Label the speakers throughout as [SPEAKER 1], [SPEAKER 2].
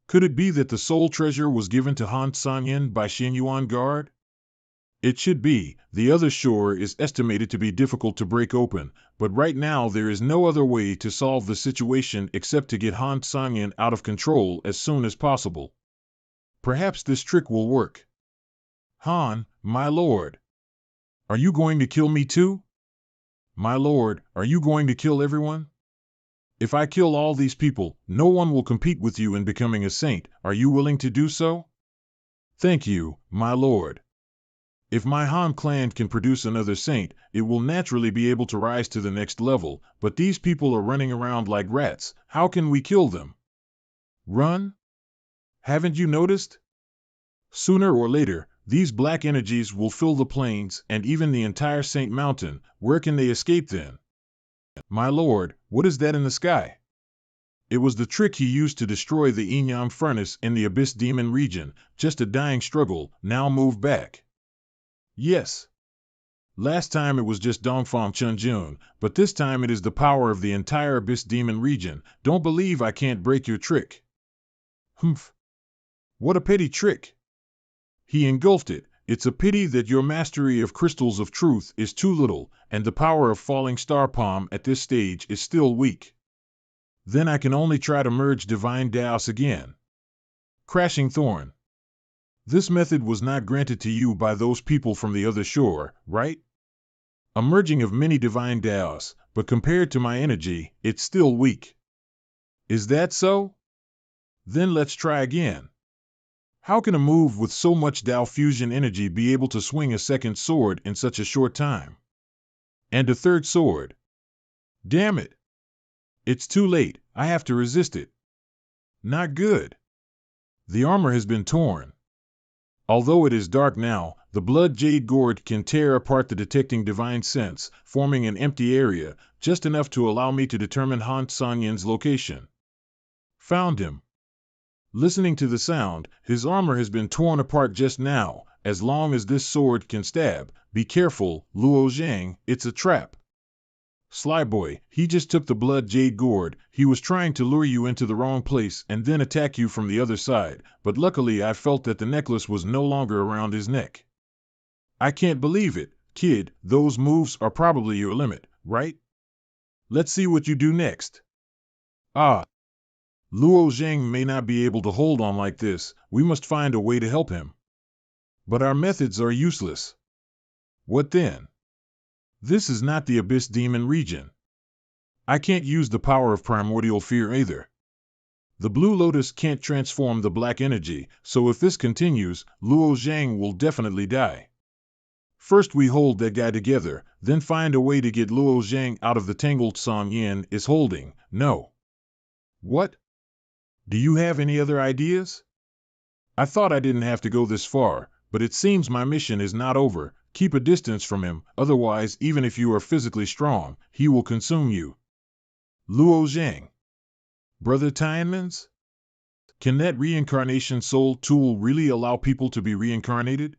[SPEAKER 1] Could it be that the soul treasure was given to Han Sanyin by Xianyuan guard? It should be. The other shore is estimated to be difficult to break open, but right now there is no other way to solve the situation except to get Han Sanyin out of control as soon as possible. Perhaps this trick will work. Han, my lord. Are you going to kill me too? My lord, are you going to kill everyone? If I kill all these people, no one will compete with you in becoming a saint. Are you willing to do so? Thank you, my lord. If my Han clan can produce another saint, it will naturally be able to rise to the next level, but these people are running around like rats. How can we kill them? Run? Haven't you noticed? Sooner or later, these black energies will fill the plains and even the entire Saint Mountain. Where can they escape then? My lord, what is that in the sky? It was the trick he used to destroy the Enyam furnace in the Abyss Demon region, just a dying struggle. Now move back. Yes. Last time it was just Dongfang Chunjun, but this time it is the power of the entire Abyss Demon region. Don't believe I can't break your trick. Humph. What a petty trick. He engulfed it. It's a pity that your mastery of crystals of truth is too little, and the power of falling star palm at this stage is still weak. Then I can only try to merge divine Daos again. Crashing Thorn. This method was not granted to you by those people from the other shore, right? A merging of many divine Daos, but compared to my energy, it's still weak. Is that so? Then let's try again. How can a move with so much Dao fusion energy be able to swing a second sword in such a short time? And a third sword? Damn it! It's too late. I have to resist it. Not good. The armor has been torn. Although it is dark now, the blood jade gourd can tear apart the detecting divine sense, forming an empty area, just enough to allow me to determine Han Sanyin's location. Found him. Listening to the sound, his armor has been torn apart just now. As long as this sword can stab, be careful, Luo Zhang, it's a trap. Sly boy, he just took the blood jade gourd. He was trying to lure you into the wrong place and then attack you from the other side, but luckily I felt that the necklace was no longer around his neck. I can't believe it, kid. Those moves are probably your limit, right? Let's see what you do next. Ah. Luo Zhang may not be able to hold on like this. We must find a way to help him. But our methods are useless. What then? This is not the Abyss Demon region. I can't use the power of primordial fear either. The Blue Lotus can't transform the black energy, so if this continues, Luo Zhang will definitely die. First we hold that guy together, then find a way to get Luo Zhang out of the tangled Song Yin is holding. No. What? Do you have any other ideas? I thought I didn't have to go this far, but it seems my mission is not over. Keep a distance from him, otherwise even if you are physically strong, he will consume you. Luo Zhang. Brother Tianmans? Can that reincarnation soul tool really allow people to be reincarnated?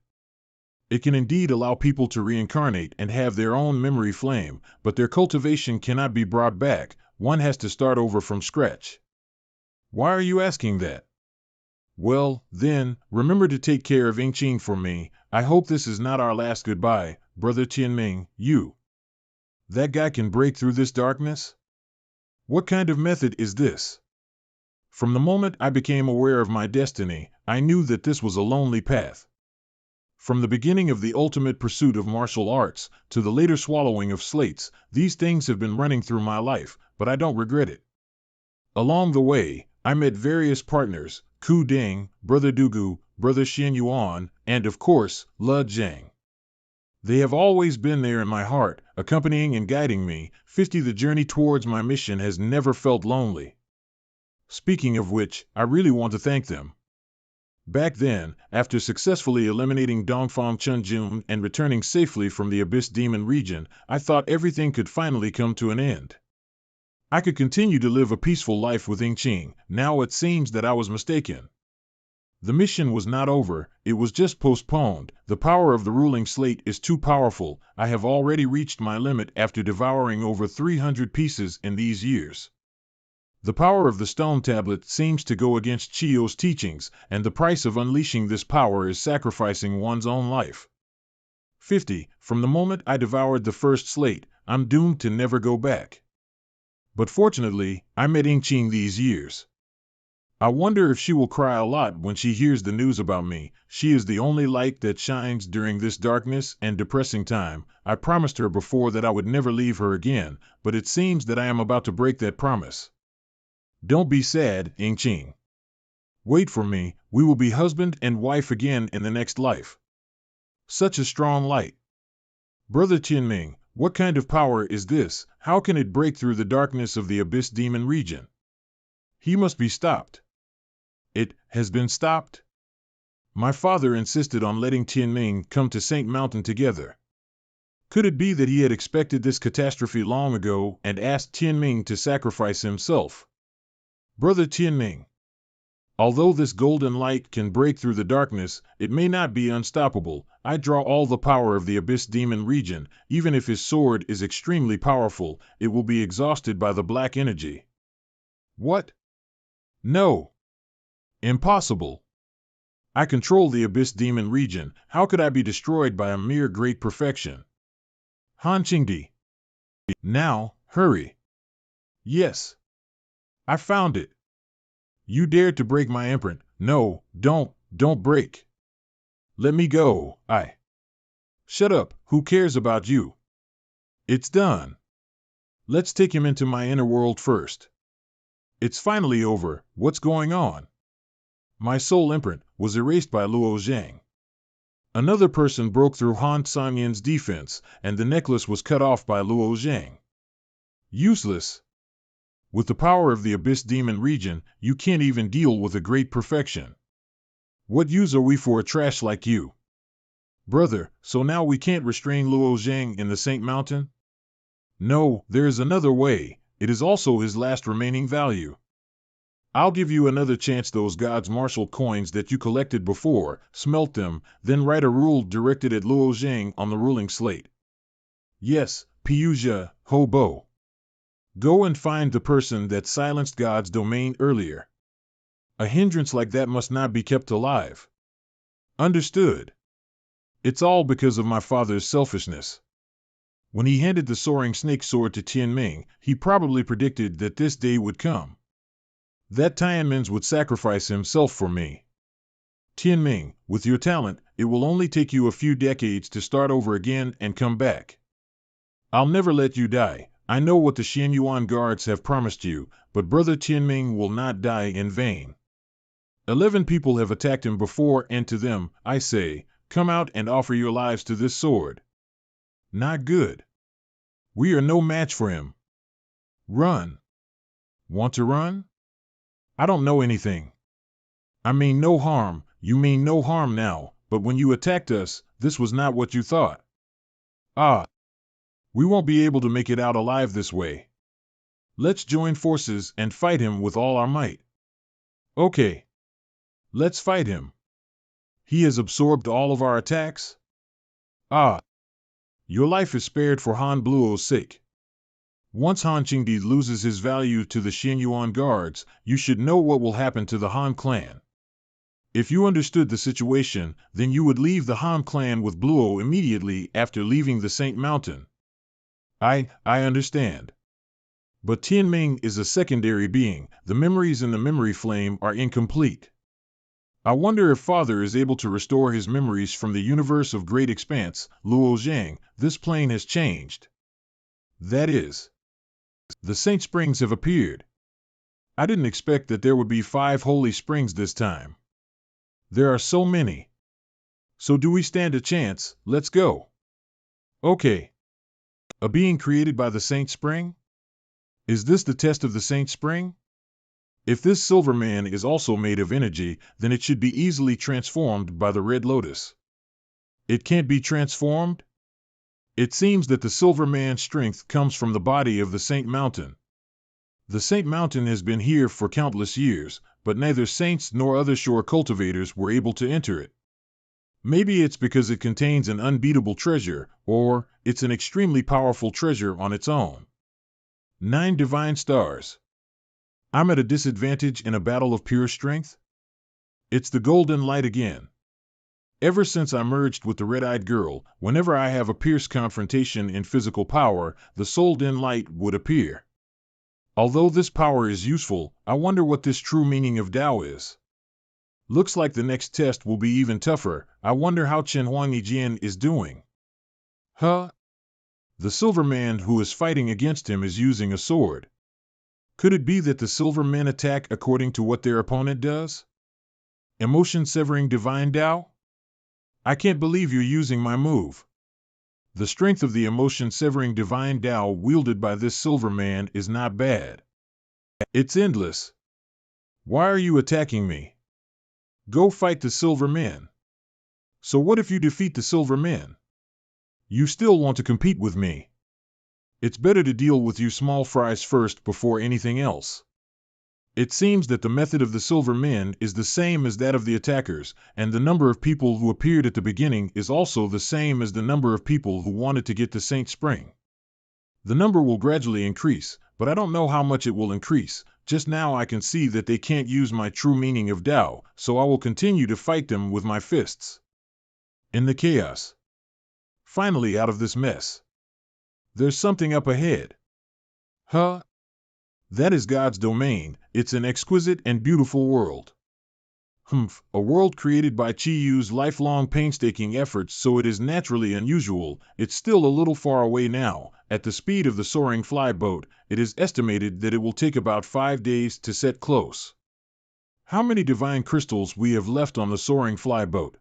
[SPEAKER 1] It can indeed allow people to reincarnate and have their own memory flame, but their cultivation cannot be brought back. One has to start over from scratch. Why are you asking that? Well, then, remember to take care of Yingqing for me. I hope this is not our last goodbye, Brother Tianming. You. That guy can break through this darkness? What kind of method is this? From the moment I became aware of my destiny, I knew that this was a lonely path. From the beginning of the ultimate pursuit of martial arts, to the later swallowing of slates, these things have been running through my life, but I don't regret it. Along the way, I met various partners, Ku Ding, Brother Dugu, Brother Xian Yuan, and of course, Le Zhang. They have always been there in my heart, accompanying and guiding me. 50 The journey towards my mission has never felt lonely. Speaking of which, I really want to thank them. Back then, after successfully eliminating Dongfang Chunjun and returning safely from the Abyss Demon region, I thought everything could finally come to an end. I could continue to live a peaceful life with Yingqing. Now it seems that I was mistaken. The mission was not over, it was just postponed. The power of the ruling slate is too powerful. I have already reached my limit after devouring over 300 pieces in these years. The power of the stone tablet seems to go against Chio's teachings, and the price of unleashing this power is sacrificing one's own life. 50. From the moment I devoured the first slate, I'm doomed to never go back. But fortunately, I met Ingqing these years. I wonder if she will cry a lot when she hears the news about me. She is the only light that shines during this darkness and depressing time. I promised her before that I would never leave her again, but it seems that I am about to break that promise. Don't be sad, Ingqing. Wait for me, we will be husband and wife again in the next life. Such a strong light. Brother Tianming, what kind of power is this? How can it break through the darkness of the Abyss Demon region? He must be stopped. It has been stopped? My father insisted on letting Tianming come to Saint Mountain together. Could it be that he had expected this catastrophe long ago and asked Tianming to sacrifice himself? Brother Tianming, although this golden light can break through the darkness, it may not be unstoppable. I draw all the power of the Abyss Demon region. Even if his sword is extremely powerful, it will be exhausted by the black energy. What? No. Impossible. I control the Abyss Demon region. How could I be destroyed by a mere great perfection? Han Qingdi. Now, hurry. Yes. I found it. You dared to break my imprint. No, don't break. Let me go. Shut up, who cares about you? It's done. Let's take him into my inner world first. It's finally over. What's going on? My soul imprint was erased by Luo Zhang. Another person broke through Han Sanyan's defense, and the necklace was cut off by Luo Zhang. Useless. With the power of the Abyss Demon region, you can't even deal with a great perfection. What use are we for a trash like you? Brother, so now we can't restrain Luo Zhang in the Saint Mountain? No, there is another way. It is also his last remaining value. I'll give you another chance. Those God's Marshal coins that you collected before, smelt them, then write a rule directed at Luo Zhang on the ruling slate. Yes, Piuja, Hobo. Go and find the person that silenced God's domain earlier. A hindrance like that must not be kept alive. Understood. It's all because of my father's selfishness. When he handed the soaring snake sword to Tianming, he probably predicted that this day would come. That Tianming would sacrifice himself for me. Tianming, with your talent, it will only take you a few decades to start over again and come back. I'll never let you die. I know what the Xianyuan guards have promised you, but Brother Tianming will not die in vain. 11 people have attacked him before, and to them, I say, come out and offer your lives to this sword. Not good. We are no match for him. Run. Want to run? I don't know anything. I mean no harm, you mean no harm now, but when you attacked us, this was not what you thought. We won't be able to make it out alive this way. Let's join forces and fight him with all our might. Okay. Let's fight him. He has absorbed all of our attacks? Your life is spared for Han Bluo's sake. Once Han Qingdi loses his value to the Xianyuan guards, you should know what will happen to the Han clan. If you understood the situation, then you would leave the Han clan with Bluo immediately after leaving the Saint Mountain. I understand. But Tianming is a secondary being. The memories in the memory flame are incomplete. I wonder if Father is able to restore his memories from the universe of great expanse. Luo Zhang, this plane has changed. That is, the Saint Springs have appeared. I didn't expect that there would be 5 holy springs this time. There are so many. So do we stand a chance? Let's go. Okay. A being created by the Saint Spring? Is this the test of the Saint Spring? If this silver man is also made of energy, then it should be easily transformed by the Red Lotus. It can't be transformed? It seems that the silver man's strength comes from the body of the Saint Mountain. The Saint Mountain has been here for countless years, but neither saints nor other shore cultivators were able to enter it. Maybe it's because it contains an unbeatable treasure, or it's an extremely powerful treasure on its own. 9 divine stars. I'm at a disadvantage in a battle of pure strength? It's the golden light again. Ever since I merged with the red-eyed girl, whenever I have a fierce confrontation in physical power, the soul-dim light would appear. Although this power is useful, I wonder what this true meaning of Tao is. Looks like the next test will be even tougher. I wonder how Chen Huangjian is doing. Huh? The silver man who is fighting against him is using a sword. Could it be that the silver men attack according to what their opponent does? Emotion-severing divine Tao? I can't believe you're using my move. The strength of the emotion-severing divine Tao wielded by this silver man is not bad. It's endless. Why are you attacking me? Go fight the silver men. So what if you defeat the silver men? You still want to compete with me. It's better to deal with you small fries first before anything else. It seems that the method of the silver men is the same as that of the attackers, and the number of people who appeared at the beginning is also the same as the number of people who wanted to get to Saint Spring. The number will gradually increase, but I don't know how much it will increase. Just now I can see that they can't use my true meaning of Tao, so I will continue to fight them with my fists. In the chaos. Finally out of this mess. There's something up ahead. Huh? That is God's domain. It's an exquisite and beautiful world. A world created by Chi Yu's lifelong painstaking efforts, so it is naturally unusual. It's still a little far away now. At the speed of the soaring flyboat, it is estimated that it will take about 5 days to set close. How many divine crystals we have left on the soaring flyboat?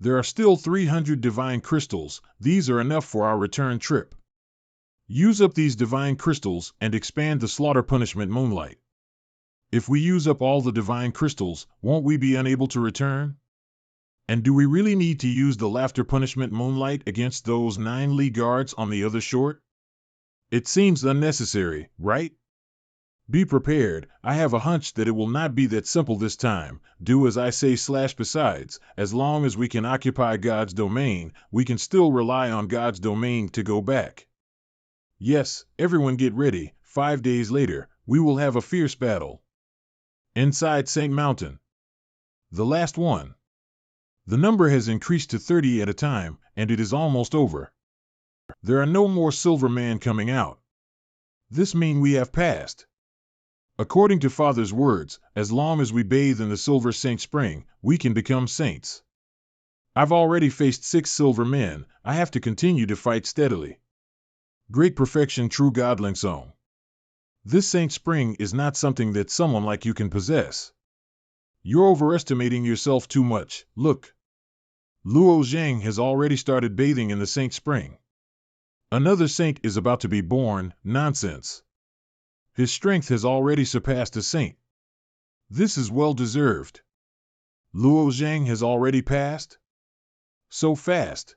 [SPEAKER 1] There are still 300 divine crystals. These are enough for our return trip. Use up these divine crystals and expand the slaughter punishment moonlight. If we use up all the divine crystals, won't we be unable to return? And do we really need to use the laughter punishment moonlight against those 9 Li guards on the other shore? It seems unnecessary, right? Be prepared. I have a hunch that it will not be that simple this time. Do as I say / besides, as long as we can occupy God's domain, we can still rely on God's domain to go back. Yes, everyone get ready. 5 days later, we will have a fierce battle. Inside St. Mountain. The last one. The number has increased to 30 at a time, and it is almost over. There are no more silver men coming out. This means we have passed. According to Father's words, as long as we bathe in the silver Saint Spring, we can become saints. I've already faced 6 silver men. I have to continue to fight steadily. Great perfection, true godling song. This Saint Spring is not something that someone like you can possess. You're overestimating yourself too much. Look. Luo Zhang has already started bathing in the Saint Spring. Another saint is about to be born. Nonsense. His strength has already surpassed a saint. This is well deserved. Luo Zhang has already passed? So fast.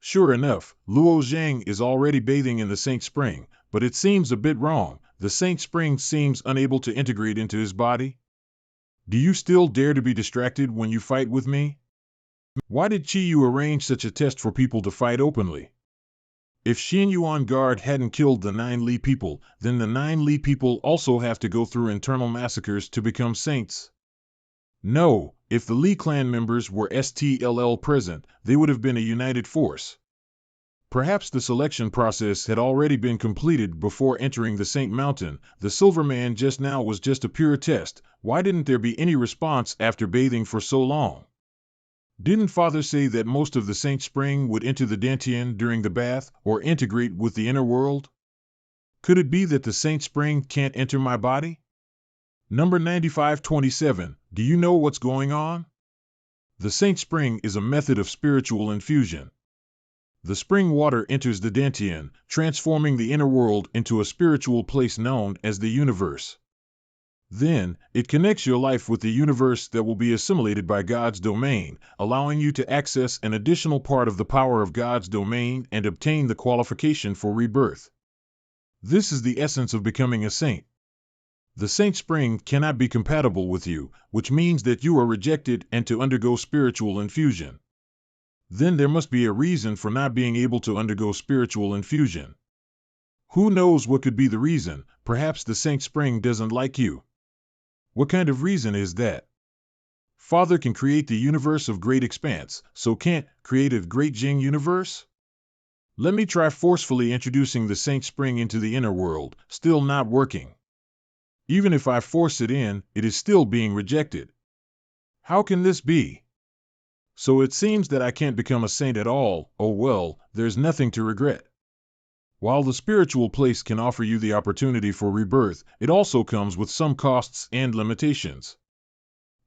[SPEAKER 1] Sure enough, Luo Zhang is already bathing in the Saint Spring, but it seems a bit wrong. The Saint Spring seems unable to integrate into his body. Do you still dare to be distracted when you fight with me? Why did Chi Yu arrange such a test for people to fight openly? If Xianyuan Guard hadn't killed the 9 Li people, then the 9 Li people also have to go through internal massacres to become saints. No, if the Li clan members were STLL present, they would have been a united force. Perhaps the selection process had already been completed before entering the Saint Mountain. The Silver Man just now was just a pure test. Why didn't there be any response after bathing for so long? Didn't Father say that most of the Saint Spring would enter the Dantian during the bath or integrate with the inner world? Could it be that the Saint Spring can't enter my body? Number 9527, do you know what's going on? The Saint Spring is a method of spiritual infusion. The spring water enters the Dantian, transforming the inner world into a spiritual place known as the universe. Then, it connects your life with the universe that will be assimilated by God's domain, allowing you to access an additional part of the power of God's domain and obtain the qualification for rebirth. This is the essence of becoming a saint. The Saint Spring cannot be compatible with you, which means that you are rejected and to undergo spiritual infusion. Then there must be a reason for not being able to undergo spiritual infusion. Who knows what could be the reason? perhaps the Saint Spring doesn't like you. What kind of reason is that? Father can create the universe of great expanse, so can't create a great Jing universe? Let me try forcefully introducing the Saint Spring into the inner world, still not working. Even if I force it in, it is still being rejected. How can this be? So it seems that I can't become a saint at all. Oh well, there's nothing to regret. While the spiritual place can offer you the opportunity for rebirth, it also comes with some costs and limitations.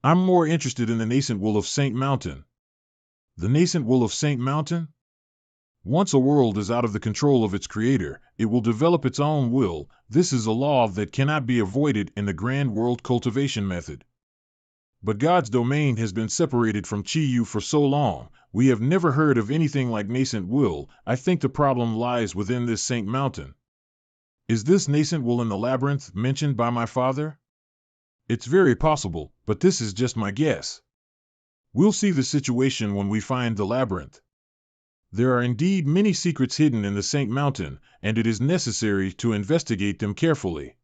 [SPEAKER 1] I'm more interested in the nascent will of Saint Mountain. The nascent will of Saint Mountain? Once a world is out of the control of its creator, it will develop its own will. This is a law that cannot be avoided in the grand world cultivation method. But God's domain has been separated from Chi-Yu for so long, we have never heard of anything like nascent will. I think the problem lies within this Saint Mountain. Is this nascent will in the labyrinth mentioned by my father? It's very possible, but this is just my guess. We'll see the situation when we find the labyrinth. There are indeed many secrets hidden in the Saint Mountain, and it is necessary to investigate them carefully.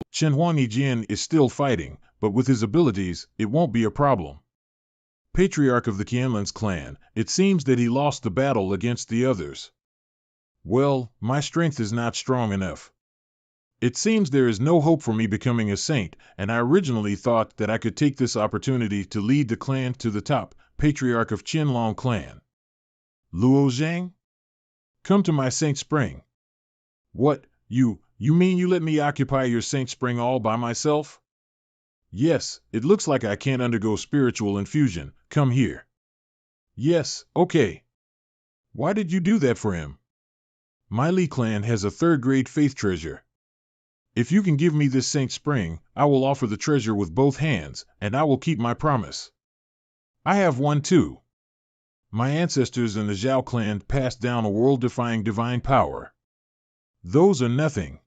[SPEAKER 1] Chen Huangyijian is still fighting, but with his abilities, it won't be a problem. Patriarch of the Qianlins clan, it seems that he lost the battle against the others. Well, my strength is not strong enough. It seems there is no hope for me becoming a saint, and I originally thought that I could take this opportunity to lead the clan to the top. Patriarch of Qianlong clan. Luo Zhang? Come to my Saint Spring. What, you mean you let me occupy your Saint Spring all by myself? Yes, it looks like I can't undergo spiritual infusion. Come here. Yes, okay. Why did you do that for him? My Li clan has a third-grade faith treasure. If you can give me this Saint Spring, I will offer the treasure with both hands, and I will keep my promise. I have one too. My ancestors in the Zhao clan passed down a world-defying divine power. Those are nothing.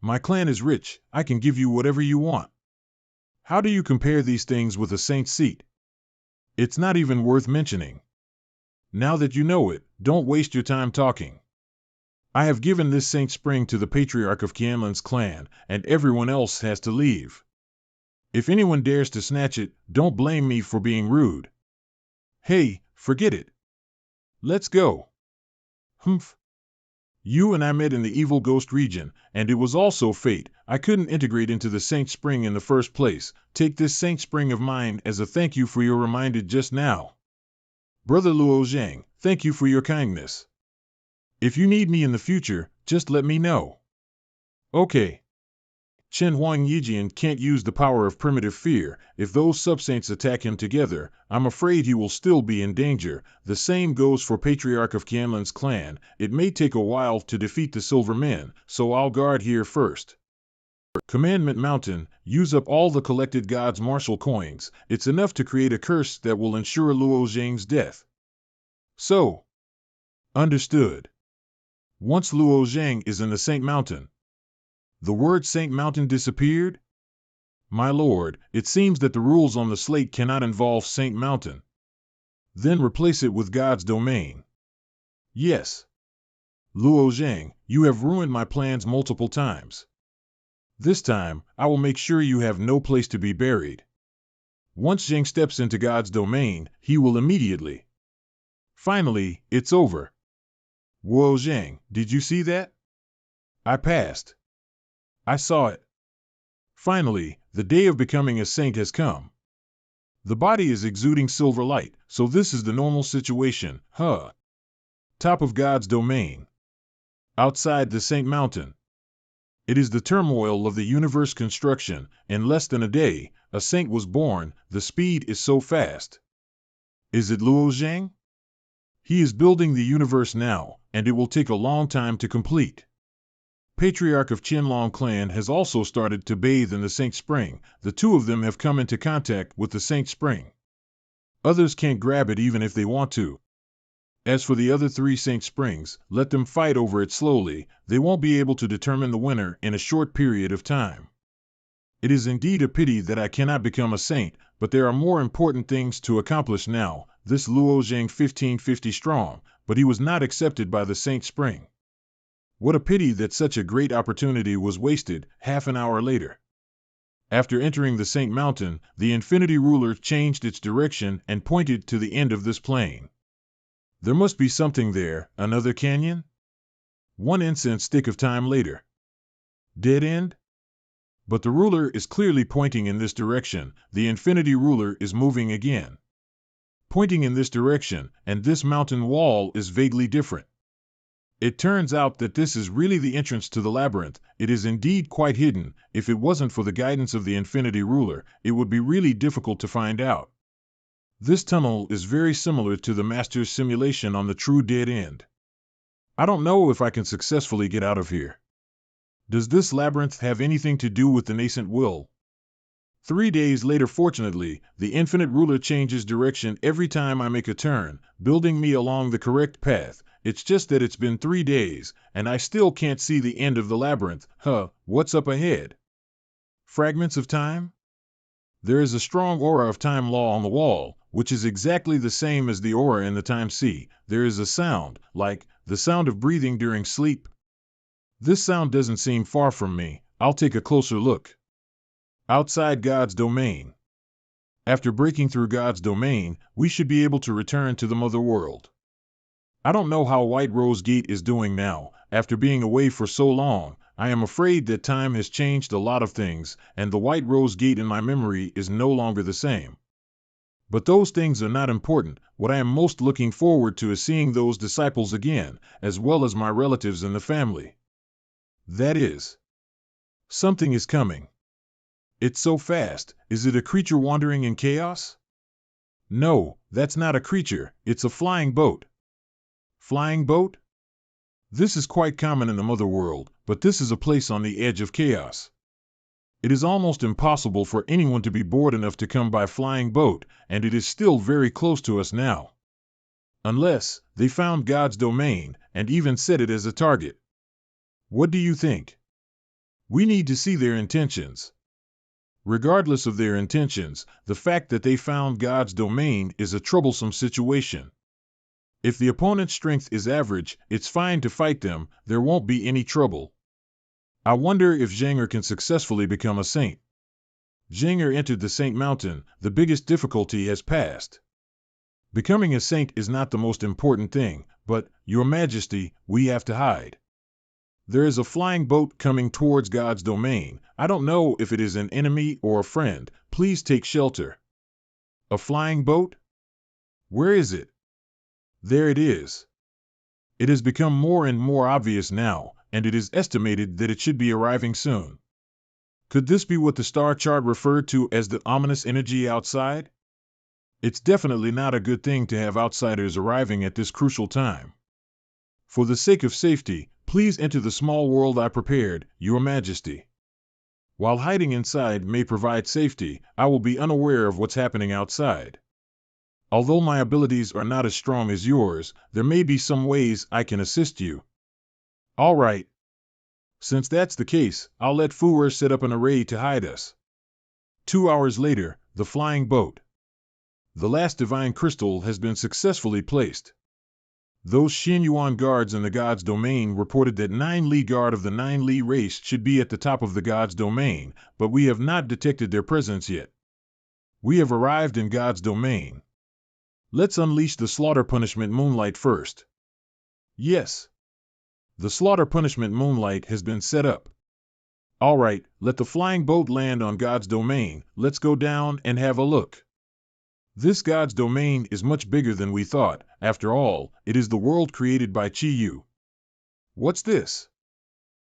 [SPEAKER 1] My clan is rich, I can give you whatever you want. How do you compare these things with a saint's seat? It's not even worth mentioning. Now that you know it, don't waste your time talking. I have given this Saint Spring to the Patriarch of Qianlin's clan, and everyone else has to leave. If anyone dares to snatch it, don't blame me for being rude. Hey, forget it. Let's go. Humph. You and I met in the Evil Ghost region, and it was also fate. I couldn't integrate into the Saint Spring in the first place. Take this Saint Spring of mine as a thank you for your reminder just now. Brother Luo Zhang, thank you for your kindness. If you need me in the future, just let me know. Okay. Chen Huangyijian can't use the power of primitive fear. If those subsaints attack him together, I'm afraid he will still be in danger. The same goes for Patriarch of Qianlin's clan. It may take a while to defeat the Silver Men, so I'll guard here first. Commandment Mountain, use up all the collected God's martial coins. It's enough to create a curse that will ensure Luo Zhang's death. So. Understood. Once Luo Zhang is in the Saint Mountain. The word Saint Mountain disappeared? My lord, it seems that the rules on the slate cannot involve Saint Mountain. Then replace it with God's domain. Yes. Luo Zhang, you have ruined my plans multiple times. This time, I will make sure you have no place to be buried. Once Zhang steps into God's domain, he will immediately. Finally, it's over. Luo Zhang, did you see that? I passed. I saw it. Finally, the day of becoming a saint has come. The body is exuding silver light, so this is the normal situation, huh? Top of God's domain. Outside the Saint Mountain. It is the turmoil of the universe construction. In less than a day, a saint was born. The speed is so fast. Is it Luo Zhang? He is building the universe now, and it will take a long time to complete. Patriarch of Qianlong clan has also started to bathe in the Saint Spring. The two of them have come into contact with the Saint Spring. Others can't grab it even if they want to. As for the other 3 Saint Springs, let them fight over it slowly. They won't be able to determine the winner in a short period of time. It is indeed a pity that I cannot become a saint, but there are more important things to accomplish now. This Luo Zhang 1550 strong, but he was not accepted by the Saint Spring. What a pity that such a great opportunity was wasted. Half an hour later, after entering the Saint Mountain, the Infinity Ruler changed its direction and pointed to the end of this plain. There must be something there. Another canyon? One incense stick of time later. Dead end? But the ruler is clearly pointing in this direction. The Infinity Ruler is moving again, pointing in this direction, and this mountain wall is vaguely different. It turns out that this is really the entrance to the labyrinth. It is indeed quite hidden. If it wasn't for the guidance of the Infinity Ruler, it would be really difficult to find out. This tunnel is very similar to the Master's simulation on the true dead end. I don't know if I can successfully get out of here. Does this labyrinth have anything to do with the nascent will? 3 days later, fortunately, the Infinite Ruler changes direction every time I make a turn, building me along the correct path. It's just that it's been 3 days, and I still can't see the end of the labyrinth. What's up ahead? Fragments of time? There is a strong aura of time law on the wall, which is exactly the same as the aura in the time sea. There is a sound, like the sound of breathing during sleep. This sound doesn't seem far from me. I'll take a closer look. Outside God's domain. After breaking through God's domain, we should be able to return to the mother world. I don't know how White Rose Gate is doing now. After being away for so long, I am afraid that time has changed a lot of things, and the White Rose Gate in my memory is no longer the same. But those things are not important. What I am most looking forward to is seeing those disciples again, as well as my relatives and the family. That is, something is coming. It's so fast. Is it a creature wandering in chaos? No, that's not a creature. It's a flying boat. Flying boat? This is quite common in the mother world, but this is a place on the edge of chaos. It is almost impossible for anyone to be bored enough to come by flying boat, and it is still very close to us now. Unless they found God's domain and even set it as a target. What do you think? We need to see their intentions. Regardless of their intentions, the fact that they found God's domain is a troublesome situation. If the opponent's strength is average, it's fine to fight them. There won't be any trouble. I wonder if Zhanger can successfully become a saint. Zhanger entered the Saint Mountain. The biggest difficulty has passed. Becoming a saint is not the most important thing, but, Your Majesty, we have to hide. There is a flying boat coming towards God's domain. I don't know if it is an enemy or a friend. Please take shelter. A flying boat? Where is it? There it is. It has become more and more obvious now, and it is estimated that it should be arriving soon. Could this be what the star chart referred to as the ominous energy outside? It's definitely not a good thing to have outsiders arriving at this crucial time. For the sake of safety, please enter the small world I prepared, Your Majesty. While hiding inside may provide safety, I will be unaware of what's happening outside. Although my abilities are not as strong as yours, there may be some ways I can assist you. All right. Since that's the case, I'll let Fuer set up an array to hide us. 2 hours later, the flying boat. The last divine crystal has been successfully placed. Those Xinyuan guards in the God's domain reported that 9 Li guard of the 9 Li race should be at the top of the God's domain, but we have not detected their presence yet. We have arrived in God's domain. Let's unleash the slaughter punishment Moonlight first. Yes. The slaughter punishment Moonlight has been set up. All right, let the flying boat land on God's domain. Let's go down and have a look. This God's domain is much bigger than we thought. After all, it is the world created by Chi-Yu. What's this?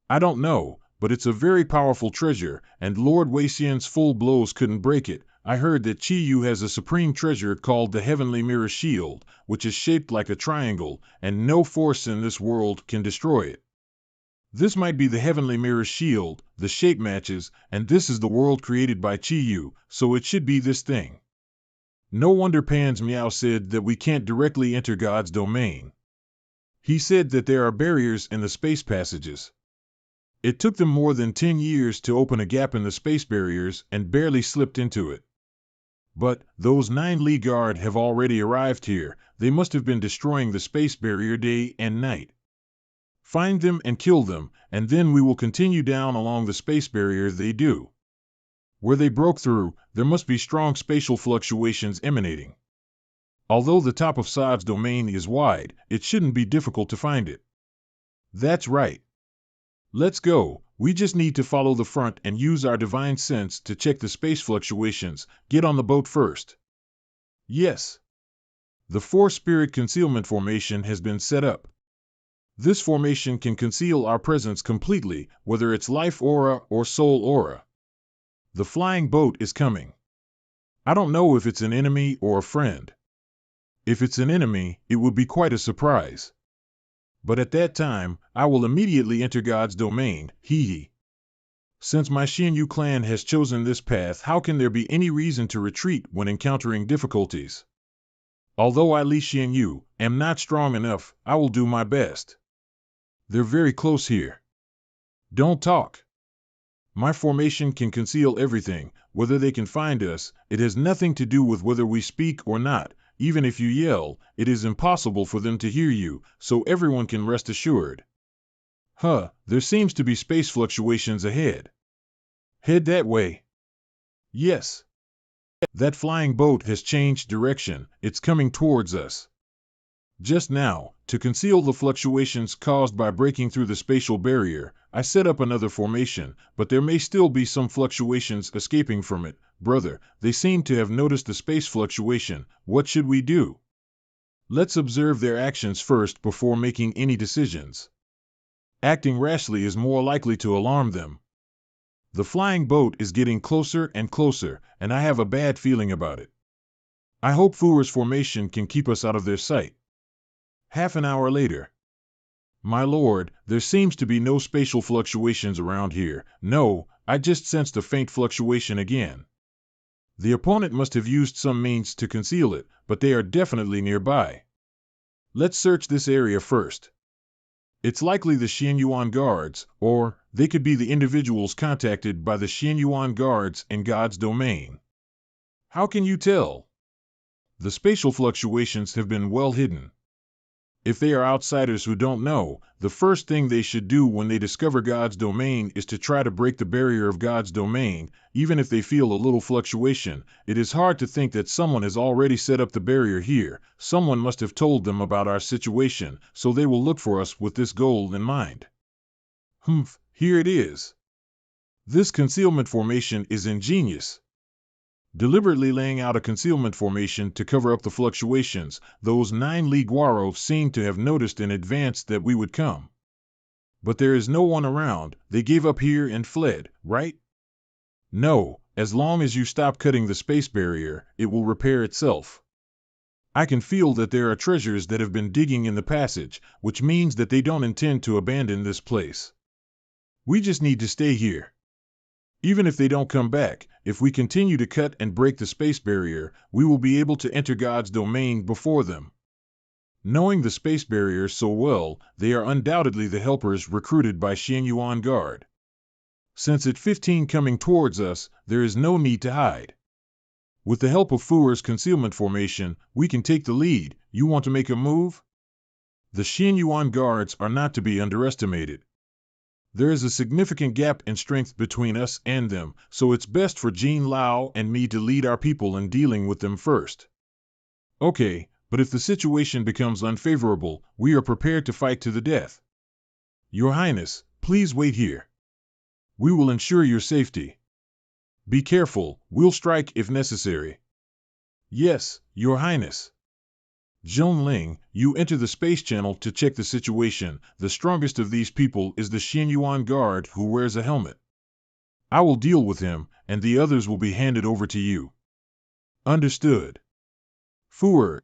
[SPEAKER 1] I don't know, but it's a very powerful treasure, and Lord Wei Xian's full blows couldn't break it. I heard that Chi-Yu has a supreme treasure called the Heavenly Mirror Shield, which is shaped like a triangle, and no force in this world can destroy it. This might be the Heavenly Mirror Shield, the shape matches, and this is the world created by Chi-Yu, so it should be this thing. No wonder Pan's Meow said that we can't directly enter God's domain. He said that there are barriers in the space passages. It took them more than 10 years to open a gap in the space barriers and barely slipped into it. But those 9 Li guard have already arrived here. They must have been destroying the space barrier day and night. Find them and kill them, and then we will continue down along the space barrier they do. Where they broke through, there must be strong spatial fluctuations emanating. Although the top of Saad's domain is wide, it shouldn't be difficult to find it. That's right. Let's go. We just need to follow the front and use our divine sense to check the space fluctuations. Get on the boat first. Yes. The four-spirit concealment formation has been set up. This formation can conceal our presence completely, whether it's life aura or soul aura. The flying boat is coming. I don't know if it's an enemy or a friend. If it's an enemy, it would be quite a surprise. But at that time, I will immediately enter God's domain, hee. Since my Xianyu clan has chosen this path, how can there be any reason to retreat when encountering difficulties? Although I, Li Xianyu, am not strong enough, I will do my best. They're very close here. Don't talk. My formation can conceal everything, whether they can find us. It has nothing to do with whether we speak or not. Even if you yell, it is impossible for them to hear you, so everyone can rest assured. There seems to be space fluctuations ahead. Head that way. Yes. That flying boat has changed direction. It's coming towards us. Just now, to conceal the fluctuations caused by breaking through the spatial barrier, I set up another formation, but there may still be some fluctuations escaping from it. Brother, they seem to have noticed the space fluctuation. What should we do? Let's observe their actions first before making any decisions. Acting rashly is more likely to alarm them. The flying boat is getting closer and closer, and I have a bad feeling about it. I hope Fuer's formation can keep us out of their sight. Half an hour later. My lord, there seems to be no spatial fluctuations around here. No, I just sensed a faint fluctuation again. The opponent must have used some means to conceal it, but they are definitely nearby. Let's search this area first. It's likely the Xianyuan guards, or they could be the individuals contacted by the Xianyuan guards in God's domain. How can you tell? The spatial fluctuations have been well hidden. If they are outsiders who don't know, the first thing they should do when they discover God's domain is to try to break the barrier of God's domain. Even if they feel a little fluctuation, it is hard to think that someone has already set up the barrier here. Someone must have told them about our situation, so they will look for us with this goal in mind. Here it is. This concealment formation is ingenious. Deliberately laying out a concealment formation to cover up the fluctuations, those 9 Li Guaro seem to have noticed in advance that we would come. But there is no one around. They gave up here and fled, right? No, as long as you stop cutting the space barrier, it will repair itself. I can feel that there are treasures that have been digging in the passage, which means that they don't intend to abandon this place. We just need to stay here. Even if they don't come back, if we continue to cut and break the space barrier, we will be able to enter God's domain before them. Knowing the space barrier so well, they are undoubtedly the helpers recruited by Xianyuan Guard. Since at 15 coming towards us, there is no need to hide. With the help of Fuer's concealment formation, we can take the lead. You want to make a move? The Xianyuan Guards are not to be underestimated. There is a significant gap in strength between us and them, so it's best for Jean Lao and me to lead our people in dealing with them first. Okay, but if the situation becomes unfavorable, we are prepared to fight to the death. Your Highness, please wait here. We will ensure your safety. Be careful, we'll strike if necessary. Yes, Your Highness. Zhongling, you enter the space channel to check the situation. The strongest of these people is the Xianyuan guard who wears a helmet. I will deal with him, and the others will be handed over to you. Understood. Fuer.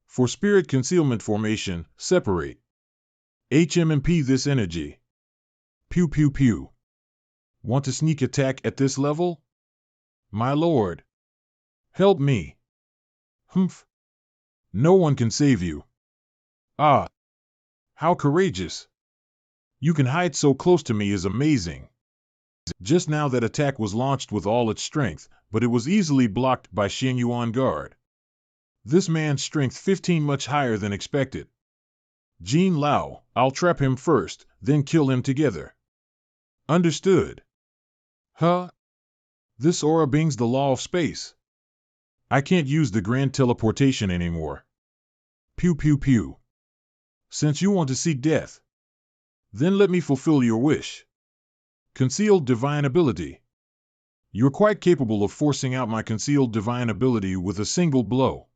[SPEAKER 1] For spirit concealment formation, separate. HMMP this energy. Pew pew pew. Want to sneak attack at this level? My lord. Help me. Humph. No one can save you. Ah. How courageous. You can hide so close to me is amazing. Just now that attack was launched with all its strength, but it was easily blocked by Xianyuan guard. This man's strength 15 much higher than expected. Jean Lao, I'll trap him first, then kill him together. Understood. Huh? This aura bings the law of space. I can't use the grand teleportation anymore. Pew pew pew. Since you want to seek death, then let me fulfill your wish. Concealed divine ability. You're quite capable of forcing out my concealed divine ability with a single blow.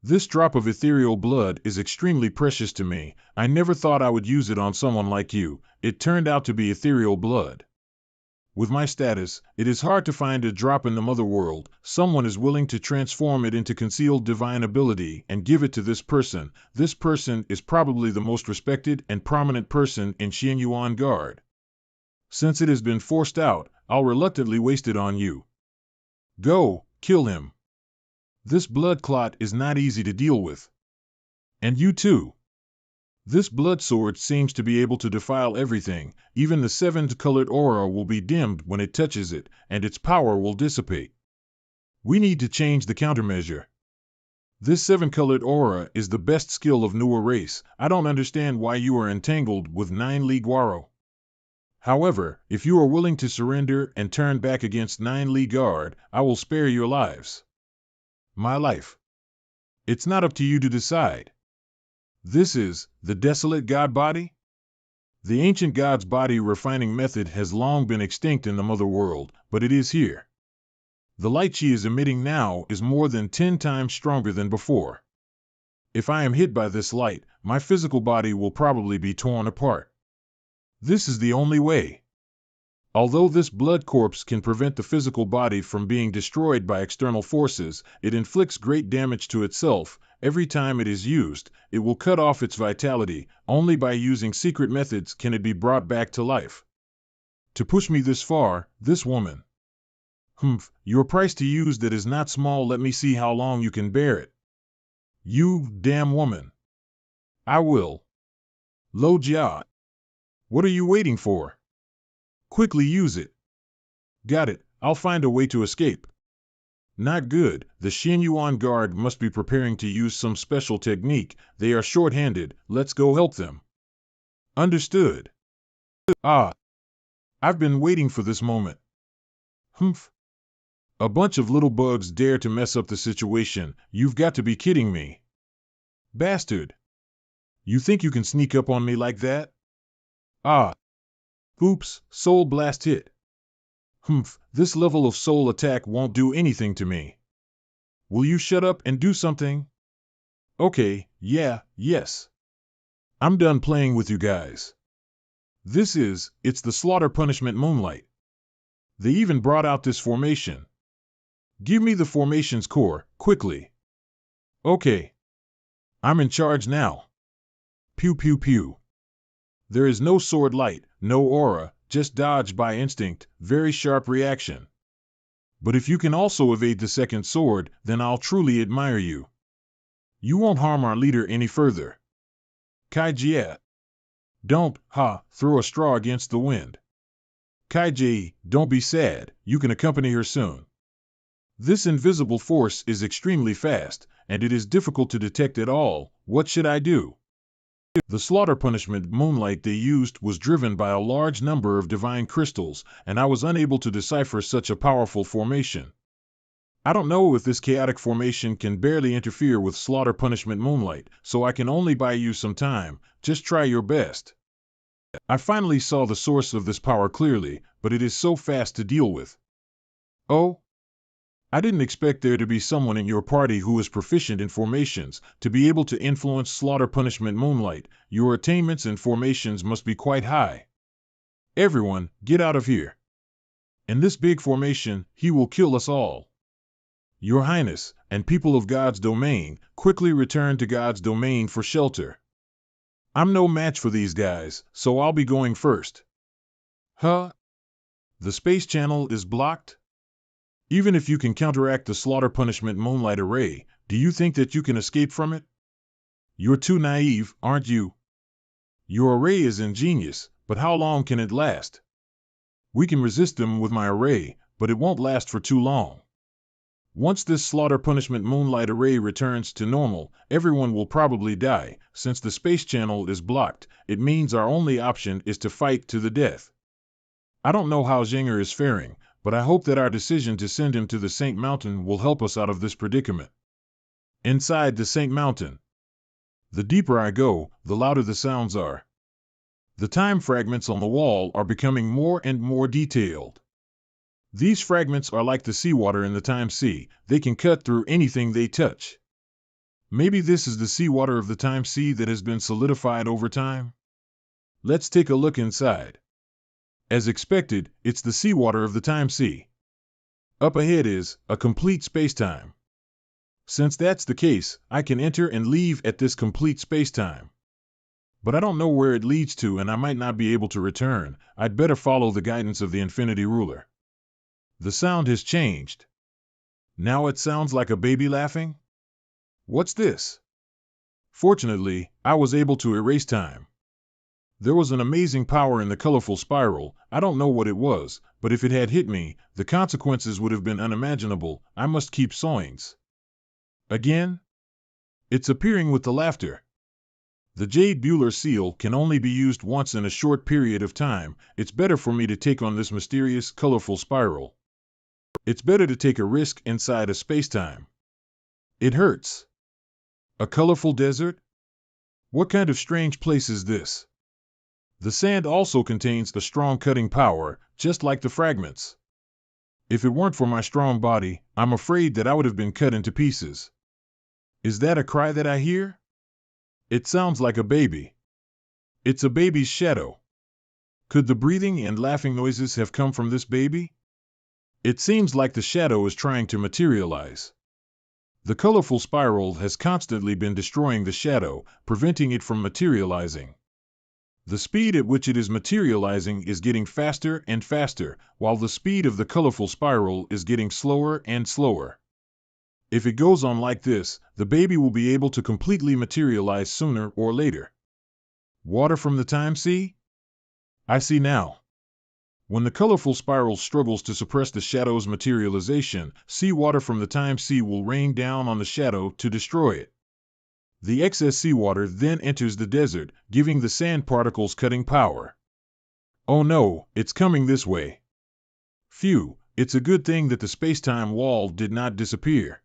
[SPEAKER 1] This drop of ethereal blood is extremely precious to me. I never thought I would use it on someone like you. It turned out to be ethereal blood. With my status, it is hard to find a drop in the mother world. Someone is willing to transform it into concealed divine ability and give it to this person. This person is probably the most respected and prominent person in Xianyuan Guard. Since it has been forced out, I'll reluctantly waste it on you. Go, kill him. This blood clot is not easy to deal with. And you too. This blood sword seems to be able to defile everything. Even the seven-colored aura will be dimmed when it touches it, and its power will dissipate. We need to change the countermeasure. This seven-colored aura is the best skill of newer race. I don't understand why you are entangled with 9-Li Guaro. However, if you are willing to surrender and turn back against 9-Li Guard, I will spare your lives. My life. It's not up to you to decide. This is the desolate god body? The ancient god's body refining method has long been extinct in the mother world, but it is here. The light she is emitting now is more than 10 times stronger than before. If I am hit by this light, my physical body will probably be torn apart. This is the only way. Although this blood corpse can prevent the physical body from being destroyed by external forces, it inflicts great damage to itself. Every time it is used, it will cut off its vitality. Only by using secret methods can it be brought back to life. To push me this far, this woman. Your price to use that is not small. Let me see how long you can bear it. You damn woman. I will. Lo Jia. What are you waiting for? Quickly use it. Got it. I'll find a way to escape. Not good. The Xianyuan Guard must be preparing to use some special technique. They are short-handed. Let's go help them. Understood. Ah. I've been waiting for this moment. A bunch of little bugs dare to mess up the situation. You've got to be kidding me. Bastard. You think you can sneak up on me like that? Ah. Oops, soul blast hit. This level of soul attack won't do anything to me. Will you shut up and do something? Okay, yes. I'm done playing with you guys. It's the slaughter punishment moonlight. They even brought out this formation. Give me the formation's core, quickly. Okay. I'm in charge now. Pew pew pew. There is no sword light, no aura, just dodge by instinct, very sharp reaction. But if you can also evade the second sword, then I'll truly admire you. You won't harm our leader any further. Kaijie. Don't, throw a straw against the wind. Kaijie, don't be sad, you can accompany her soon. This invisible force is extremely fast, and it is difficult to detect at all. What should I do? The slaughter punishment moonlight they used was driven by a large number of divine crystals, and I was unable to decipher such a powerful formation. I don't know if this chaotic formation can barely interfere with slaughter punishment moonlight, so I can only buy you some time. Just try your best. I finally saw the source of this power clearly, but it is so fast to deal with. Oh? I didn't expect there to be someone in your party who is proficient in formations, to be able to influence slaughter punishment moonlight. Your attainments in formations must be quite high. Everyone, get out of here. In this big formation, he will kill us all. Your Highness, and people of God's domain, quickly return to God's domain for shelter. I'm no match for these guys, so I'll be going first. The space channel is blocked? Even if you can counteract the slaughter punishment moonlight array, do you think that you can escape from it? You're too naive, aren't you? Your array is ingenious, but how long can it last? We can resist them with my array, but it won't last for too long. Once this slaughter punishment moonlight array returns to normal, everyone will probably die. Since the space channel is blocked, it means our only option is to fight to the death. I don't know how Zhinger is faring, but I hope that our decision to send him to the Saint Mountain will help us out of this predicament. Inside the Saint Mountain. The deeper I go, the louder the sounds are. The time fragments on the wall are becoming more and more detailed. These fragments are like the seawater in the time sea. They can cut through anything they touch. Maybe this is the seawater of the time sea that has been solidified over time? Let's take a look inside. As expected, it's the seawater of the time sea. Up ahead is a complete spacetime. Since that's the case, I can enter and leave at this complete spacetime. But I don't know where it leads to, and I might not be able to return. I'd better follow the guidance of the Infinity Ruler. The sound has changed. Now it sounds like a baby laughing? What's this? Fortunately, I was able to erase time. There was an amazing power in the colorful spiral. I don't know what it was, but if it had hit me, the consequences would have been unimaginable. I must keep Soins. Again? It's appearing with the laughter. The Jade Bueller seal can only be used once in a short period of time. It's better for me to take on this mysterious, colorful spiral. It's better to take a risk inside a spacetime. It hurts. A colorful desert? What kind of strange place is this? The sand also contains a strong cutting power, just like the fragments. If it weren't for my strong body, I'm afraid that I would have been cut into pieces. Is that a cry that I hear? It sounds like a baby. It's a baby's shadow. Could the breathing and laughing noises have come from this baby? It seems like the shadow is trying to materialize. The colorful spiral has constantly been destroying the shadow, preventing it from materializing. The speed at which it is materializing is getting faster and faster, while the speed of the colorful spiral is getting slower and slower. If it goes on like this, the baby will be able to completely materialize sooner or later. Water from the time sea? I see now. When the colorful spiral struggles to suppress the shadow's materialization, seawater from the time sea will rain down on the shadow to destroy it. The excess seawater then enters the desert, giving the sand particles cutting power. Oh no, it's coming this way. Phew, it's a good thing that the spacetime wall did not disappear.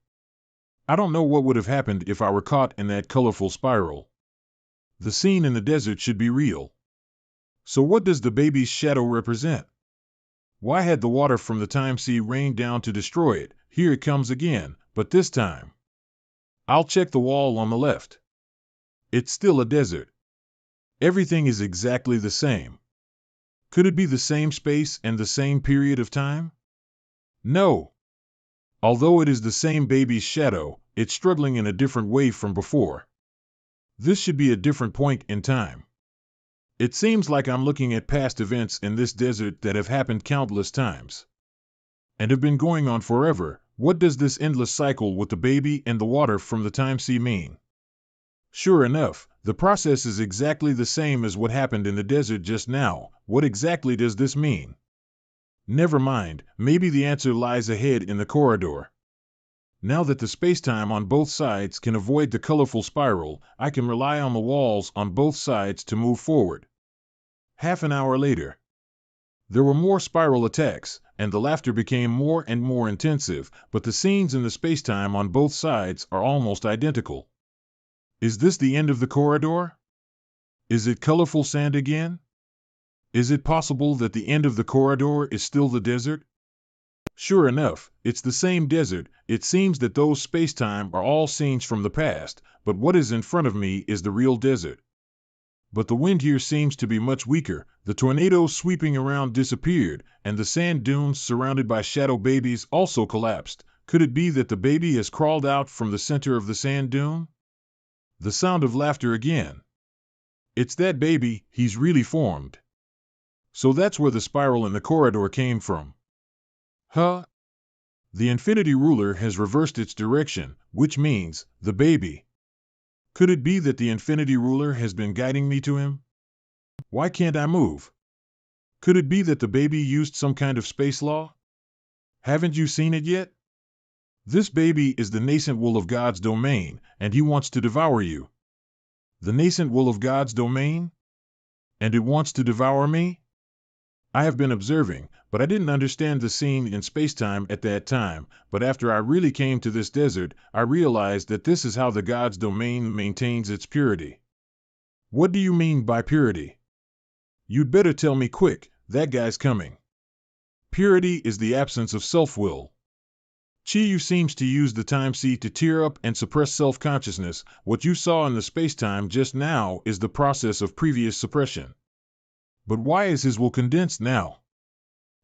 [SPEAKER 1] I don't know what would have happened if I were caught in that colorful spiral. The scene in the desert should be real. So what does the baby's shadow represent? Why had the water from the time sea rained down to destroy it? Here it comes again, but this time. I'll check the wall on the left. It's still a desert. Everything is exactly the same. Could it be the same space and the same period of time? No. Although it is the same baby's shadow, it's struggling in a different way from before. This should be a different point in time. It seems like I'm looking at past events in this desert that have happened countless times. And have been going on forever. What does this endless cycle with the baby and the water from the time sea mean? Sure enough, the process is exactly the same as what happened in the desert just now. What exactly does this mean? Never mind, maybe the answer lies ahead in the corridor. Now that the spacetime on both sides can avoid the colorful spiral, I can rely on the walls on both sides to move forward. Half an hour later. There were more spiral attacks, and the laughter became more and more intensive, but the scenes in the spacetime on both sides are almost identical. Is this the end of the corridor? Is it colorful sand again? Is it possible that the end of the corridor is still the desert? Sure enough, it's the same desert. It seems that those spacetime are all scenes from the past, but what is in front of me is the real desert. But the wind here seems to be much weaker. The tornadoes sweeping around disappeared, and the sand dunes surrounded by shadow babies also collapsed. Could it be that the baby has crawled out from the center of the sand dune? The sound of laughter again. It's that baby, he's really formed. So that's where the spiral in the corridor came from. Huh? The Infinity Ruler has reversed its direction, which means, the baby. Could it be that the Infinity Ruler has been guiding me to him? Why can't I move? Could it be that the baby used some kind of space law? Haven't you seen it yet? This baby is the nascent will of God's domain, and he wants to devour you. The nascent will of God's domain? And it wants to devour me? I have been observing, but I didn't understand the scene in spacetime at that time. But after I really came to this desert, I realized that this is how the God's domain maintains its purity. What do you mean by purity? You'd better tell me quick, that guy's coming. Purity is the absence of self-will. Chi-Yu seems to use the time seed to tear up and suppress self-consciousness. What you saw in the spacetime just now is the process of previous suppression. But why is his will condensed now?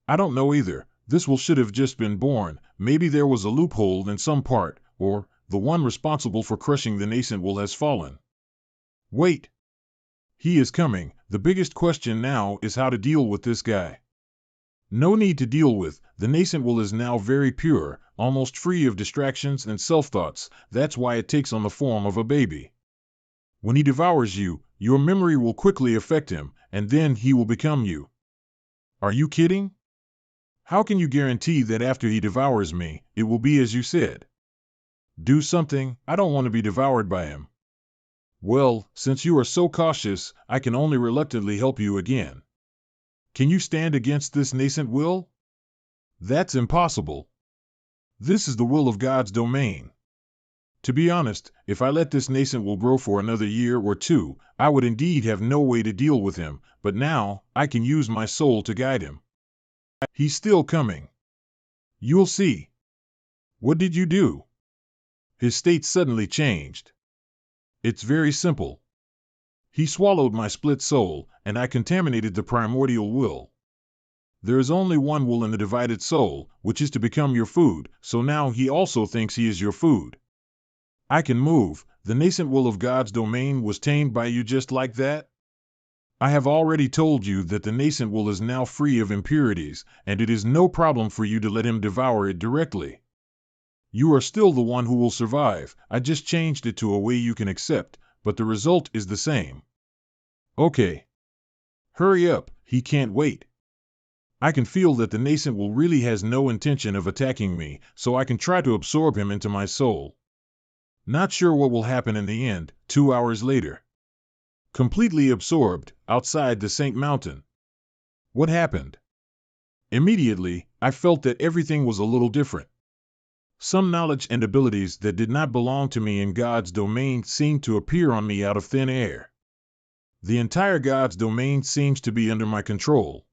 [SPEAKER 1] I don't know either. This will should have just been born. Maybe there was a loophole in some part, or the one responsible for crushing the nascent will has fallen. Wait. He is coming. The biggest question now is how to deal with this guy. No need to deal with. The nascent will is now very pure, almost free of distractions and self-thoughts. That's why it takes on the form of a baby. When he devours you, your memory will quickly affect him, and then he will become you. Are you kidding? How can you guarantee that after he devours me, it will be as you said? Do something. I don't want to be devoured by him. Well, since you are so cautious, I can only reluctantly help you again. Can you stand against this nascent will? That's impossible. This is the will of God's domain. To be honest, if I let this nascent will grow for another year or two, I would indeed have no way to deal with him, but now I can use my soul to guide him. He's still coming. You'll see. What did you do? His state suddenly changed. It's very simple. He swallowed my split soul, and I contaminated the primordial will. There is only one will in the divided soul, which is to become your food, so now he also thinks he is your food. I can move. The nascent will of God's domain was tamed by you just like that? I have already told you that the nascent will is now free of impurities, and it is no problem for you to let him devour it directly. You are still the one who will survive. I just changed it to a way you can accept, but the result is the same. Okay. Hurry up, he can't wait. I can feel that the nascent will really has no intention of attacking me, so I can try to absorb him into my soul. Not sure what will happen in the end. 2 hours later. Completely absorbed, outside the Saint Mountain. What happened? Immediately, I felt that everything was a little different. Some knowledge and abilities that did not belong to me in God's domain seemed to appear on me out of thin air. The entire God's domain seems to be under my control.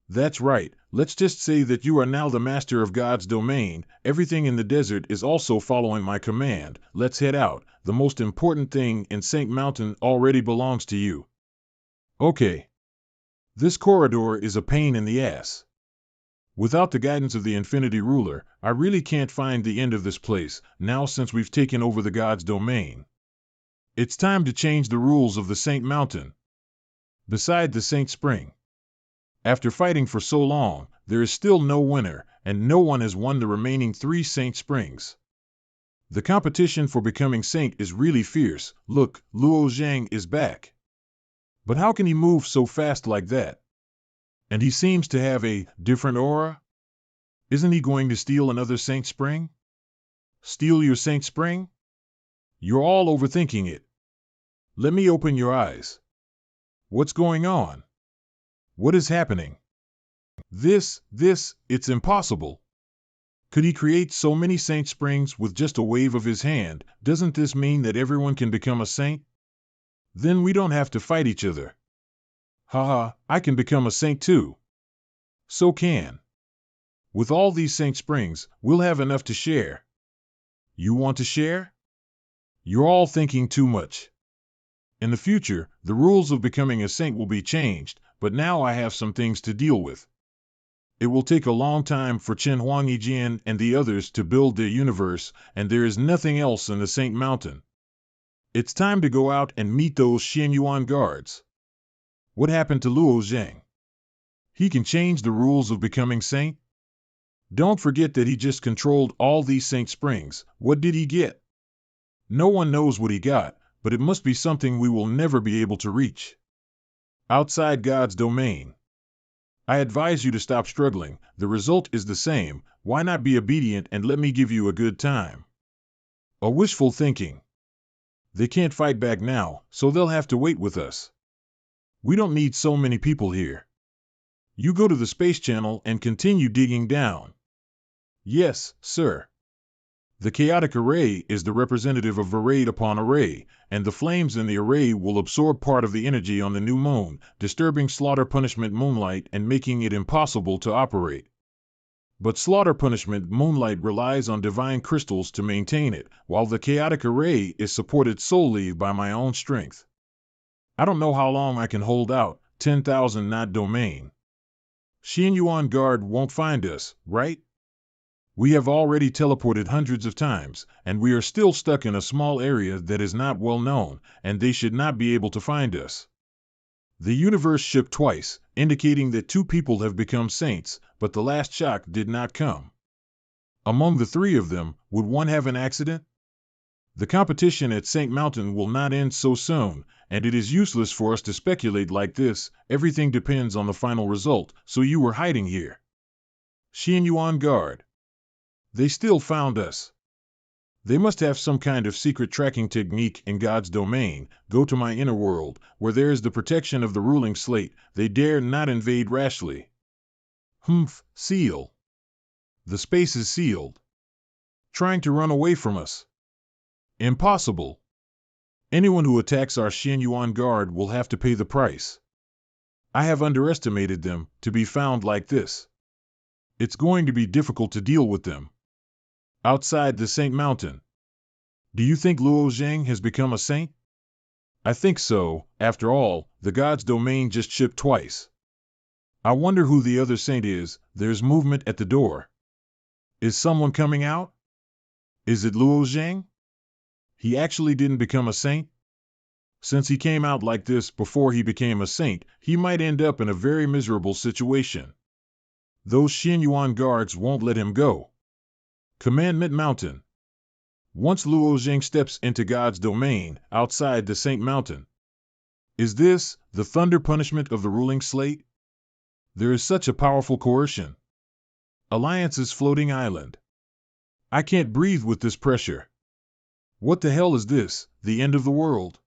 [SPEAKER 1] That's right, let's just say that you are now the master of God's domain. Everything in the desert is also following my command. Let's head out. The most important thing in Saint Mountain already belongs to you. Okay. This corridor is a pain in the ass. Without the guidance of the Infinity Ruler, I really can't find the end of this place, now since we've taken over the God's domain. It's time to change the rules of the Saint Mountain. Beside the Saint Spring. After fighting for so long, there is still no winner, and no one has won the remaining 3 Saint Springs. The competition for becoming saint is really fierce. Look, Luo Zhang is back. But how can he move so fast like that? And he seems to have a different aura? Isn't he going to steal another Saint Spring? Steal your Saint Spring? You're all overthinking it. Let me open your eyes. What's going on? What is happening? It's impossible. Could he create so many Saint Springs with just a wave of his hand? Doesn't this mean that everyone can become a saint? Then we don't have to fight each other. Haha, I can become a saint too. So can. With all these Saint Springs, we'll have enough to share. You want to share? You're all thinking too much. In the future, the rules of becoming a saint will be changed, but now I have some things to deal with. It will take a long time for Chen Huangyijian and the others to build their universe, and there is nothing else in the Saint Mountain. It's time to go out and meet those Xianyuan guards. What happened to Luo Zhang? He can change the rules of becoming saint? Don't forget that he just controlled all these Saint Springs. What did he get? No one knows what he got, but it must be something we will never be able to reach. Outside God's domain. I advise you to stop struggling. The result is the same. Why not be obedient and let me give you a good time? A wishful thinking. They can't fight back now, so they'll have to wait with us. We don't need so many people here. You go to the space channel and continue digging down. Yes, sir. The chaotic array is the representative of array upon array, and the flames in the array will absorb part of the energy on the new moon, disturbing slaughter punishment moonlight and making it impossible to operate. But slaughter punishment moonlight relies on divine crystals to maintain it, while the chaotic array is supported solely by my own strength. I don't know how long I can hold out. 10,000 not domain. Xianyuan guard won't find us, right? We have already teleported hundreds of times, and we are still stuck in a small area that is not well known, and they should not be able to find us. The universe shook twice, indicating that 2 people have become saints, but the last shock did not come. Among the 3 of them, would one have an accident? The competition at St. Mountain will not end so soon, and it is useless for us to speculate like this. Everything depends on the final result, so you were hiding here. Xianyuan guard. They still found us. They must have some kind of secret tracking technique in God's domain. Go to my inner world, where there is the protection of the ruling slate. They dare not invade rashly. Humph, seal. The space is sealed. Trying to run away from us. Impossible. Anyone who attacks our Xianyuan guard will have to pay the price. I have underestimated them, to be found like this. It's going to be difficult to deal with them. Outside the Saint Mountain. Do you think Luo Zhang has become a saint? I think so. After all, the God's domain just shook twice. I wonder who the other saint is. There's movement at the door. Is someone coming out? Is it Luo Zhang? He actually didn't become a saint? Since he came out like this before he became a saint, he might end up in a very miserable situation. Those Xianyuan guards won't let him go. Commandment Mountain. Once Luo Zhang steps into God's domain, outside the Saint Mountain. Is this the thunder punishment of the ruling slate? There is such a powerful coercion. Alliance's floating island. I can't breathe with this pressure. What the hell is this, the end of the world?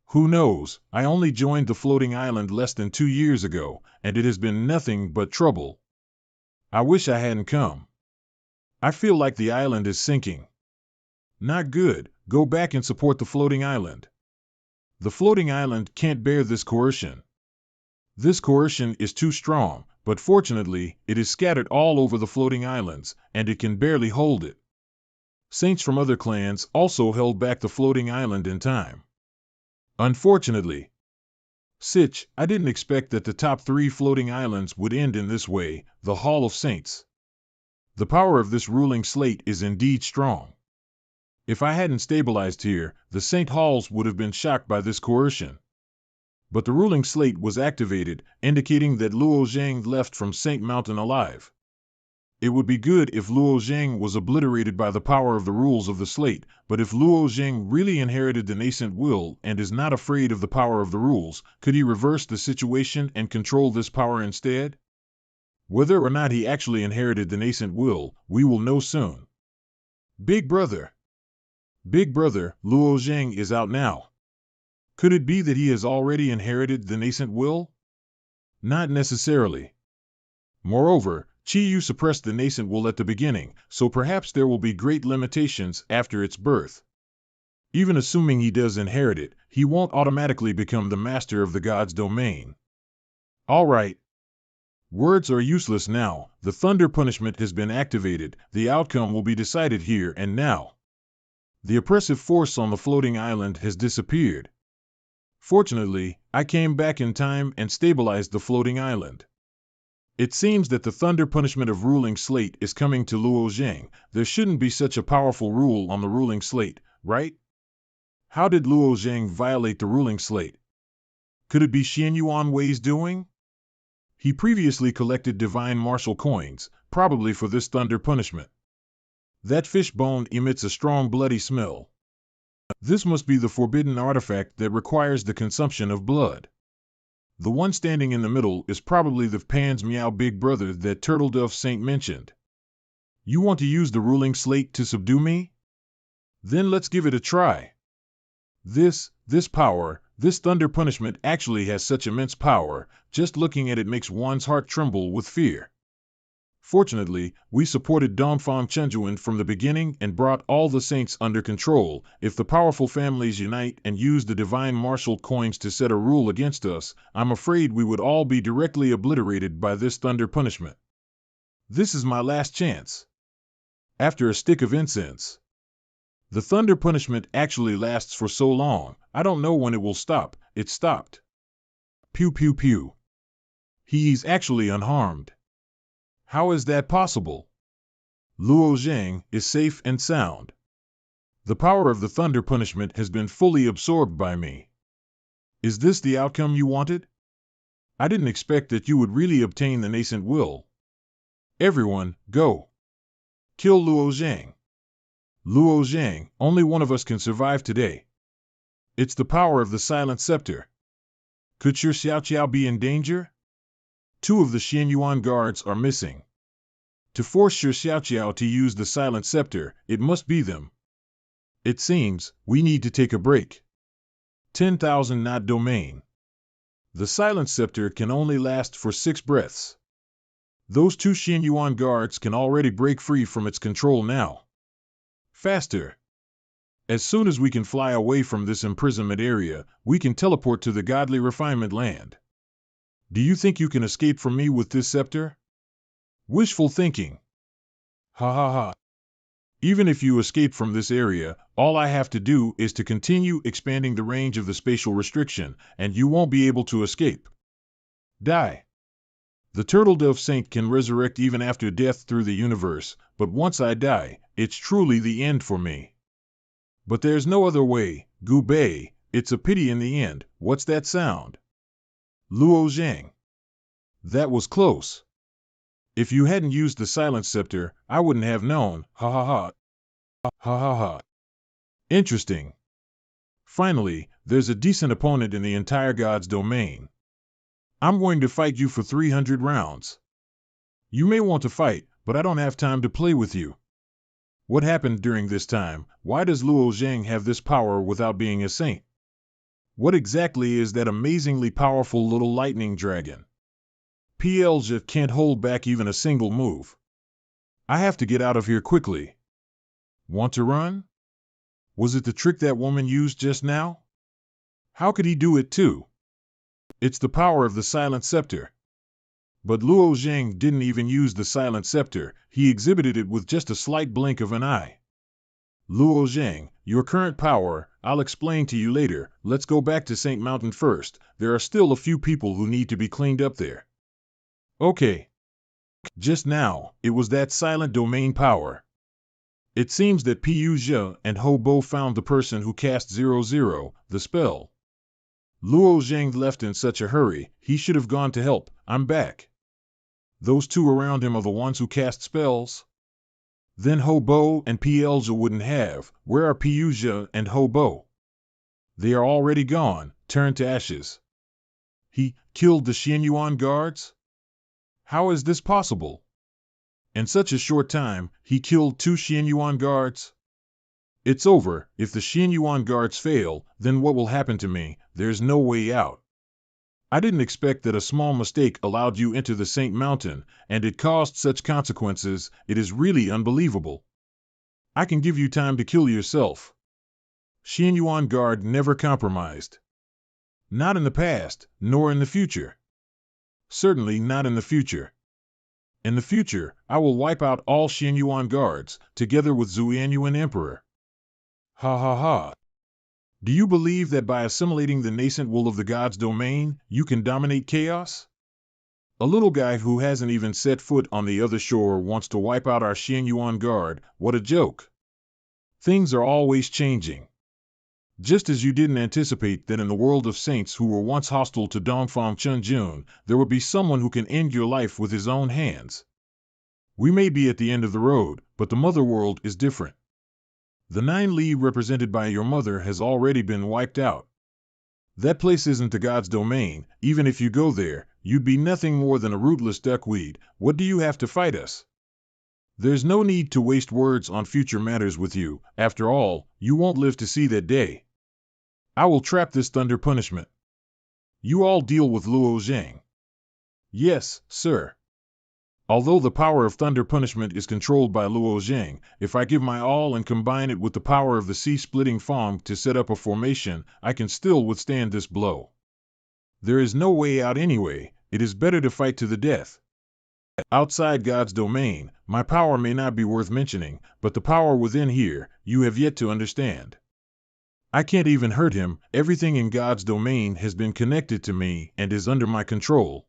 [SPEAKER 1] Who knows? I only joined the floating island less than 2 years ago, and it has been nothing but trouble. I wish I hadn't come. I feel like the island is sinking. Not good. Go back and support the floating island. The floating island can't bear this coercion. This coercion is too strong, but fortunately, it is scattered all over the floating islands, and it can barely hold it. Saints from other clans also held back the floating island in time. Unfortunately. Sitch, I didn't expect that the top 3 floating islands would end in this way. The Hall of Saints. The power of this ruling slate is indeed strong. If I hadn't stabilized here, the Saint Halls would have been shocked by this coercion. But the ruling slate was activated, indicating that Luo Zhang left from Saint Mountain alive. It would be good if Luo Zhang was obliterated by the power of the rules of the slate, but if Luo Zhang really inherited the nascent will and is not afraid of the power of the rules, could he reverse the situation and control this power instead? Whether or not he actually inherited the nascent will, we will know soon. Big Brother. Big Brother, Luo Zhang is out now. Could it be that he has already inherited the nascent will? Not necessarily. Moreover, Qi Yu suppressed the nascent will at the beginning, so perhaps there will be great limitations after its birth. Even assuming he does inherit it, he won't automatically become the master of the God's domain. All right. Words are useless now. The thunder punishment has been activated. The outcome will be decided here and now. The oppressive force on the floating island has disappeared. Fortunately, I came back in time and stabilized the floating island. It seems that the thunder punishment of ruling slate is coming to Luo Zhang. There shouldn't be such a powerful rule on the ruling slate, right? How did Luo Zhang violate the ruling slate? Could it be Xianyuan Wei's doing? He previously collected divine martial coins, probably for this thunder punishment. That fish bone emits a strong bloody smell. This must be the forbidden artifact that requires the consumption of blood. The one standing in the middle is probably the Pan's Meow big brother that Turtledove Saint mentioned. You want to use the ruling slate to subdue me? Then let's give it a try. This power, this thunder punishment actually has such immense power, just looking at it makes one's heart tremble with fear. Fortunately, we supported Dongfang Chenjuan from the beginning and brought all the saints under control. If the powerful families unite and use the divine martial coins to set a rule against us, I'm afraid we would all be directly obliterated by this thunder punishment. This is my last chance. After a stick of incense. The thunder punishment actually lasts for so long, I don't know when it will stop. It stopped. Pew pew pew. He's actually unharmed. How is that possible? Luo Zhang is safe and sound. The power of the thunder punishment has been fully absorbed by me. Is this the outcome you wanted? I didn't expect that you would really obtain the nascent will. Everyone, go. Kill Luo Zhang. Luo Zhang, only one of us can survive today. It's the power of the silent scepter. Could Shi Xiaoqiao be in danger? 2 of the Xianyuan guards are missing. To force Shi Xiaoqiao to use the silent scepter, it must be them. It seems we need to take a break. 10,000 knot domain. The silent scepter can only last for 6 breaths. Those 2 Xianyuan guards can already break free from its control now. Faster. As soon as we can fly away from this imprisonment area, we can teleport to the godly refinement land. Do you think you can escape from me with this scepter? Wishful thinking. Ha ha ha. Even if you escape from this area, all I have to do is to continue expanding the range of the spatial restriction, and you won't be able to escape. Die. The Turtledove Saint can resurrect even after death through the universe, but once I die, it's truly the end for me. But there's no other way, Gu Bei, it's a pity in the end. What's that sound? Luo Zhang. That was close. If you hadn't used the silent scepter, I wouldn't have known. Ha ha ha. Ha ha ha. Interesting. Finally, there's a decent opponent in the entire God's domain. I'm going to fight you for 300 rounds. You may want to fight, but I don't have time to play with you. What happened during this time? Why does Luo Zhang have this power without being a saint? What exactly is that amazingly powerful little lightning dragon? PLJ can't hold back even a single move. I have to get out of here quickly. Want to run? Was it the trick that woman used just now? How could he do it too? It's the power of the silent scepter. But Luo Zhang didn't even use the silent scepter, he exhibited it with just a slight blink of an eye. Luo Zhang, your current power, I'll explain to you later. Let's go back to Saint Mountain first. There are still a few people who need to be cleaned up there. Okay. Just now, it was that silent domain power. It seems that Pu Zhe and Ho Bo found the person who cast 00, the spell. Luo Zhang left in such a hurry, he should have gone to help. I'm back. Those 2 around him are the ones who cast spells? Then Ho Bo and PLJ wouldn't have. Where are Pu Zhe and Ho Bo? They are already gone, turned to ashes. He killed the Xianyuan guards? How is this possible? In such a short time, he killed 2 Xianyuan guards? It's over. If the Xianyuan guards fail, then what will happen to me? There's no way out. I didn't expect that a small mistake allowed you into the Saint Mountain, and it caused such consequences. It is really unbelievable. I can give you time to kill yourself. Xianyuan guard never compromised. Not in the past, nor in the future. Certainly not in the future. In the future, I will wipe out all Xianyuan guards, together with Zuanyuan Emperor. Ha ha ha. Do you believe that by assimilating the nascent will of the God's domain, you can dominate chaos? A little guy who hasn't even set foot on the other shore wants to wipe out our Xianyuan guard. What a joke. Things are always changing. Just as you didn't anticipate that in the world of saints who were once hostile to Dongfang Chenjun, there would be someone who can end your life with his own hands. We may be at the end of the road, but the mother world is different. The 9 Li represented by your mother has already been wiped out. That place isn't the God's domain. Even if you go there, you'd be nothing more than a rootless duckweed. What do you have to fight us? There's no need to waste words on future matters with you. After all, you won't live to see that day. I will trap this thunder punishment. You all deal with Luo Zhang. Yes, sir. Although the power of thunder punishment is controlled by Luo Zhang, if I give my all and combine it with the power of the sea-splitting Fong to set up a formation, I can still withstand this blow. There is no way out anyway. It is better to fight to the death. Outside God's domain, my power may not be worth mentioning, but the power within here, you have yet to understand. I can't even hurt him. Everything in God's domain has been connected to me and is under my control.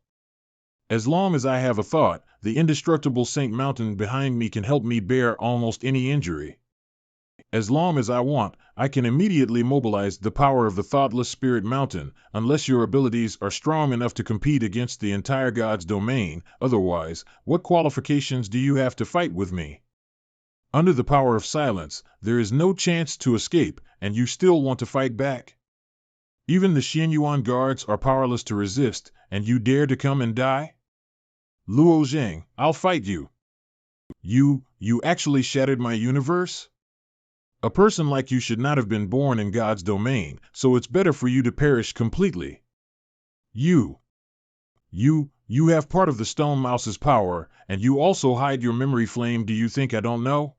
[SPEAKER 1] As long as I have a thought, the indestructible Saint Mountain behind me can help me bear almost any injury. As long as I want, I can immediately mobilize the power of the thoughtless Spirit Mountain, unless your abilities are strong enough to compete against the entire God's domain. Otherwise, what qualifications do you have to fight with me? Under the power of silence, there is no chance to escape, and you still want to fight back? Even the Xianyuan guards are powerless to resist, and you dare to come and die? Luo Zhang, I'll fight you. You actually shattered my universe? A person like you should not have been born in God's domain, so it's better for you to perish completely. You have part of the stone mouse's power, and you also hide your memory flame. Do you think I don't know?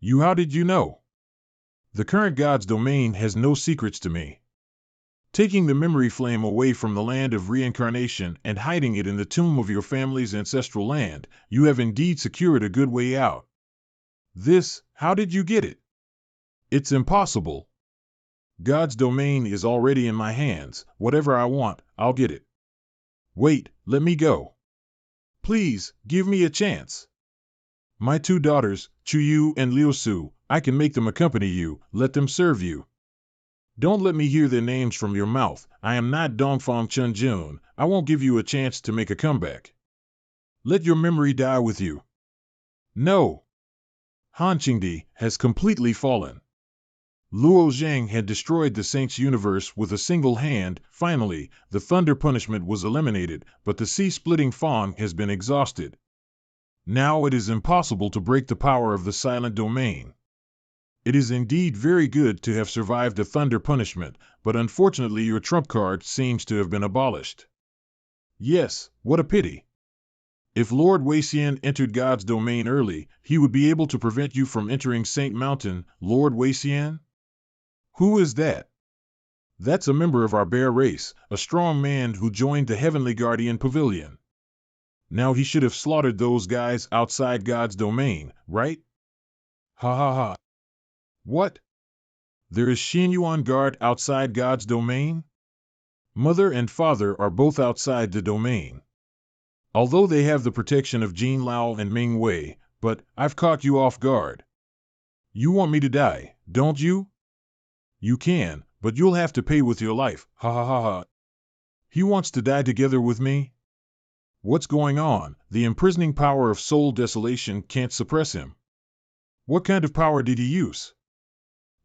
[SPEAKER 1] How did you know? The current God's domain has no secrets to me. Taking the memory flame away from the land of reincarnation and hiding it in the tomb of your family's ancestral land, you have indeed secured a good way out. How did you get it? It's impossible. God's domain is already in my hands. Whatever I want, I'll get it. Wait, let me go. Please, give me a chance. My 2 daughters, Chuyu and Liusu, I can make them accompany you. Let them serve you. Don't let me hear their names from your mouth. I am not Dongfang Chunjun. I won't give you a chance to make a comeback. Let your memory die with you. No. Han Qingdi has completely fallen. Luo Zhang had destroyed the Saint's universe with a single hand. Finally, the thunder punishment was eliminated, but the sea-splitting Fong has been exhausted. Now it is impossible to break the power of the silent domain. It is indeed very good to have survived the thunder punishment, but unfortunately your trump card seems to have been abolished. Yes, what a pity. If Lord Weixian entered God's domain early, he would be able to prevent you from entering Saint Mountain. Lord Weixian? Who is that? That's a member of our bear race, a strong man who joined the Heavenly Guardian Pavilion. Now he should have slaughtered those guys outside God's domain, right? Ha ha ha. What? There is Xianyuan guard outside God's domain? Mother and father are both outside the domain. Although they have the protection of Jin Lao and Ming Wei, but I've caught you off guard. You want me to die, don't you? You can, but you'll have to pay with your life. Ha ha ha ha. He wants to die together with me? What's going on? The imprisoning power of soul desolation can't suppress him. What kind of power did he use?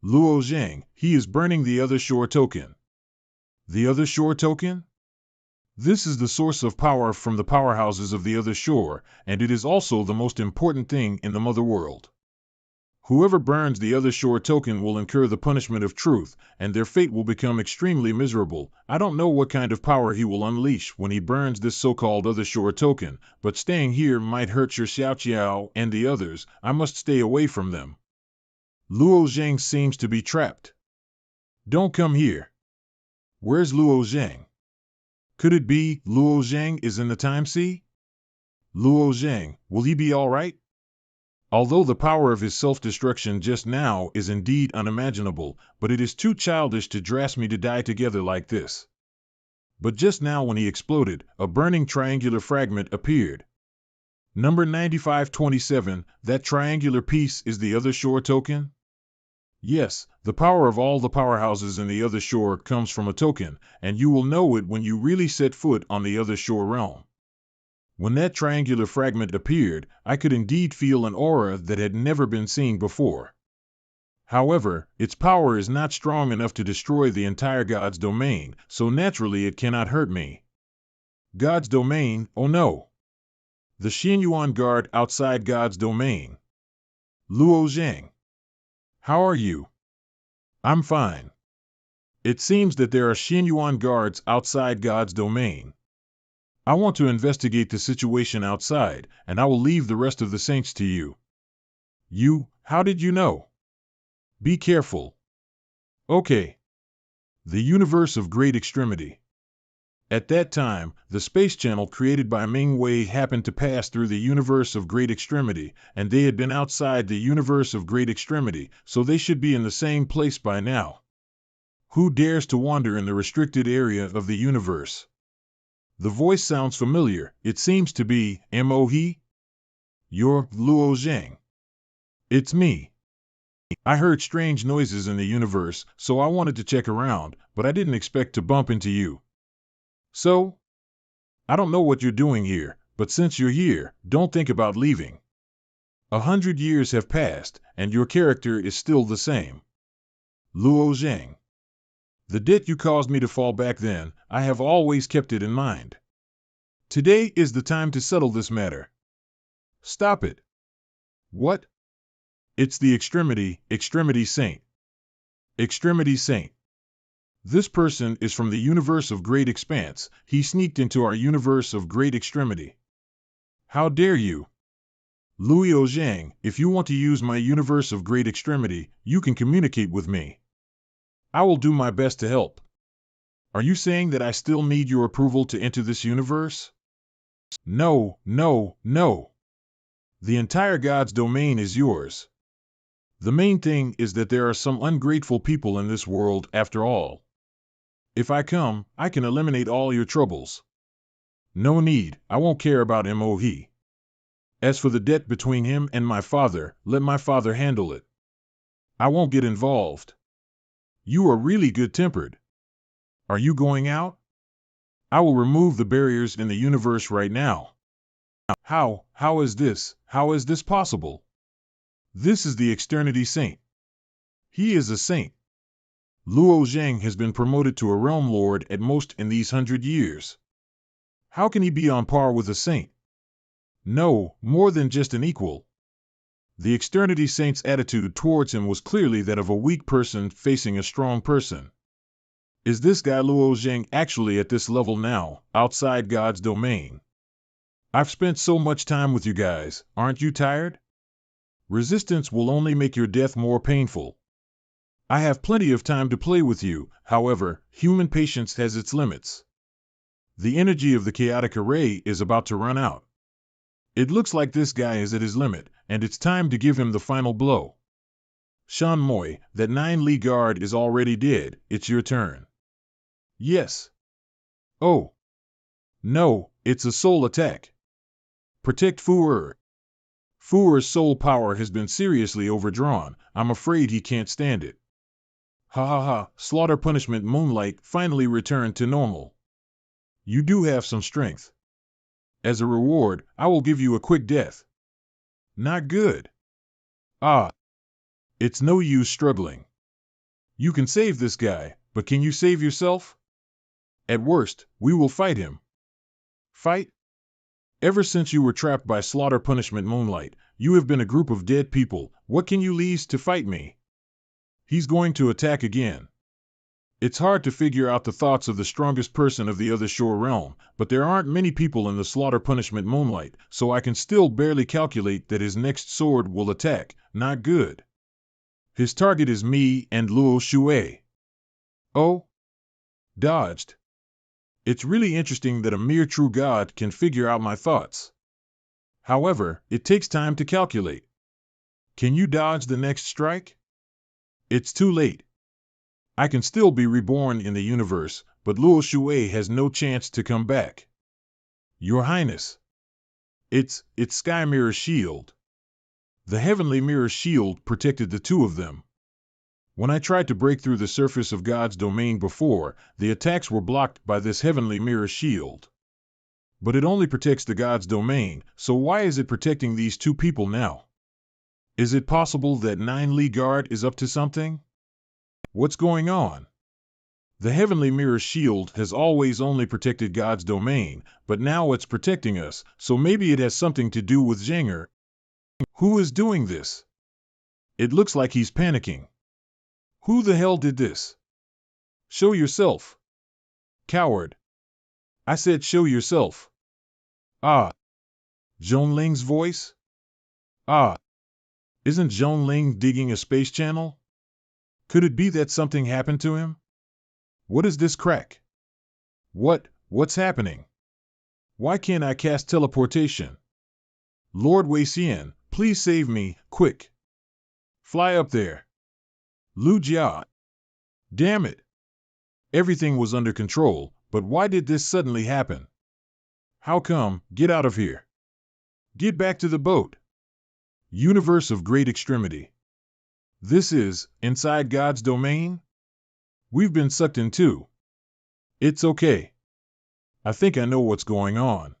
[SPEAKER 1] Luo Zhang, he is burning the other shore token. The other shore token? This is the source of power from the powerhouses of the other shore, and it is also the most important thing in the mother world. Whoever burns the other shore token will incur the punishment of truth, and their fate will become extremely miserable. I don't know what kind of power he will unleash when he burns this so-called other shore token, but staying here might hurt your Xiaoqiao and the others. I must stay away from them. Luo Zhang seems to be trapped. Don't come here. Where's Luo Zhang? Could it be Luo Zhang is in the time sea? Luo Zhang, will he be all right? Although the power of his self-destruction just now is indeed unimaginable, but it is too childish to dress me to die together like this. But just now when he exploded, a burning triangular fragment appeared. Number 9527, that triangular piece is the other shore token? Yes, the power of all the powerhouses in the other shore comes from a token, and you will know it when you really set foot on the other shore realm. When that triangular fragment appeared, I could indeed feel an aura that had never been seen before. However, its power is not strong enough to destroy the entire God's domain, so naturally it cannot hurt me. God's domain, oh no. The Xianyuan guard outside God's domain. Luo Zhang. How are you? I'm fine. It seems that there are Xianyuan guards outside God's domain. I want to investigate the situation outside, and I will leave the rest of the saints to you. You, how did you know? Be careful. Okay. The universe of great extremity. At that time, the space channel created by Ming Wei happened to pass through the universe of great extremity, and they had been outside the universe of great extremity, so they should be in the same place by now. Who dares to wander in the restricted area of the universe? The voice sounds familiar. It seems to be Mo-he? You're Luo Zhang. It's me. I heard strange noises in the universe, so I wanted to check around, but I didn't expect to bump into you. So? I don't know what you're doing here, but since you're here, don't think about leaving. 100 years have passed, and your character is still the same. Luo Zhang. The debt you caused me to fall back then, I have always kept it in mind. Today is the time to settle this matter. Stop it. What? It's the Extremity Saint. Extremity Saint. This person is from the universe of great expanse. He sneaked into our universe of great extremity. How dare you? Luo Zhang, if you want to use my universe of great extremity, you can communicate with me. I will do my best to help. Are you saying that I still need your approval to enter this universe? No, no, no. The entire God's domain is yours. The main thing is that there are some ungrateful people in this world after all. If I come, I can eliminate all your troubles. No need, I won't care about Mo-he. As for the debt between him and my father, let my father handle it. I won't get involved. You are really good-tempered. Are you going out? I will remove the barriers in the universe right now. How is this possible? This is the Externity Saint. He is a saint. Luo Zhang has been promoted to a realm lord at most in these 100 years. How can he be on par with a saint? No, more than just an equal. The Externity Saint's attitude towards him was clearly that of a weak person facing a strong person. Is this guy Luo Zhang actually at this level now, outside God's domain? I've spent so much time with you guys, aren't you tired? Resistance will only make your death more painful. I have plenty of time to play with you, however, human patience has its limits. The energy of the chaotic array is about to run out. It looks like this guy is at his limit, and it's time to give him the final blow. Shan Moi, that 9-Li guard is already dead, it's your turn. Yes. Oh. No, it's a soul attack. Protect Fu-er. Fu-er's soul power has been seriously overdrawn, I'm afraid he can't stand it. Ha ha ha, Slaughter Punishment Moonlight finally returned to normal. You do have some strength. As a reward, I will give you a quick death. Not good. Ah. It's no use struggling. You can save this guy, but can you save yourself? At worst, we will fight him. Fight? Ever since you were trapped by Slaughter Punishment Moonlight, you have been a group of dead people. What can you lease to fight me? He's going to attack again. It's hard to figure out the thoughts of the strongest person of the other shore realm, but there aren't many people in the Slaughter Punishment Moonlight, so I can still barely calculate that his next sword will attack. Not good. His target is me and Luo Shui. Oh? Dodged. It's really interesting that a mere true god can figure out my thoughts. However, it takes time to calculate. Can you dodge the next strike? It's too late. I can still be reborn in the universe, but Luo Shui has no chance to come back. Your Highness. It's Sky Mirror Shield. The Heavenly Mirror Shield protected the two of them. When I tried to break through the surface of God's domain before, the attacks were blocked by this Heavenly Mirror Shield. But it only protects the God's domain, so why is it protecting these two people now? Is it possible that Nine Li Guard is up to something? What's going on? The heavenly mirror shield has always only protected God's domain, but now it's protecting us, so maybe it has something to do with Zhanger. Who is doing this? It looks like he's panicking. Who the hell did this? Show yourself. Coward. I said show yourself. Ah. Zhongling's voice? Ah. Isn't Zhongling digging a space channel? Could it be that something happened to him? What is this crack? What's happening? Why can't I cast teleportation? Lord Wei Xian, please save me, quick. Fly up there. Lu Jia. Damn it. Everything was under control, but why did this suddenly happen? How come? Get out of here. Get back to the boat. Universe of great extremity. This is, inside God's domain? We've been sucked in too. It's okay. I think I know what's going on.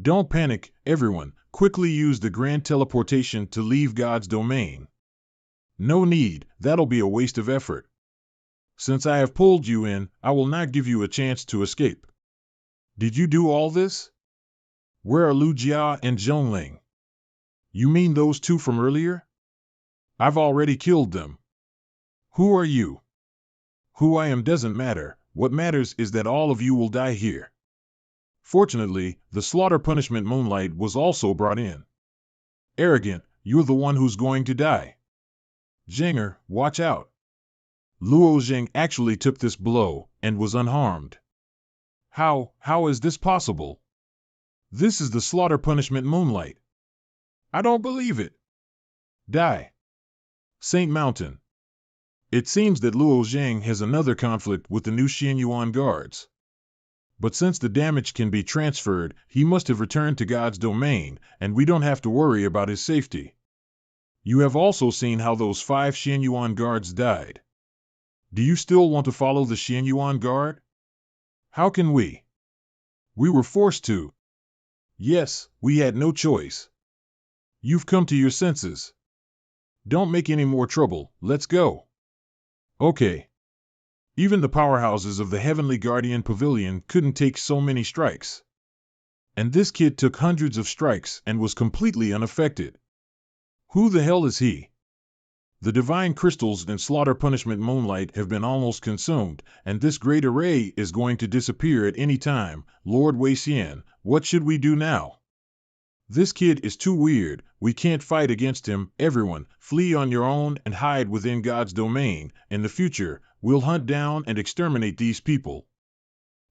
[SPEAKER 1] Don't panic, everyone. Quickly use the grand teleportation to leave God's domain. No need, that'll be a waste of effort. Since I have pulled you in, I will not give you a chance to escape. Did you do all this? Where are Lu Jia and Zhongling? You mean those two from earlier? I've already killed them. Who are you? Who I am doesn't matter. What matters is that all of you will die here. Fortunately, the slaughter punishment Moonlight was also brought in. Arrogant, you're the one who's going to die. Zhanger, watch out. Luo Zheng actually took this blow and was unharmed. How is this possible? This is the slaughter punishment Moonlight. I don't believe it. Die. Saint Mountain. It seems that Luo Zheng has another conflict with the new Xianyuan guards. But since the damage can be transferred, he must have returned to God's domain, and we don't have to worry about his safety. You have also seen how those 5 Xianyuan guards died. Do you still want to follow the Xianyuan guard? How can we? We were forced to. Yes, we had no choice. You've come to your senses. Don't make any more trouble, let's go. Okay. Even the powerhouses of the Heavenly Guardian Pavilion couldn't take so many strikes. And this kid took hundreds of strikes and was completely unaffected. Who the hell is he? The divine crystals in slaughter punishment Moonlight have been almost consumed, and this great array is going to disappear at any time. Lord Wei Xian, what should we do now? This kid is too weird, we can't fight against him. Everyone, flee on your own and hide within God's domain. In the future, we'll hunt down and exterminate these people.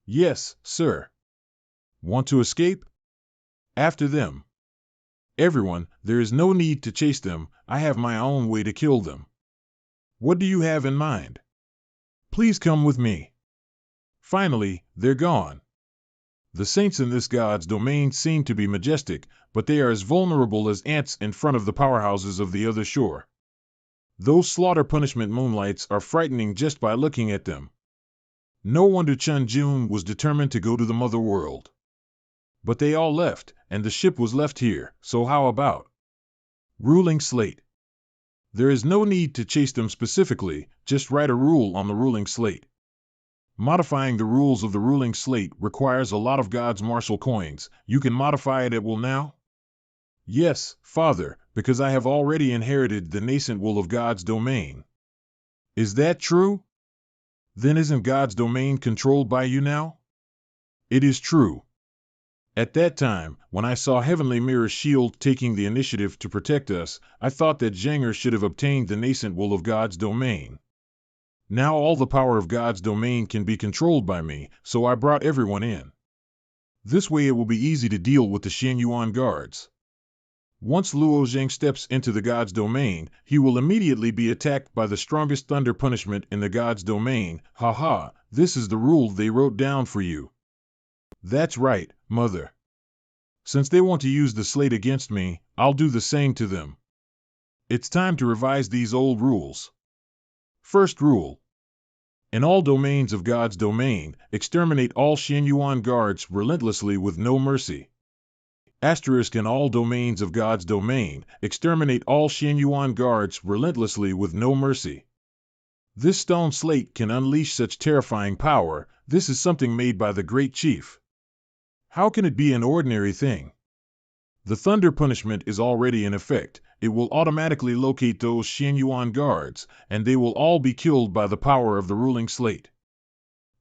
[SPEAKER 1] Yes, sir. Want to escape? After them. Everyone, there is no need to chase them, I have my own way to kill them. What do you have in mind? Please come with me. Finally, they're gone. The saints in this God's domain seem to be majestic, but they are as vulnerable as ants in front of the powerhouses of the other shore. Those slaughter punishment Moonlights are frightening just by looking at them. No wonder Chun Jun was determined to go to the mother world. But they all left, and the ship was left here, so how about ruling slate? There is no need to chase them specifically, just write a rule on the ruling slate. Modifying the rules of the ruling slate requires a lot of God's martial coins. You can modify it at will now? Yes, Father, because I have already inherited the nascent will of God's domain. Is that true? Then isn't God's domain controlled by you now? It is true. At that time, when I saw Heavenly Mirror Shield taking the initiative to protect us, I thought that Zhanger should have obtained the nascent will of God's domain. Now all the power of God's domain can be controlled by me, so I brought everyone in. This way it will be easy to deal with the Xianyuan guards. Once Luo Zheng steps into the God's domain, he will immediately be attacked by the strongest thunder punishment in the God's domain. Haha, this is the rule they wrote down for you. That's right, Mother. Since they want to use the slate against me, I'll do the same to them. It's time to revise these old rules. First rule. In all domains of God's domain, exterminate all Xianyuan guards relentlessly with no mercy. Asterisk in all domains of God's domain, exterminate all Xianyuan guards relentlessly with no mercy. This stone slate can unleash such terrifying power. This is something made by the great chief. How can it be an ordinary thing? The thunder punishment is already in effect. It will automatically locate those Xianyuan guards, and they will all be killed by the power of the ruling slate.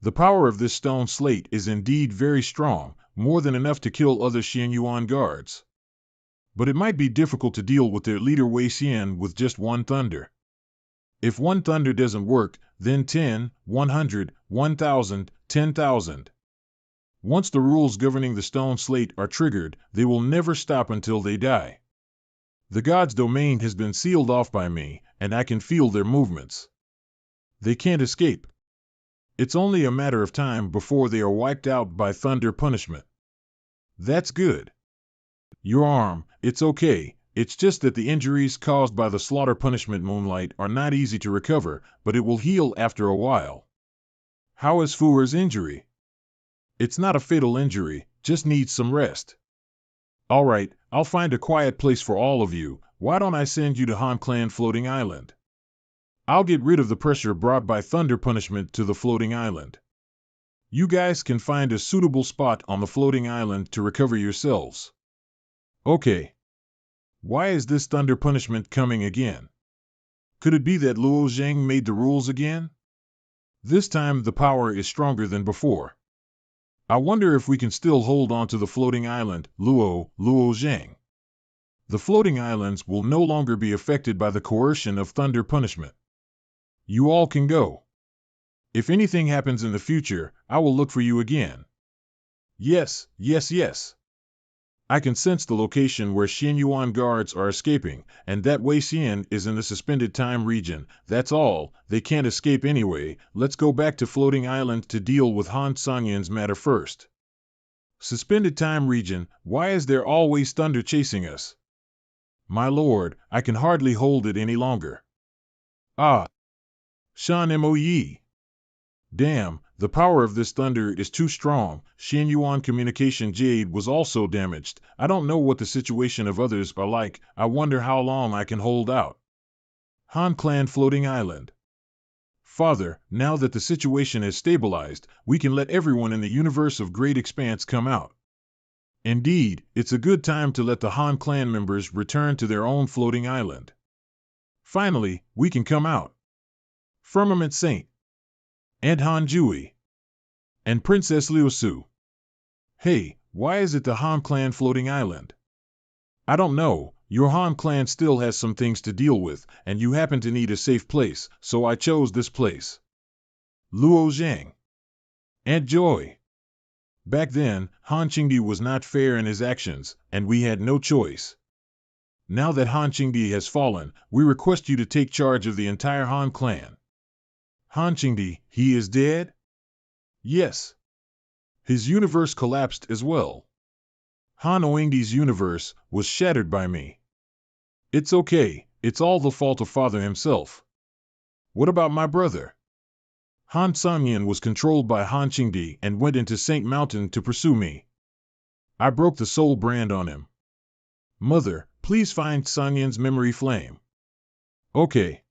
[SPEAKER 1] The power of this stone slate is indeed very strong, more than enough to kill other Xianyuan guards. But it might be difficult to deal with their leader Wei Xian with just one thunder. If one thunder doesn't work, then 10, 100, 1,000, 10,000. Once the rules governing the stone slate are triggered, they will never stop until they die. The God's domain has been sealed off by me, and I can feel their movements. They can't escape. It's only a matter of time before they are wiped out by thunder punishment. That's good. Your arm, it's okay. It's just that the injuries caused by the slaughter punishment moonlight are not easy to recover, but it will heal after a while. How is Fuer's injury? It's not a fatal injury, just needs some rest. All right, I'll find a quiet place for all of you. Why don't I send you to Han Clan Floating Island? I'll get rid of the pressure brought by thunder punishment to the floating island. You guys can find a suitable spot on the floating island to recover yourselves. Okay. Why is this thunder punishment coming again? Could it be that Luo Zhang made the rules again? This time the power is stronger than before. I wonder if we can still hold on to the floating island, Luo Zhang. The floating islands will no longer be affected by the coercion of thunder punishment. You all can go. If anything happens in the future, I will look for you again. Yes, yes, yes. I can sense the location where Xianyuan guards are escaping, and that Wei Xian is in the suspended time region. That's all, they can't escape anyway. Let's go back to Floating Island to deal with Han Sanyan's matter first. Suspended time region, why is there always thunder chasing us? My lord, I can hardly hold it any longer. Ah! Shan Moyi! Damn, the power of this thunder is too strong. Xianyuan communication jade was also damaged. I don't know what the situation of others are like. I wonder how long I can hold out. Han Clan Floating Island. Father, now that the situation has stabilized, we can let everyone in the universe of Great Expanse come out. Indeed, it's a good time to let the Han Clan members return to their own floating island. Finally, we can come out. Firmament Saint. And Han Jui. And Princess Liu Su. Hey, why is it the Han Clan Floating Island? I don't know, your Han Clan still has some things to deal with, and you happen to need a safe place, so I chose this place. Luo Zhang. Aunt Joy. Back then, Han Qingdi was not fair in his actions, and we had no choice. Now that Han Qingdi has fallen, we request you to take charge of the entire Han Clan. Han Qingdi, he is dead? Yes. His universe collapsed as well. Han Oingdi's universe was shattered by me. It's okay, it's all the fault of Father himself. What about my brother? Han Sanyan was controlled by Han Qingdi and went into Saint Mountain to pursue me. I broke the soul brand on him. Mother, please find Sanyan's memory flame. Okay.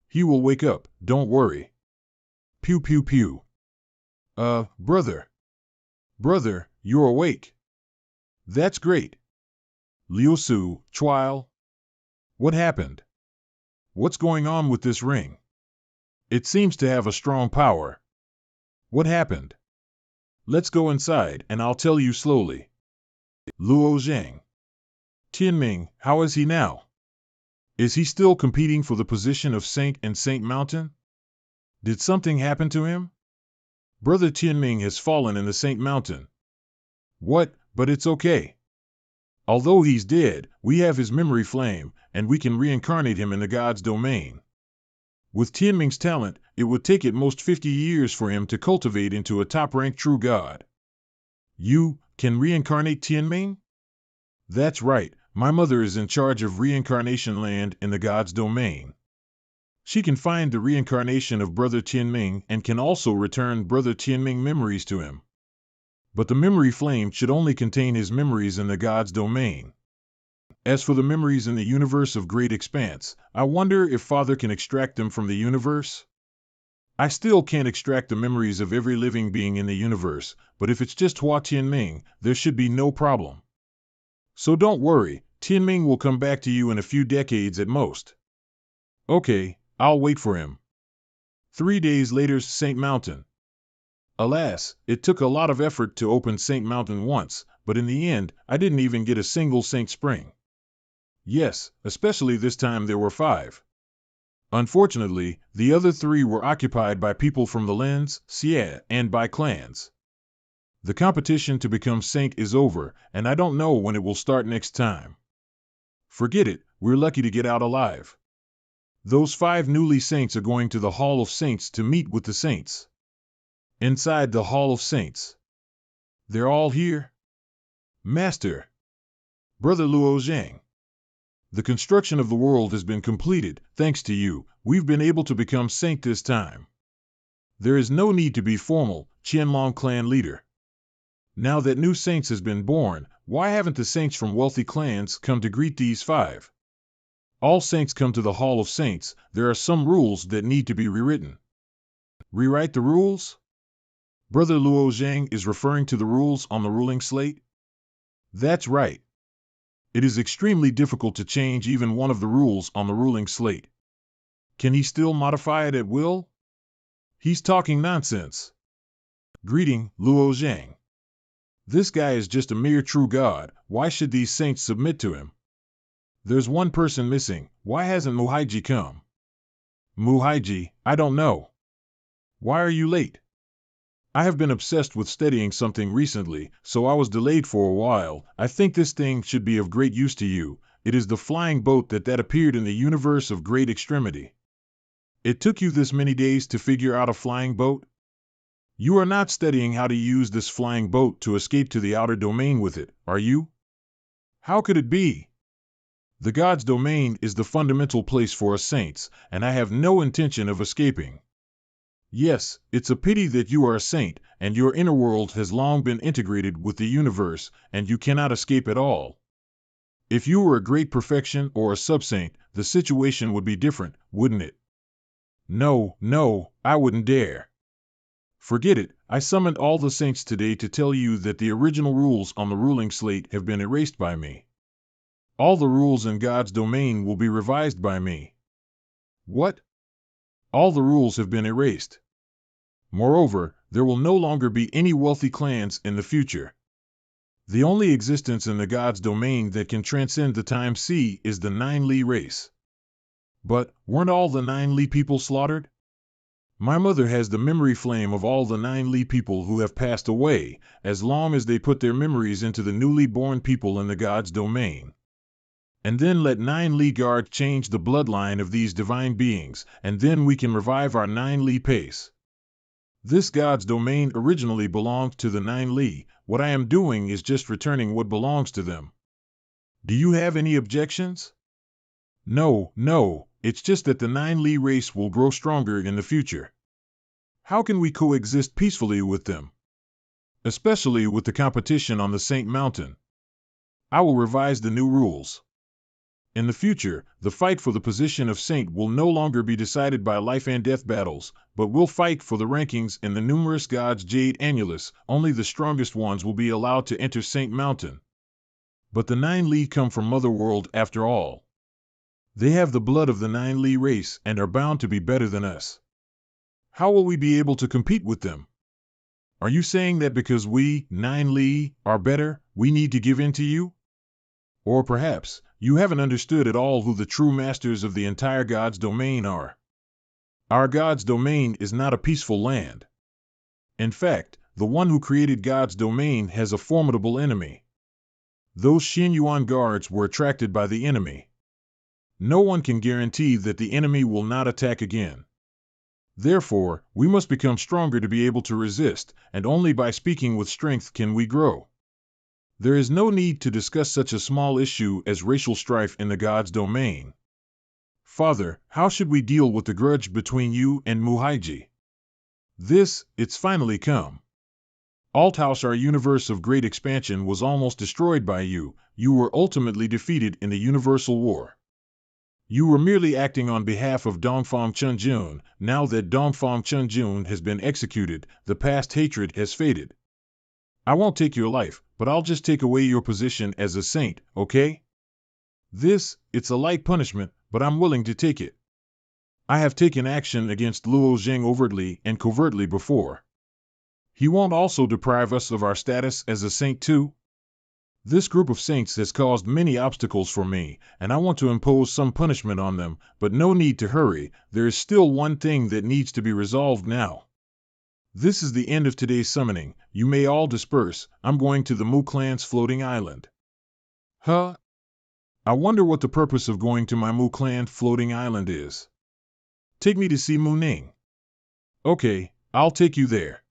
[SPEAKER 1] He will wake up, don't worry. Pew pew pew. Brother. Brother, you're awake. That's great. Liu Su, Chuile. What happened? What's going on with this ring? It seems to have a strong power. What happened? Let's go inside and I'll tell you slowly. Luo Zhang. Tianming, how is he now? Is he still competing for the position of Saint in Saint Mountain? Did something happen to him? Brother Tianming has fallen in the Saint Mountain. What? But it's okay. Although he's dead, we have his memory flame, and we can reincarnate him in the God's domain. With Tianming's talent, it would take at most 50 years for him to cultivate into a top-ranked true God. You can reincarnate Tianming? That's right, my mother is in charge of reincarnation land in the God's domain. She can find the reincarnation of Brother Tianming and can also return Brother Tianming memories to him. But the memory flame should only contain his memories in the God's domain. As for the memories in the universe of great expanse, I wonder if Father can extract them from the universe? I still can't extract the memories of every living being in the universe, but if it's just Hua Tianming, there should be no problem. So don't worry, Tianming will come back to you in a few decades at most. Okay, I'll wait for him. 3 days later, St. Mountain. Alas, it took a lot of effort to open St. Mountain once, but in the end, I didn't even get a single St. Spring. Yes, especially this time there were 5. Unfortunately, the other 3 were occupied by people from the Lens, Xie, and by clans. The competition to become saint is over, and I don't know when it will start next time. Forget it, we're lucky to get out alive. Those 5 newly saints are going to the Hall of Saints to meet with the saints. Inside the Hall of Saints. They're all here? Master. Brother Luo Zhang. The construction of the world has been completed, thanks to you. We've been able to become saint this time. There is no need to be formal, Qianlong clan leader. Now that new saints has been born, why haven't the saints from wealthy clans come to greet these 5? All saints come to the Hall of Saints. There are some rules that need to be rewritten. Rewrite the rules? Brother Luo Zhang is referring to the rules on the ruling slate? That's right. It is extremely difficult to change even one of the rules on the ruling slate. Can he still modify it at will? He's talking nonsense. Greeting, Luo Zhang. This guy is just a mere true god. Why should these saints submit to him? There's one person missing. Why hasn't Muhaiji come? Muhaiji, I don't know. Why are you late? I have been obsessed with studying something recently, so I was delayed for a while. I think this thing should be of great use to you. It is the flying boat that appeared in the universe of great extremity. It took you this many days to figure out a flying boat? You are not studying how to use this flying boat to escape to the outer domain with it, are you? How could it be? The God's domain is the fundamental place for us saints, and I have no intention of escaping. Yes, it's a pity that you are a saint, and your inner world has long been integrated with the universe, and you cannot escape at all. If you were a great perfection or a sub-saint, the situation would be different, wouldn't it? No, I wouldn't dare. Forget it, I summoned all the saints today to tell you that the original rules on the ruling slate have been erased by me. All the rules in God's domain will be revised by me. What? All the rules have been erased. Moreover, there will no longer be any wealthy clans in the future. The only existence in the God's domain that can transcend the time sea is the 9 Li race. But, weren't all the 9 Li people slaughtered? My mother has the memory flame of all the 9 Li people who have passed away, as long as they put their memories into the newly born people in the God's domain. And then let 9 Li guard change the bloodline of these divine beings, and then we can revive our 9 Li pace. This God's domain originally belonged to the 9 Li. What I am doing is just returning what belongs to them. Do you have any objections? No, it's just that the 9 Li race will grow stronger in the future. How can we coexist peacefully with them? Especially with the competition on the Saint Mountain. I will revise the new rules. In the future, the fight for the position of saint will no longer be decided by life and death battles, but will fight for the rankings in the numerous gods' jade annulus. Only the strongest ones will be allowed to enter Saint Mountain. But the 9 Li come from Mother World after all. They have the blood of the 9 Li race and are bound to be better than us. How will we be able to compete with them? Are you saying that because we, 9 Li, are better, we need to give in to you? Or perhaps, you haven't understood at all who the true masters of the entire God's domain are. Our God's domain is not a peaceful land. In fact, the one who created God's domain has a formidable enemy. Those Xinyuan guards were attracted by the enemy. No one can guarantee that the enemy will not attack again. Therefore, we must become stronger to be able to resist, and only by speaking with strength can we grow. There is no need to discuss such a small issue as racial strife in the God's domain. Father, how should we deal with the grudge between you and Muhaiji? It's finally come. Althouse, our universe of great expansion, was almost destroyed by you. You were ultimately defeated in the Universal War. You were merely acting on behalf of Dongfang Chunjun. Now that Dongfang Chunjun has been executed, the past hatred has faded. I won't take your life, but I'll just take away your position as a saint, okay? It's a light punishment, but I'm willing to take it. I have taken action against Luo Zheng overtly and covertly before. He won't also deprive us of our status as a saint too? This group of saints has caused many obstacles for me, and I want to impose some punishment on them, but no need to hurry. There is still one thing that needs to be resolved now. This is the end of today's summoning. You may all disperse. I'm going to the Mu clan's floating island. Huh? I wonder what the purpose of going to my Mu clan floating island is. Take me to see Mu Ning. Okay, I'll take you there.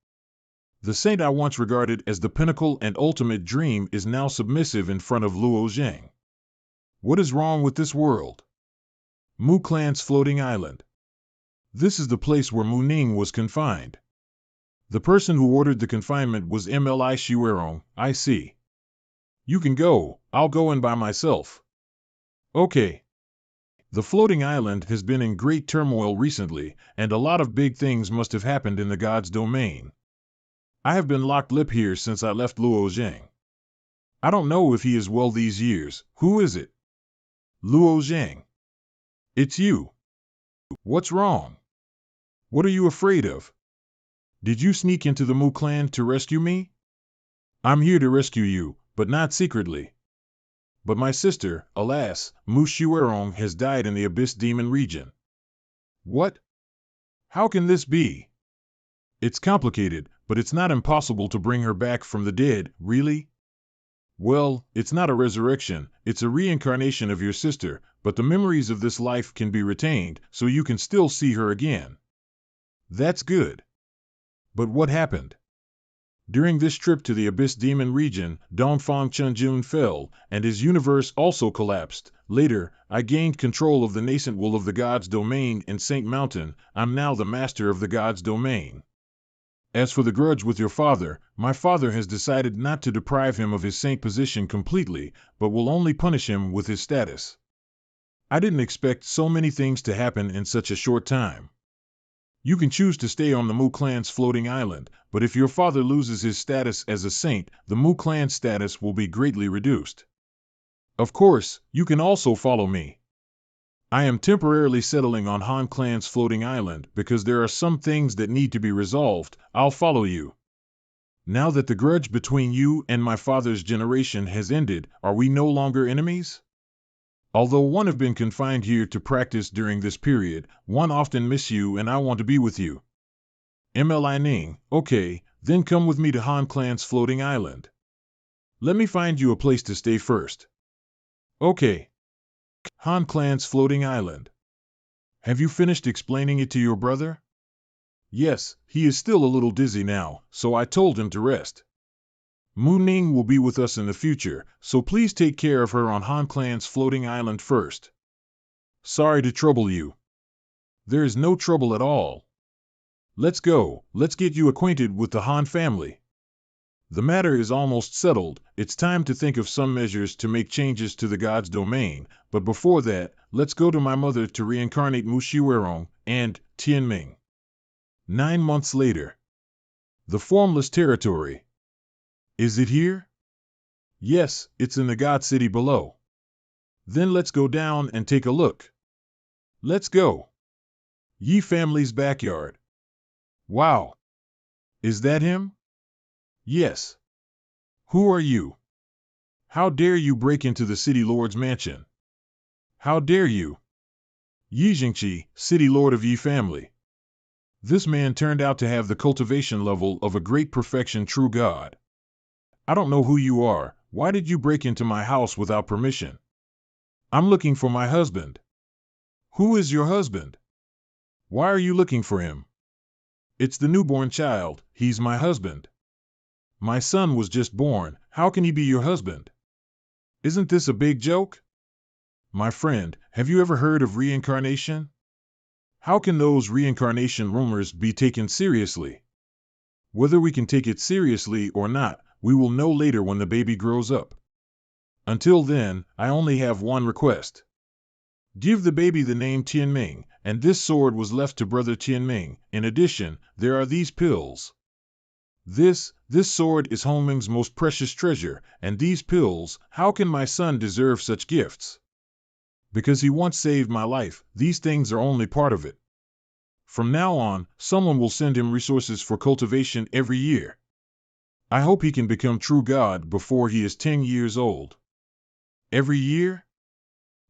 [SPEAKER 1] The saint I once regarded as the pinnacle and ultimate dream is now submissive in front of Luo Zheng. What is wrong with this world? Mu clan's floating island. This is the place where Mu Ning was confined. The person who ordered the confinement was MLI Xuerong. I see. You can go. I'll go in by myself. Okay. The floating island has been in great turmoil recently, and a lot of big things must have happened in the god's domain. I have been locked up here since I left Luo Zheng. I don't know if he is well these years. Who is it? Luo Zheng. It's you. What's wrong? What are you afraid of? Did you sneak into the Mu clan to rescue me? I'm here to rescue you, but not secretly. But my sister, alas, Mu Xuerong, has died in the Abyss Demon region. What? How can this be? It's complicated, but it's not impossible to bring her back from the dead, really? Well, it's not a resurrection, it's a reincarnation of your sister, but the memories of this life can be retained, so you can still see her again. That's good. But what happened? During this trip to the Abyss Demon region, Dongfang Chunjun fell, and his universe also collapsed. Later, I gained control of the nascent will of the god's domain in Saint Mountain. I'm now the master of the god's domain. As for the grudge with your father, my father has decided not to deprive him of his saint position completely, but will only punish him with his status. I didn't expect so many things to happen in such a short time. You can choose to stay on the Mu clan's floating island, but if your father loses his status as a saint, the Mu clan status will be greatly reduced. Of course, you can also follow me. I am temporarily settling on Han clan's floating island because there are some things that need to be resolved. I'll follow you. Now that the grudge between you and my father's generation has ended, are we no longer enemies? Although one have been confined here to practice during this period, one often miss you and I want to be with you. MLI Ning, okay, then come with me to Han clan's floating island. Let me find you a place to stay first. Okay. Han clan's floating island. Have you finished explaining it to your brother? Yes, he is still a little dizzy now, so I told him to rest. Mu Ning will be with us in the future, so please take care of her on Han clan's floating island first. Sorry to trouble you. There is no trouble at all. Let's go, let's get you acquainted with the Han family. The matter is almost settled. It's time to think of some measures to make changes to the god's domain, but before that, let's go to my mother to reincarnate Mu Xuerong and Tianming. 9 months later. The formless territory. Is it here? Yes, it's in the God City below. Then let's go down and take a look. Let's go. Yi family's backyard. Wow. Is that him? Yes. Who are you? How dare you break into the city lord's mansion? How dare you? Yi Jingqi, city lord of Yi family. This man turned out to have the cultivation level of a great perfection true god. I don't know who you are. Why did you break into my house without permission? I'm looking for my husband. Who is your husband? Why are you looking for him? It's the newborn child. He's my husband. My son was just born. How can he be your husband? Isn't this a big joke? My friend, have you ever heard of reincarnation? How can those reincarnation rumors be taken seriously? Whether we can take it seriously or not, we will know later when the baby grows up. Until then, I only have one request. Give the baby the name Tianming, and this sword was left to Brother Tianming. In addition, there are these pills. This sword is Hongming's most precious treasure, and these pills, how can my son deserve such gifts? Because he once saved my life, these things are only part of it. From now on, someone will send him resources for cultivation every year. I hope he can become true God before he is 10 years old. Every year?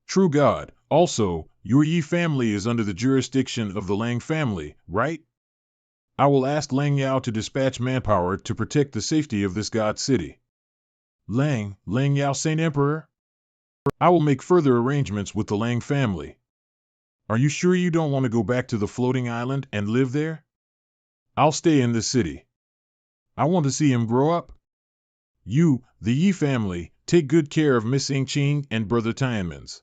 [SPEAKER 1] True God. Also, your Yi family is under the jurisdiction of the Lang family, right? I will ask Lang Yao to dispatch manpower to protect the safety of this god city. Lang Yao, Saint Emperor? I will make further arrangements with the Lang family. Are you sure you don't want to go back to the floating island and live there? I'll stay in this city. I want to see him grow up. You, the Yi family, take good care of Miss Yingqing and Brother Tianmen's.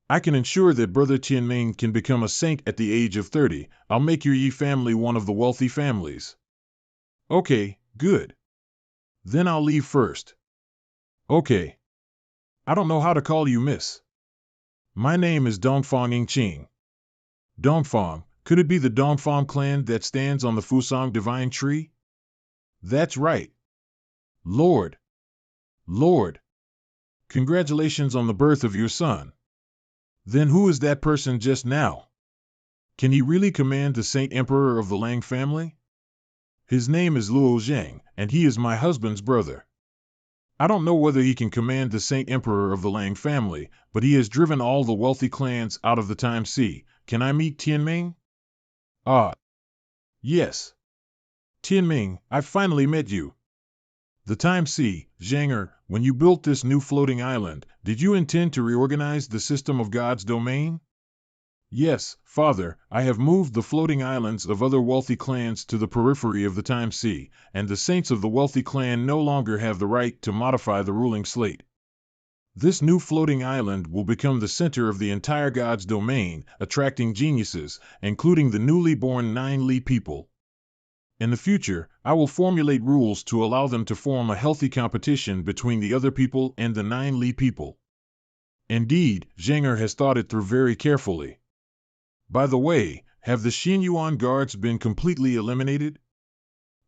[SPEAKER 1] I can ensure that Brother Tianming can become a saint at the age of 30. I'll make your Yi family one of the wealthy families. Okay, good. Then I'll leave first. Okay. I don't know how to call you, miss. My name is Dongfang Yingqing. Dongfang, could it be the Dongfang clan that stands on the Fusang divine tree? That's right. Lord. Congratulations on the birth of your son. Then who is that person just now? Can he really command the Saint Emperor of the Lang family? His name is Luo Zhang, and he is my husband's brother. I don't know whether he can command the Saint Emperor of the Lang family, but he has driven all the wealthy clans out of the Time Sea. Can I meet Tianming? Ah. Yes. Tianming, I finally met you. The Time Sea, Zhanger, when you built this new floating island, did you intend to reorganize the system of God's domain? Yes, Father, I have moved the floating islands of other wealthy clans to the periphery of the Time Sea, and the saints of the wealthy clan no longer have the right to modify the ruling slate. This new floating island will become the center of the entire God's domain, attracting geniuses, including the newly born 9 Li people. In the future, I will formulate rules to allow them to form a healthy competition between the other people and the 9 Li people. Indeed, Zhanger has thought it through very carefully. By the way, have the Xinyuan guards been completely eliminated?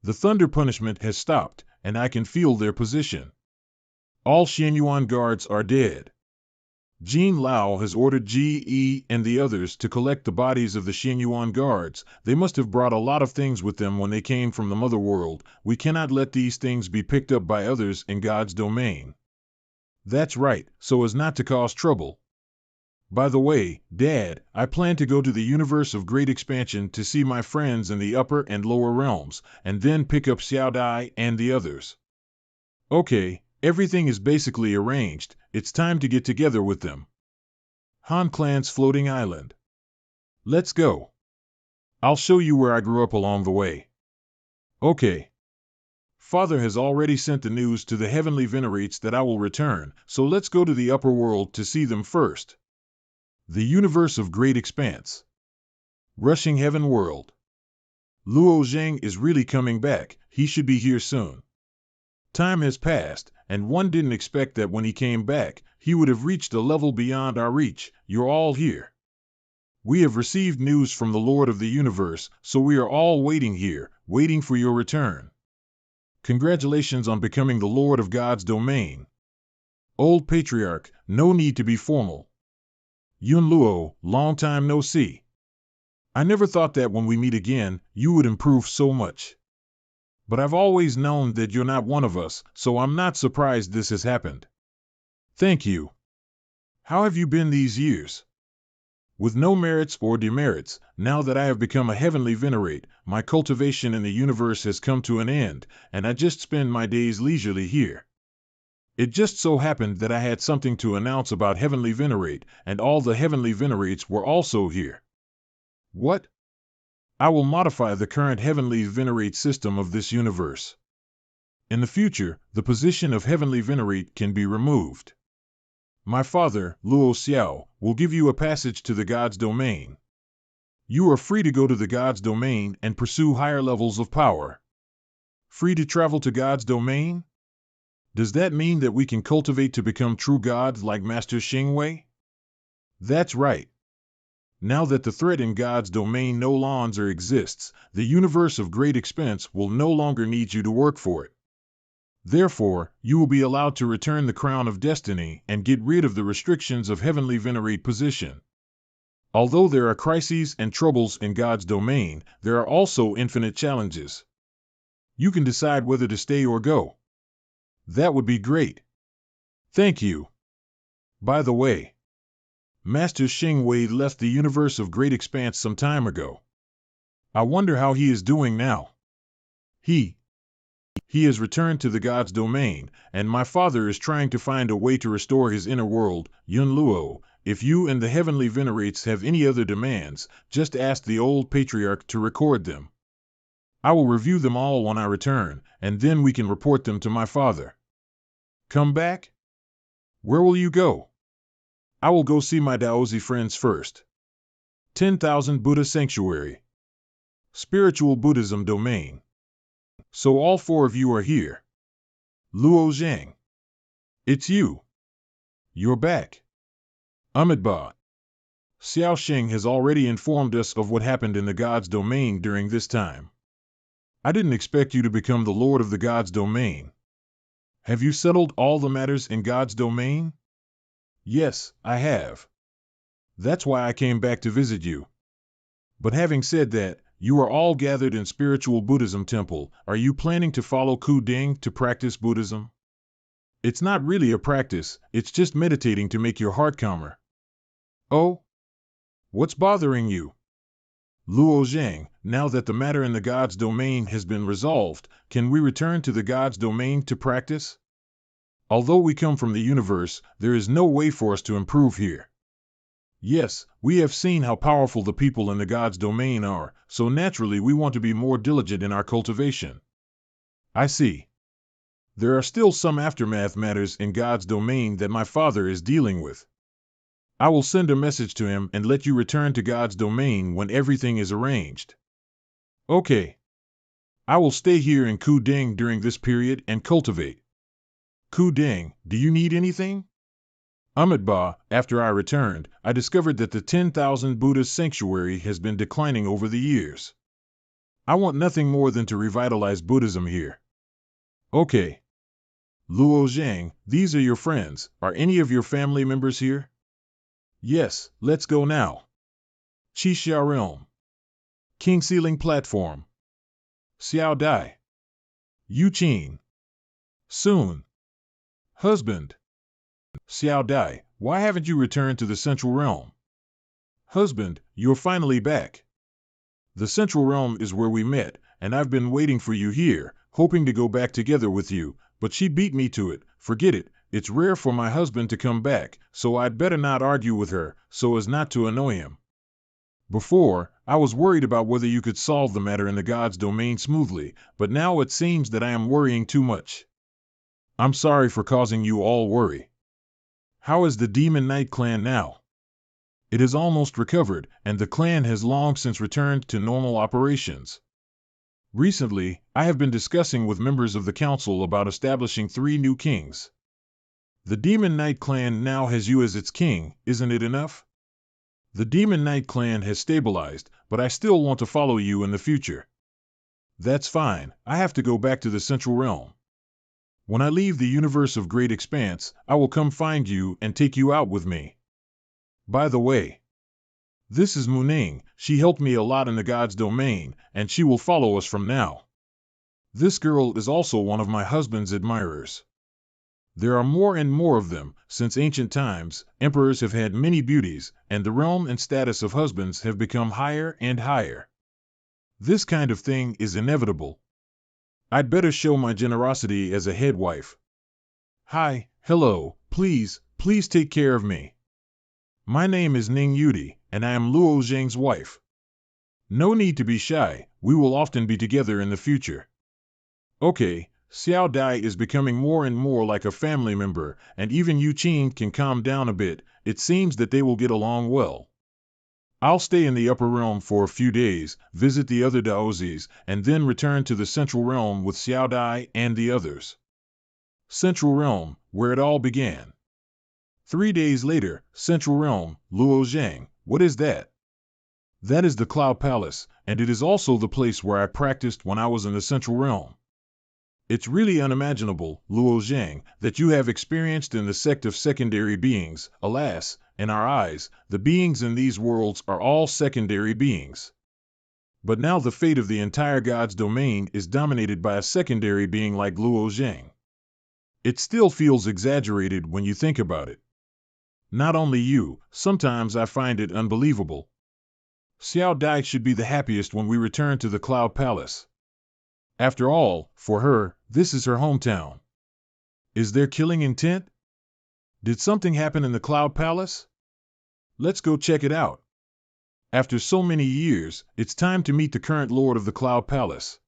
[SPEAKER 1] The thunder punishment has stopped, and I can feel their position. All Xinyuan guards are dead. Jean Lao has ordered G.E. and the others to collect the bodies of the Xinyuan guards. They must have brought a lot of things with them when they came from the mother world. We cannot let these things be picked up by others in God's domain. That's right, so as not to cause trouble. By the way, Dad, I plan to go to the universe of great expansion to see my friends in the upper and lower realms, and then pick up Xiao Dai and the others. Okay. Everything is basically arranged. It's time to get together with them. Han Clan's floating island. Let's go. I'll show you where I grew up along the way. Okay. Father has already sent the news to the heavenly venerates that I will return, so let's go to the upper world to see them first. The universe of great expanse. Rushing heaven world. Luo Zhang is really coming back. He should be here soon. Time has passed, and one didn't expect that when he came back, he would have reached a level beyond our reach. You're all here. We have received news from the Lord of the universe, so we are all waiting here, waiting for your return. Congratulations on becoming the Lord of God's domain. Old Patriarch, no need to be formal. Yun Luo, long time no see. I never thought that when we meet again, you would improve so much. But I've always known that you're not one of us, so I'm not surprised this has happened. Thank you. How have you been these years? With no merits or demerits, now that I have become a heavenly venerate, my cultivation in the universe has come to an end, and I just spend my days leisurely here. It just so happened that I had something to announce about heavenly venerate, and all the heavenly venerates were also here. What? I will modify the current heavenly venerate system of this universe. In the future, the position of heavenly venerate can be removed. My father, Luo Xiao, will give you a passage to the God's domain. You are free to go to the God's domain and pursue higher levels of power. Free to travel to God's domain? Does that mean that we can cultivate to become true gods like Master Xingwei? That's right. Now that the threat in God's domain no longer exists, the universe of great expense will no longer need you to work for it. Therefore, you will be allowed to return the crown of destiny and get rid of the restrictions of heavenly venerate position. Although there are crises and troubles in God's domain, there are also infinite challenges. You can decide whether to stay or go. That would be great. Thank you. By the way, Master Xingwei left the universe of great expanse some time ago. I wonder how he is doing now. He has returned to the God's domain, and my father is trying to find a way to restore his inner world. Yun Luo, if you and the heavenly venerates have any other demands, just ask the old patriarch to record them. I will review them all when I return, and then we can report them to my father. Come back? Where will you go? I will go see my Daozi friends first. 10,000 Buddha Sanctuary. Spiritual Buddhism Domain. So all four of you are here. Luo Zhang. It's you. You're back. Amitabha. Xiao Sheng has already informed us of what happened in the God's domain during this time. I didn't expect you to become the Lord of the God's domain. Have you settled all the matters in God's domain? Yes, I have. That's why I came back to visit you. But having said that, you are all gathered in Spiritual Buddhism Temple. Are you planning to follow Ku Ding to practice Buddhism? It's not really a practice, it's just meditating to make your heart calmer. Oh? What's bothering you? Luo Zhang, now that the matter in the God's domain has been resolved, can we return to the God's domain to practice? Although we come from the universe, there is no way for us to improve here. Yes, we have seen how powerful the people in the God's domain are, so naturally we want to be more diligent in our cultivation. I see. There are still some aftermath matters in God's domain that my father is dealing with. I will send a message to him and let you return to God's domain when everything is arranged. Okay. I will stay here in Ku Ding during this period and cultivate. Ku Ding, do you need anything? Amitabha, after I returned, I discovered that the 10,000 Buddha sanctuary has been declining over the years. I want nothing more than to revitalize Buddhism here. Okay. Luo Zhang, these are your friends. Are any of your family members here? Yes, let's go now. Qixia Realm. King Ceiling Platform. Xiao Dai. Yu Qin. Soon. Husband. Xiao Dai, why haven't you returned to the Central Realm? Husband, you're finally back. The Central Realm is where we met, and I've been waiting for you here, hoping to go back together with you, but she beat me to it. Forget it. It's rare for my husband to come back, so I'd better not argue with her, so as not to annoy him. Before, I was worried about whether you could solve the matter in the God's domain smoothly, but now it seems that I am worrying too much. I'm sorry for causing you all worry. How is the Demon Knight clan now? It has almost recovered, and the clan has long since returned to normal operations. Recently, I have been discussing with members of the council about establishing 3 new kings. The Demon Knight clan now has you as its king, isn't it enough? The Demon Knight clan has stabilized, but I still want to follow you in the future. That's fine, I have to go back to the Central Realm. When I leave the universe of great expanse, I will come find you and take you out with me. By the way, this is Muning. She helped me a lot in the God's domain, and she will follow us from now. This girl is also one of my husband's admirers. There are more and more of them. Since ancient times, emperors have had many beauties, and the realm and status of husbands have become higher and higher. This kind of thing is inevitable. I'd better show my generosity as a head wife. Hi, hello, please take care of me. My name is Ning Yudi, and I am Luo Zhang's wife. No need to be shy, we will often be together in the future. Okay, Xiao Dai is becoming more and more like a family member, and even Yu Qin can calm down a bit. It seems that they will get along well. I'll stay in the upper realm for a few days, visit the other Daozis, and then return to the central realm with Xiao Dai and the others. Central realm, where it all began. 3 days later, Central realm, Luo Zhang. What is that? That is the Cloud Palace, and it is also the place where I practiced when I was in the Central realm. It's really unimaginable, Luo Zhang, that you have experienced in the sect of secondary beings. Alas, in our eyes, the beings in these worlds are all secondary beings. But now the fate of the entire God's domain is dominated by a secondary being like Luo Zhang. It still feels exaggerated when you think about it. Not only you, sometimes I find it unbelievable. Xiao Dai should be the happiest when we return to the Cloud Palace. After all, for her, this is her hometown. Is there killing intent? Did something happen in the Cloud Palace? Let's go check it out. After so many years, it's time to meet the current Lord of the Cloud Palace.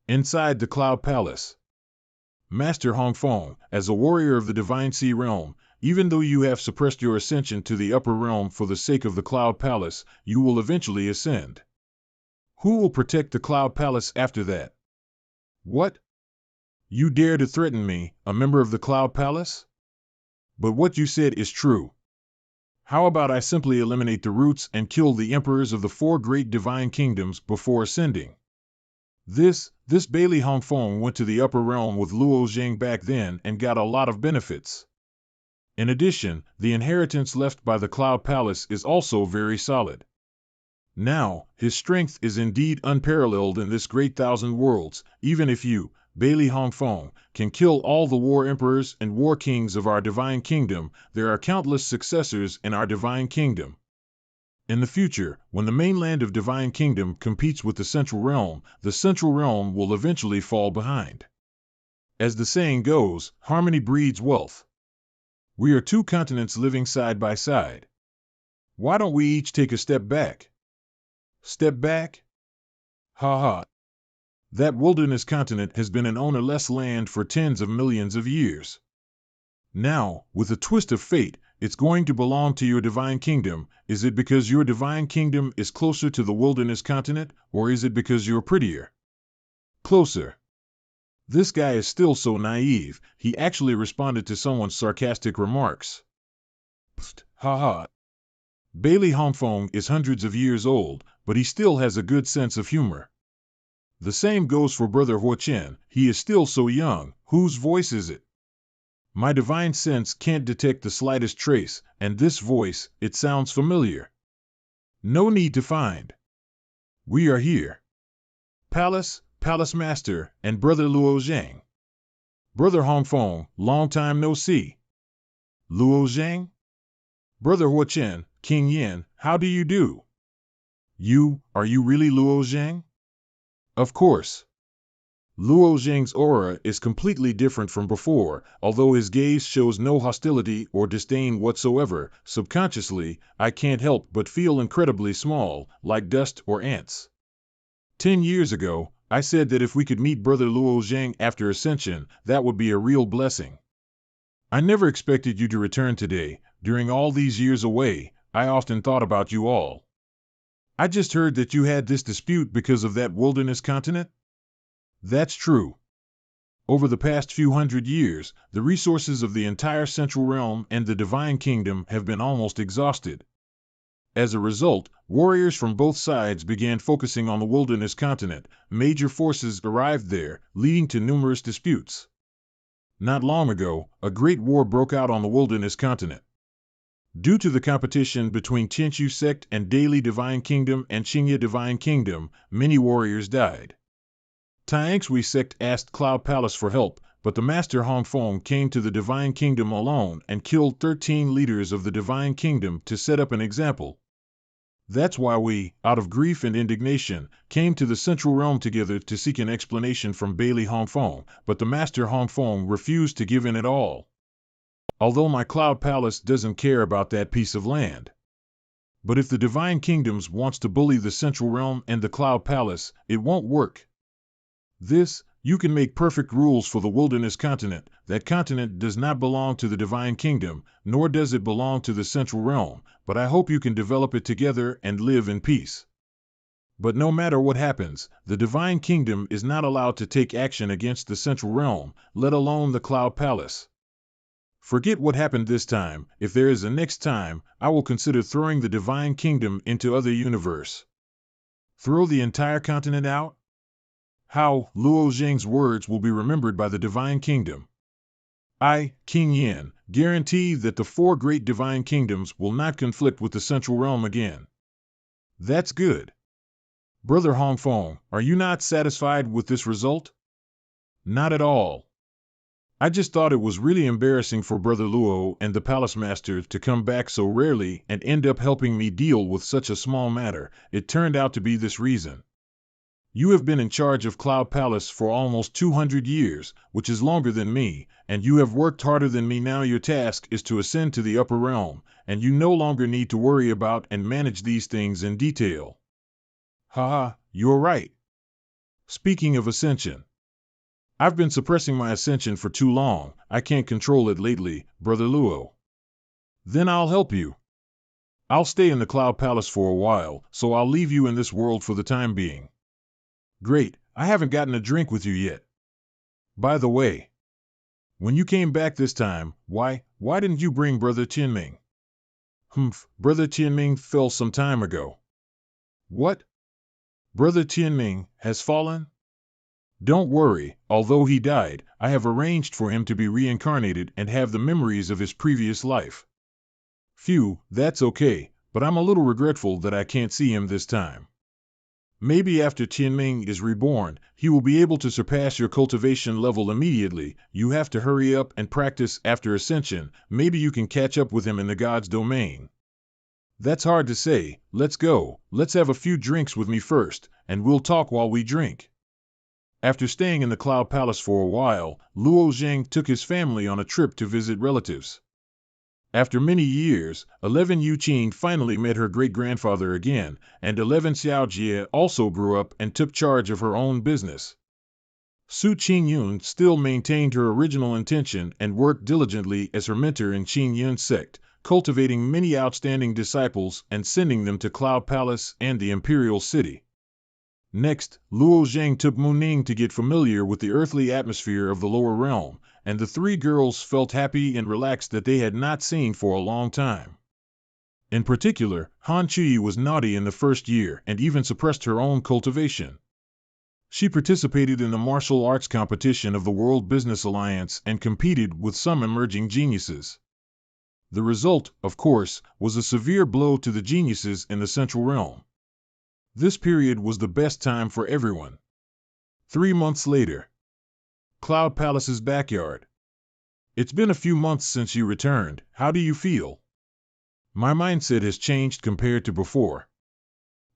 [SPEAKER 1] Inside the Cloud Palace. Master Hongfeng, as a warrior of the Divine Sea Realm, even though you have suppressed your ascension to the upper realm for the sake of the Cloud Palace, you will eventually ascend. Who will protect the Cloud Palace after that? What? You dare to threaten me, a member of the Cloud Palace? But what you said is true. How about I simply eliminate the roots and kill the emperors of the 4 great divine kingdoms before ascending? This Bailey Hongfeng went to the upper realm with Luo Zhang back then and got a lot of benefits. In addition, the inheritance left by the Cloud Palace is also very solid. Now, his strength is indeed unparalleled in this great thousand worlds. Even if you, Bailey Hongfeng, can kill all the war emperors and war kings of our divine kingdom, there are countless successors in our divine kingdom. In the future, when the mainland of divine kingdom competes with the central realm will eventually fall behind. As the saying goes, harmony breeds wealth. We are 2 continents living side by side. Why don't we each take a step back? Step back? Ha ha. That wilderness continent has been an ownerless land for tens of millions of years. Now, with a twist of fate, it's going to belong to your divine kingdom. Is it because your divine kingdom is closer to the wilderness continent, or is it because you're prettier? Closer. This guy is still so naive, he actually responded to someone's sarcastic remarks. Psst, ha ha. Bailey Hongfeng is hundreds of years old, but he still has a good sense of humor. The same goes for Brother Huochen, he is still so young. Whose voice is it? My divine sense can't detect the slightest trace, and this voice, it sounds familiar. No need to find. We are here. Palace Master, and Brother Luo Zhang. Brother Hongfeng, long time no see. Luo Zhang? Brother Huochen, King Yin, how do you do? Are you really Luo Zhang? Of course. Luo Zhang's aura is completely different from before. Although his gaze shows no hostility or disdain whatsoever, subconsciously, I can't help but feel incredibly small, like dust or ants. 10 years ago, I said that if we could meet Brother Luo Zhang after ascension, that would be a real blessing. I never expected you to return today. During all these years away, I often thought about you all. I just heard that you had this dispute because of that wilderness continent? That's true. Over the past few hundred years, the resources of the entire Central Realm and the Divine Kingdom have been almost exhausted. As a result, warriors from both sides began focusing on the wilderness continent. Major forces arrived there, leading to numerous disputes. Not long ago, a great war broke out on the wilderness continent. Due to the competition between Tianchu sect and Daily Divine Kingdom and Xingye Divine Kingdom, many warriors died. Tianxui sect asked Cloud Palace for help, but the Master Hongfeng came to the Divine Kingdom alone and killed 13 leaders of the Divine Kingdom to set up an example. That's why we, out of grief and indignation, came to the Central Realm together to seek an explanation from Bailey Hongfeng, but the Master Hongfeng refused to give in at all. Although my Cloud Palace doesn't care about that piece of land. But if the Divine Kingdoms wants to bully the Central Realm and the Cloud Palace, it won't work. This You can make perfect rules for the wilderness continent. That continent does not belong to the divine kingdom, nor does it belong to the central realm, but I hope you can develop it together and live in peace. But no matter what happens, the divine kingdom is not allowed to take action against the central realm, let alone the Cloud Palace. Forget what happened this time. If there is a next time, I will consider throwing the divine kingdom into other universe. Throw the entire continent out? How Luo Zheng's words will be remembered by the divine kingdom. I, King Yin, guarantee that the four great divine kingdoms will not conflict with the central realm again. That's good. Brother Hongfeng, are you not satisfied with this result? Not at all. I just thought it was really embarrassing for Brother Luo and the Palace Master to come back so rarely and end up helping me deal with such a small matter. It turned out to be this reason. You have been in charge of Cloud Palace for almost 200 years, which is longer than me, and you have worked harder than me. Now your task is to ascend to the upper realm, and you no longer need to worry about and manage these things in detail. Haha, you're right. Speaking of ascension, I've been suppressing my ascension for too long. I can't control it lately, Brother Luo. Then I'll help you. I'll stay in the Cloud Palace for a while, so I'll leave you in this world for the time being. Great, I haven't gotten a drink with you yet. By the way, when you came back this time, why didn't you bring Brother Tianming? Brother Tianming fell some time ago. What? Brother Tianming has fallen? Don't worry, although he died, I have arranged for him to be reincarnated and have the memories of his previous life. Phew, that's okay, but I'm a little regretful that I can't see him this time. Maybe after Tianming is reborn, he will be able to surpass your cultivation level immediately. You have to hurry up and practice after ascension. Maybe you can catch up with him in the God's domain. That's hard to say. Let's go. Let's have a few drinks with me first, and we'll talk while we drink. After staying in the Cloud Palace for a while, Luo Zheng took his family on a trip to visit relatives. After many years, 11 Yu Qing finally met her great-grandfather again, and 11 Xiao Jie also grew up and took charge of her own business. Su Qingyun still maintained her original intention and worked diligently as her mentor in Qingyun sect, cultivating many outstanding disciples and sending them to Cloud Palace and the Imperial City. Next, Luo Zheng took Muning to get familiar with the earthly atmosphere of the lower realm, and the three girls felt happy and relaxed that they had not seen for a long time. In particular, Han Chui was naughty in the first year and even suppressed her own cultivation. She participated in the martial arts competition of the World Business Alliance and competed with some emerging geniuses. The result, of course, was a severe blow to the geniuses in the Central Realm. This period was the best time for everyone. 3 months later. Cloud Palace's backyard. It's been a few months since you returned. How do you feel? My mindset has changed compared to before.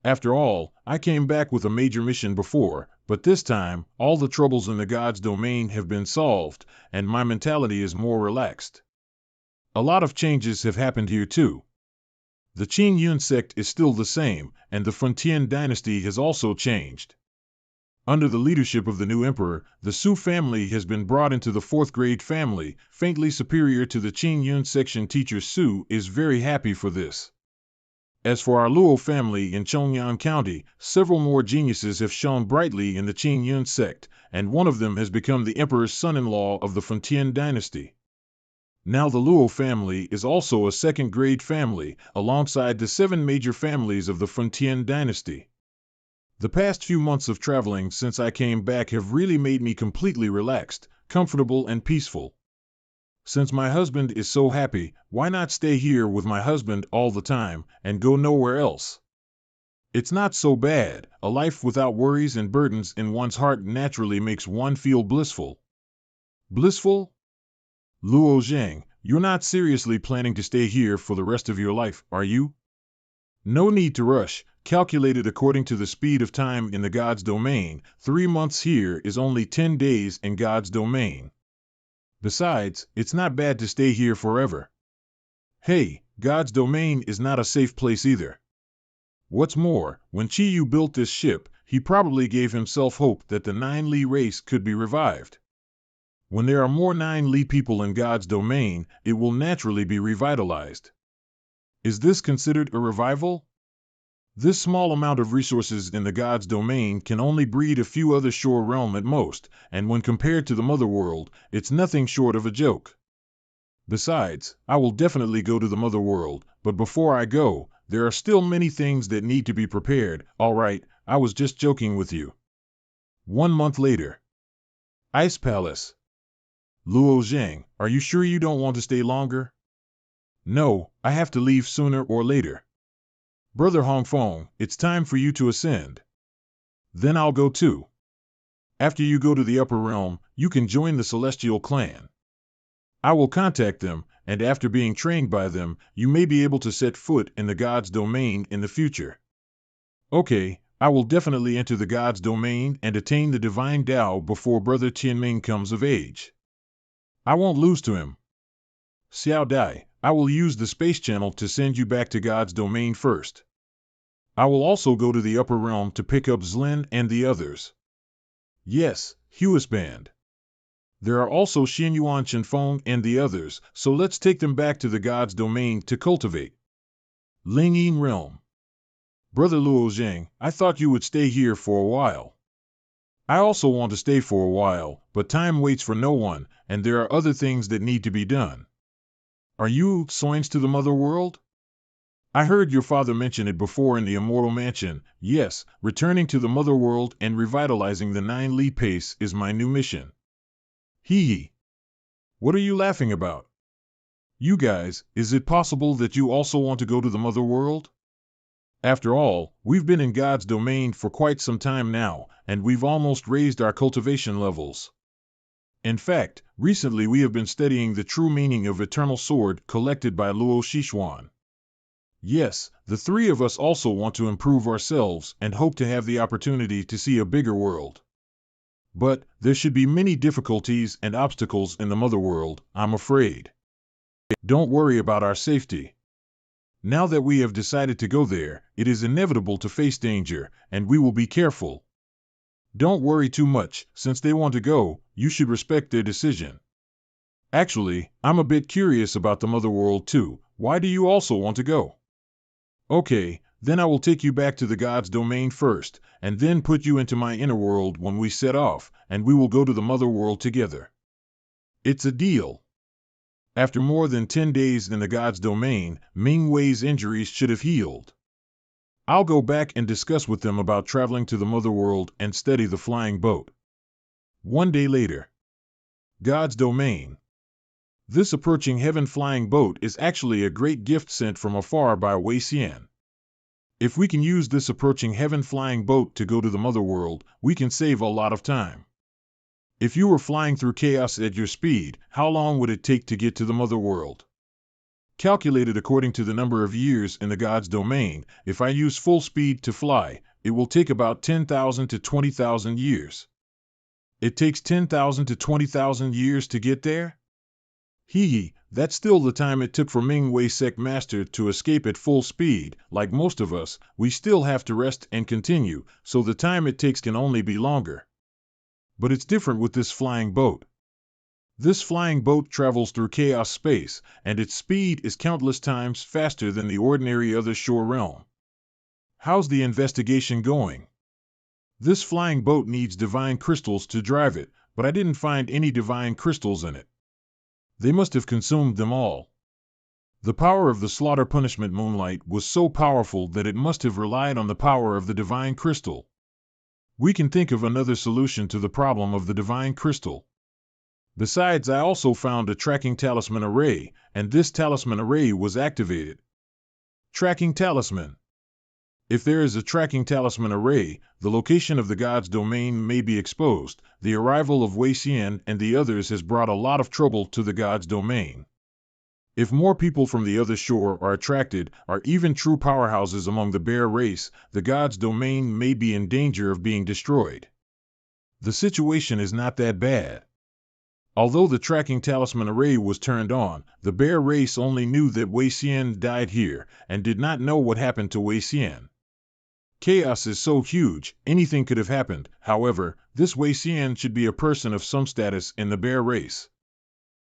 [SPEAKER 1] After all, I came back with a major mission before, but this time, all the troubles in the God's domain have been solved, and my mentality is more relaxed. A lot of changes have happened here too. The Qingyun sect is still the same, and the Frontian dynasty has also changed. Under the leadership of the new emperor, the Su family has been brought into the 4th grade family, faintly superior to the Qingyun section. Teacher Su is very happy for this. As for our Luo family in Chongyan County, several more geniuses have shone brightly in the Qingyun sect, and one of them has become the emperor's son-in-law of the Frontian dynasty. Now the Luo family is also a 2nd grade family, alongside the 7 major families of the Frontian dynasty. The past few months of traveling since I came back have really made me completely relaxed, comfortable and peaceful. Since my husband is so happy, why not stay here with my husband all the time and go nowhere else? It's not so bad. A life without worries and burdens in one's heart naturally makes one feel blissful. Blissful? Luo Zheng, you're not seriously planning to stay here for the rest of your life, are you? No need to rush. Calculated according to the speed of time in the God's domain, 3 months here is only 10 days in God's domain. Besides, it's not bad to stay here forever. Hey, God's domain is not a safe place either. What's more, when Chi Yu built this ship, he probably gave himself hope that the 9 Li race could be revived. When there are more 9 Li people in God's domain, it will naturally be revitalized. Is this considered a revival? This small amount of resources in the God's domain can only breed a few other shore realm at most, and when compared to the mother world, it's nothing short of a joke. Besides, I will definitely go to the mother world, but before I go, there are still many things that need to be prepared. All right, I was just joking with you. 1 month later. Ice Palace. Luo Zhang, are you sure you don't want to stay longer? No, I have to leave sooner or later. Brother Hongfeng, it's time for you to ascend. Then I'll go too. After you go to the upper realm, you can join the Celestial Clan. I will contact them, and after being trained by them, you may be able to set foot in the God's domain in the future. Okay, I will definitely enter the God's domain and attain the divine Tao before Brother Tianming comes of age. I won't lose to him. Xiao Dai, I will use the space channel to send you back to God's domain first. I will also go to the upper realm to pick up Zlin and the others. Yes, Huis Band. There are also Xinyuan Chenfeng and the others, so let's take them back to the God's domain to cultivate. Lingyin Realm. Brother Luo Zhang, I thought you would stay here for a while. I also want to stay for a while, but time waits for no one, and there are other things that need to be done. Are you Soins to the mother world? I heard your father mention it before in the Immortal Mansion. Yes, returning to the mother world and revitalizing the 9 Li pace is my new mission. Hee. What are you laughing about? You guys, is it possible that you also want to go to the mother world? After all, we've been in God's domain for quite some time now, and we've almost raised our cultivation levels. In fact, recently we have been studying the true meaning of Eternal Sword collected by Luo Xishuan. Yes, the 3 of us also want to improve ourselves and hope to have the opportunity to see a bigger world. But there should be many difficulties and obstacles in the mother world, I'm afraid. Don't worry about our safety. Now that we have decided to go there, it is inevitable to face danger, and we will be careful. Don't worry too much, since they want to go, you should respect their decision. Actually, I'm a bit curious about the mother world too. Why do you also want to go? Okay, then I will take you back to the God's domain first, and then put you into my inner world when we set off, and we will go to the mother world together. It's a deal. After more than 10 days in the God's domain, Ming Wei's injuries should have healed. I'll go back and discuss with them about traveling to the mother world and study the flying boat. 1 day later. God's domain. This approaching heaven flying boat is actually a great gift sent from afar by Wei Xian. If we can use this approaching heaven flying boat to go to the mother world, we can save a lot of time. If you were flying through chaos at your speed, how long would it take to get to the mother world? Calculated according to the number of years in the God's domain, if I use full speed to fly, it will take about 10,000 to 20,000 years. It takes 10,000 to 20,000 years to get there? Hee, that's still the time it took for Ming Wei Sect Master to escape at full speed. Like most of us, we still have to rest and continue, so the time it takes can only be longer. But it's different with this flying boat. This flying boat travels through chaos space, and its speed is countless times faster than the ordinary other shore realm. How's the investigation going? This flying boat needs divine crystals to drive it, but I didn't find any divine crystals in it. They must have consumed them all. The power of the slaughter punishment moonlight was so powerful that it must have relied on the power of the divine crystal. We can think of another solution to the problem of the divine crystal. Besides, I also found a tracking talisman array, and this talisman array was activated. Tracking talisman. If there is a tracking talisman array, the location of the God's domain may be exposed. The arrival of Wei Xian and the others has brought a lot of trouble to the God's domain. If more people from the other shore are attracted, or even true powerhouses among the bear race, the God's domain may be in danger of being destroyed. The situation is not that bad. Although the tracking talisman array was turned on, the bear race only knew that Wei Xian died here, and did not know what happened to Wei Xian. Chaos is so huge, anything could have happened. However, this Wei Xian should be a person of some status in the bear race.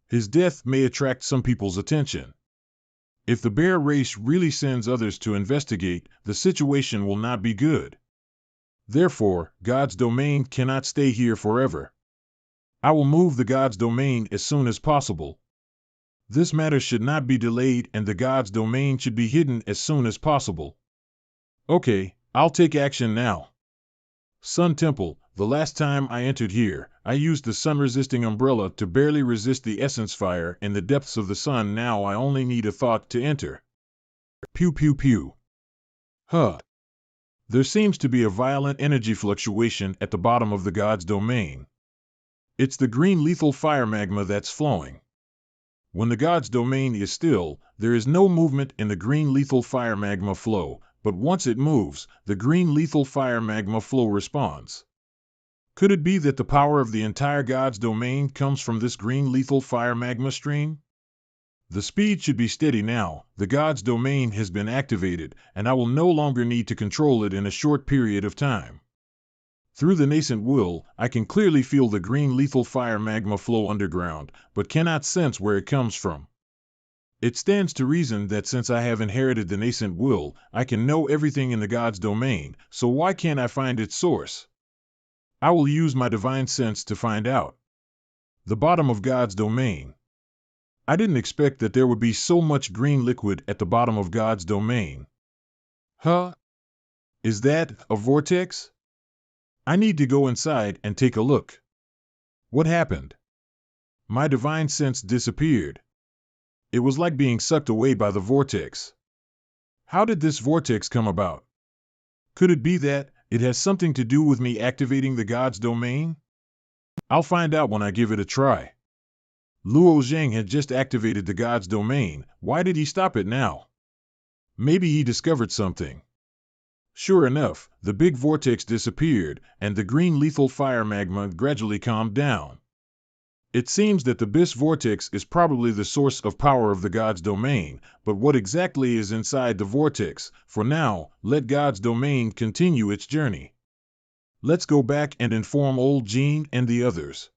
[SPEAKER 1] His death may attract some people's attention. If the bear race really sends others to investigate, the situation will not be good. Therefore, God's domain cannot stay here forever. I will move the God's domain as soon as possible. This matter should not be delayed, and the God's domain should be hidden as soon as possible. Okay, I'll take action now. Sun Temple, the last time I entered here, I used the sun-resisting umbrella to barely resist the essence fire in the depths of the sun. Now I only need a thought to enter. Pew pew pew. Huh. There seems to be a violent energy fluctuation at the bottom of the God's domain. It's the green lethal fire magma that's flowing. When the God's domain is still, there is no movement in the green lethal fire magma flow, but once it moves, the green lethal fire magma flow responds. Could it be that the power of the entire God's domain comes from this green lethal fire magma stream? The speed should be steady now. The God's domain has been activated, and I will no longer need to control it in a short period of time. Through the nascent will, I can clearly feel the green lethal fire magma flow underground, but cannot sense where it comes from. It stands to reason that since I have inherited the nascent will, I can know everything in the God's domain, so why can't I find its source? I will use my divine sense to find out. The bottom of God's domain. I didn't expect that there would be so much green liquid at the bottom of God's domain. Huh? Is that a vortex? I need to go inside and take a look. What happened? My divine sense disappeared. It was like being sucked away by the vortex. How did this vortex come about? Could it be that it has something to do with me activating the God's domain? I'll find out when I give it a try. Luo Zhang had just activated the God's domain. Why did he stop it now? Maybe he discovered something. Sure enough, the big vortex disappeared, and the green lethal fire magma gradually calmed down. It seems that the Bis vortex is probably the source of power of the God's domain, but what exactly is inside the vortex? For now, let God's domain continue its journey. Let's go back and inform old Jean and the others.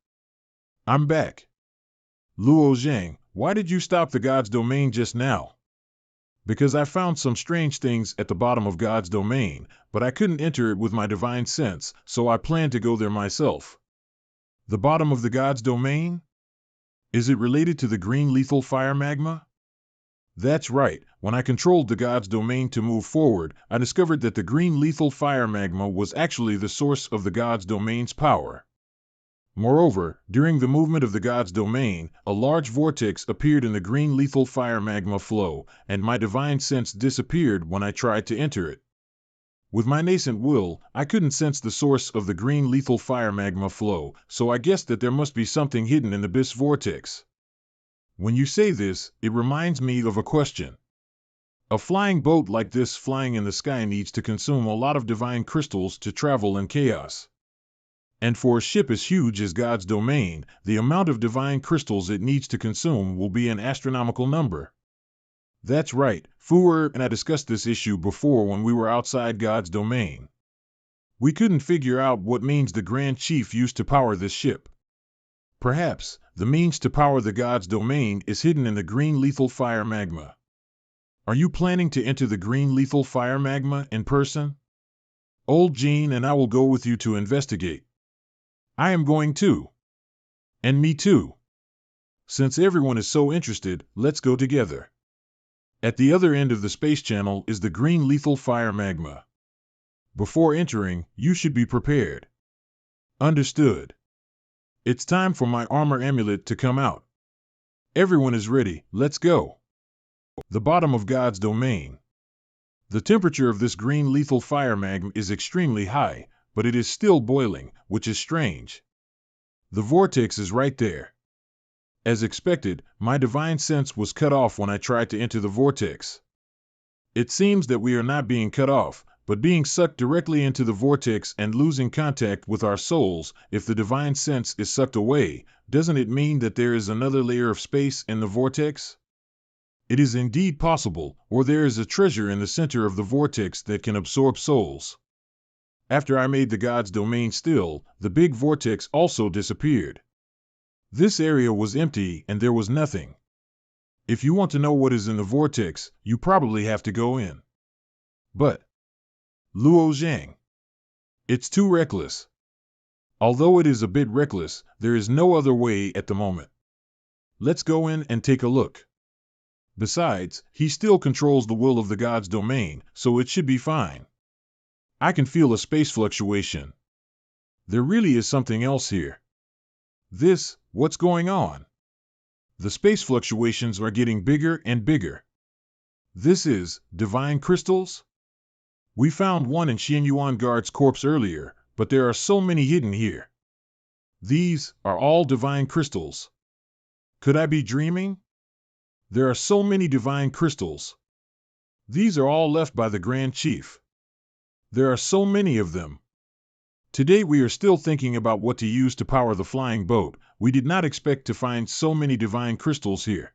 [SPEAKER 1] I'm back. Luo Zhang, why did you stop the God's domain just now? Because I found some strange things at the bottom of God's domain, but I couldn't enter it with my divine sense, so I plan to go there myself. The bottom of the God's domain? Is it related to the green lethal fire magma? That's right. When I controlled the God's domain to move forward, I discovered that the green lethal fire magma was actually the source of the God's domain's power. Moreover, during the movement of the God's domain, a large vortex appeared in the green lethal fire magma flow, and my divine sense disappeared when I tried to enter it. With my nascent will, I couldn't sense the source of the green lethal fire magma flow, so I guessed that there must be something hidden in the Bis vortex. When you say this, it reminds me of a question. A flying boat like this flying in the sky needs to consume a lot of divine crystals to travel in chaos. And for a ship as huge as God's domain, the amount of divine crystals it needs to consume will be an astronomical number. That's right, Fuer and I discussed this issue before when we were outside God's domain. We couldn't figure out what means the Grand Chief used to power this ship. Perhaps, the means to power the God's domain is hidden in the green lethal fire magma. Are you planning to enter the green lethal fire magma in person? Old Jean and I will go with you to investigate. I am going too. And me too. Since everyone is so interested, let's go together. At the other end of the space channel is the green lethal fire magma. Before entering, you should be prepared. Understood. It's time for my armor amulet to come out. Everyone is ready, let's go. The bottom of God's domain. The temperature of this green lethal fire magma is extremely high, but it is still boiling, which is strange. The vortex is right there. As expected, my divine sense was cut off when I tried to enter the vortex. It seems that we are not being cut off, but being sucked directly into the vortex and losing contact with our souls. If the divine sense is sucked away, doesn't it mean that there is another layer of space in the vortex? It is indeed possible, or there is a treasure in the center of the vortex that can absorb souls. After I made the God's domain still, the big vortex also disappeared. This area was empty and there was nothing. If you want to know what is in the vortex, you probably have to go in. But, Luo Zhang, it's too reckless. Although it is a bit reckless, there is no other way at the moment. Let's go in and take a look. Besides, he still controls the will of the God's domain, so it should be fine. I can feel a space fluctuation. There really is something else here. What's going on? The space fluctuations are getting bigger and bigger. This is divine crystals? We found one in Xianyuan Guard's corpse earlier, but there are so many hidden here. These are all divine crystals. Could I be dreaming? There are so many divine crystals. These are all left by the Grand Chief. There are so many of them. Today we are still thinking about what to use to power the flying boat. We did not expect to find so many divine crystals here.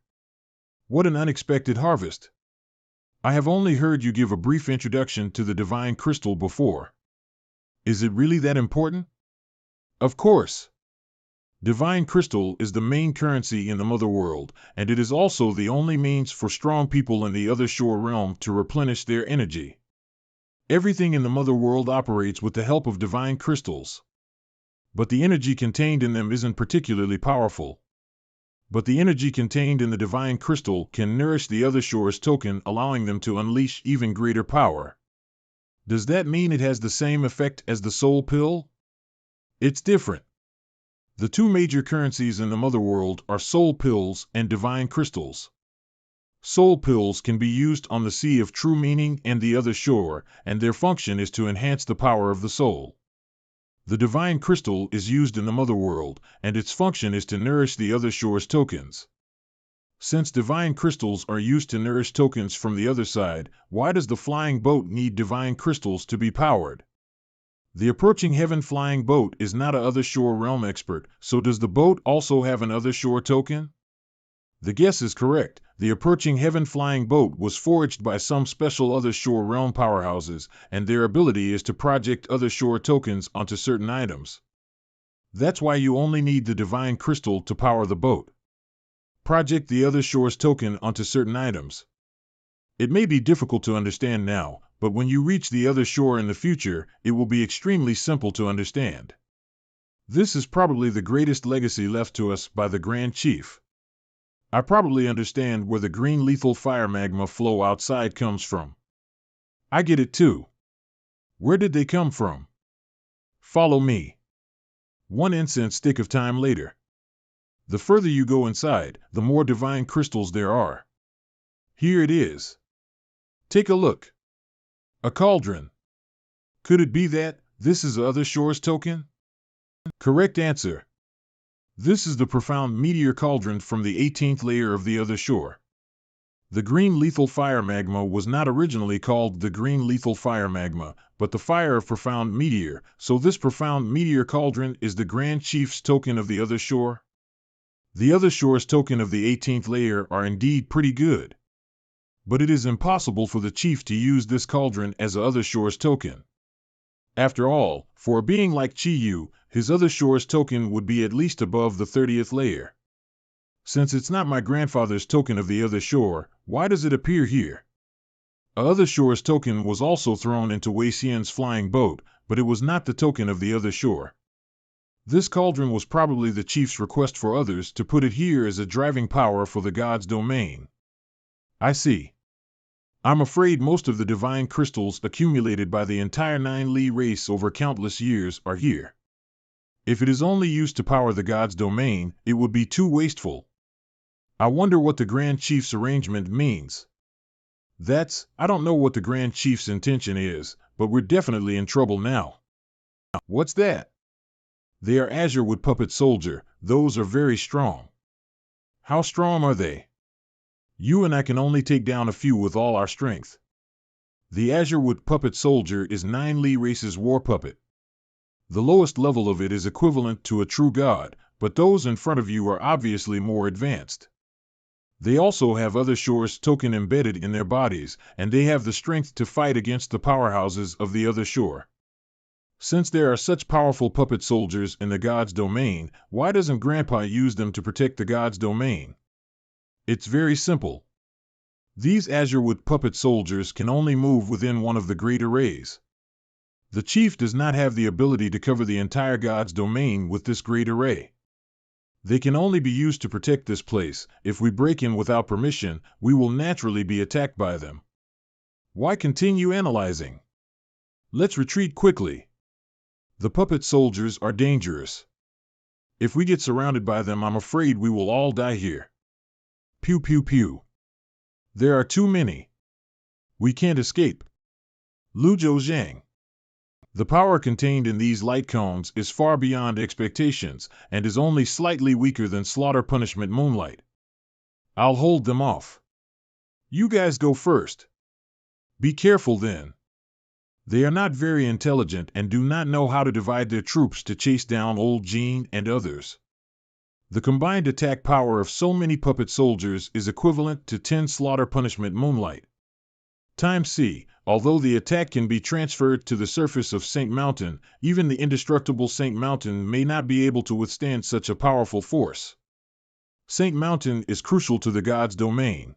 [SPEAKER 1] What an unexpected harvest. I have only heard you give a brief introduction to the divine crystal before. Is it really that important? Of course. Divine crystal is the main currency in the Mother World, and it is also the only means for strong people in the other shore realm to replenish their energy. Everything in the Mother World operates with the help of divine crystals. But the energy contained in them isn't particularly powerful. But the energy contained in the divine crystal can nourish the other shore's token, allowing them to unleash even greater power. Does that mean it has the same effect as the soul pill? It's different. The two major currencies in the Mother World are soul pills and divine crystals. Soul pills can be used on the Sea of True Meaning and the other shore, and their function is to enhance the power of the soul. The divine crystal is used in the Mother World, and its function is to nourish the other shore's tokens. Since divine crystals are used to nourish tokens from the other side, why does the flying boat need divine crystals to be powered? The approaching heaven flying boat is not a other shore realm expert, so does the boat also have an other shore token? The guess is correct. The approaching heaven flying boat was forged by some special other shore realm powerhouses, and their ability is to project other shore tokens onto certain items. That's why you only need the divine crystal to power the boat. Project the other shore's token onto certain items. It may be difficult to understand now, but when you reach the other shore in the future, it will be extremely simple to understand. This is probably the greatest legacy left to us by the Grand Chief. I probably understand where the green lethal fire magma flow outside comes from. I get it too. Where did they come from? Follow me. One incense stick of time later. The further you go inside, the more divine crystals there are. Here it is. Take a look. A cauldron. Could it be that this is the other shore's token? Correct answer. This is the profound meteor cauldron from the 18th layer of the other shore. The green lethal fire magma was not originally called the green lethal fire magma, but the fire of profound meteor, so this profound meteor cauldron is the Grand Chief's token of the other shore. The other shore's token of the 18th layer are indeed pretty good. But it is impossible for the chief to use this cauldron as a other shore's token. After all, for a being like Chi-Yu, his other shore's token would be at least above the 30th layer. Since it's not my grandfather's token of the other shore, why does it appear here? A other shore's token was also thrown into Wei Xian's flying boat, but it was not the token of the other shore. This cauldron was probably the chief's request for others to put it here as a driving power for the god's domain. I see. I'm afraid most of the divine crystals accumulated by the entire 9 Li race over countless years are here. If it is only used to power the god's domain, it would be too wasteful. I wonder what the Grand Chief's arrangement means. I don't know what the Grand Chief's intention is, but we're definitely in trouble now. What's that? They are Azure Wood Puppet Soldier. Those are very strong. How strong are they? You and I can only take down a few with all our strength. The Azure Wood Puppet Soldier is 9 Li race's war puppet. The lowest level of it is equivalent to a true god, but those in front of you are obviously more advanced. They also have other shores token embedded in their bodies, and they have the strength to fight against the powerhouses of the other shore. Since there are such powerful puppet soldiers in the God's domain, why doesn't Grandpa use them to protect the God's domain? It's very simple. These Azurewood puppet soldiers can only move within one of the great arrays. The chief does not have the ability to cover the entire God's domain with this great array. They can only be used to protect this place. If we break in without permission, we will naturally be attacked by them. Why continue analyzing? Let's retreat quickly. The puppet soldiers are dangerous. If we get surrounded by them, I'm afraid we will all die here. Pew pew pew. There are too many. We can't escape. Lu Zhang. The power contained in these light cones is far beyond expectations, and is only slightly weaker than Slaughter Punishment Moonlight. I'll hold them off. You guys go first. Be careful then. They are not very intelligent and do not know how to divide their troops to chase down Old Jean and others. The combined attack power of so many puppet soldiers is equivalent to 10 Slaughter Punishment Moonlight. Times C. Although the attack can be transferred to the surface of St. Mountain, even the indestructible St. Mountain may not be able to withstand such a powerful force. St. Mountain is crucial to the God's domain.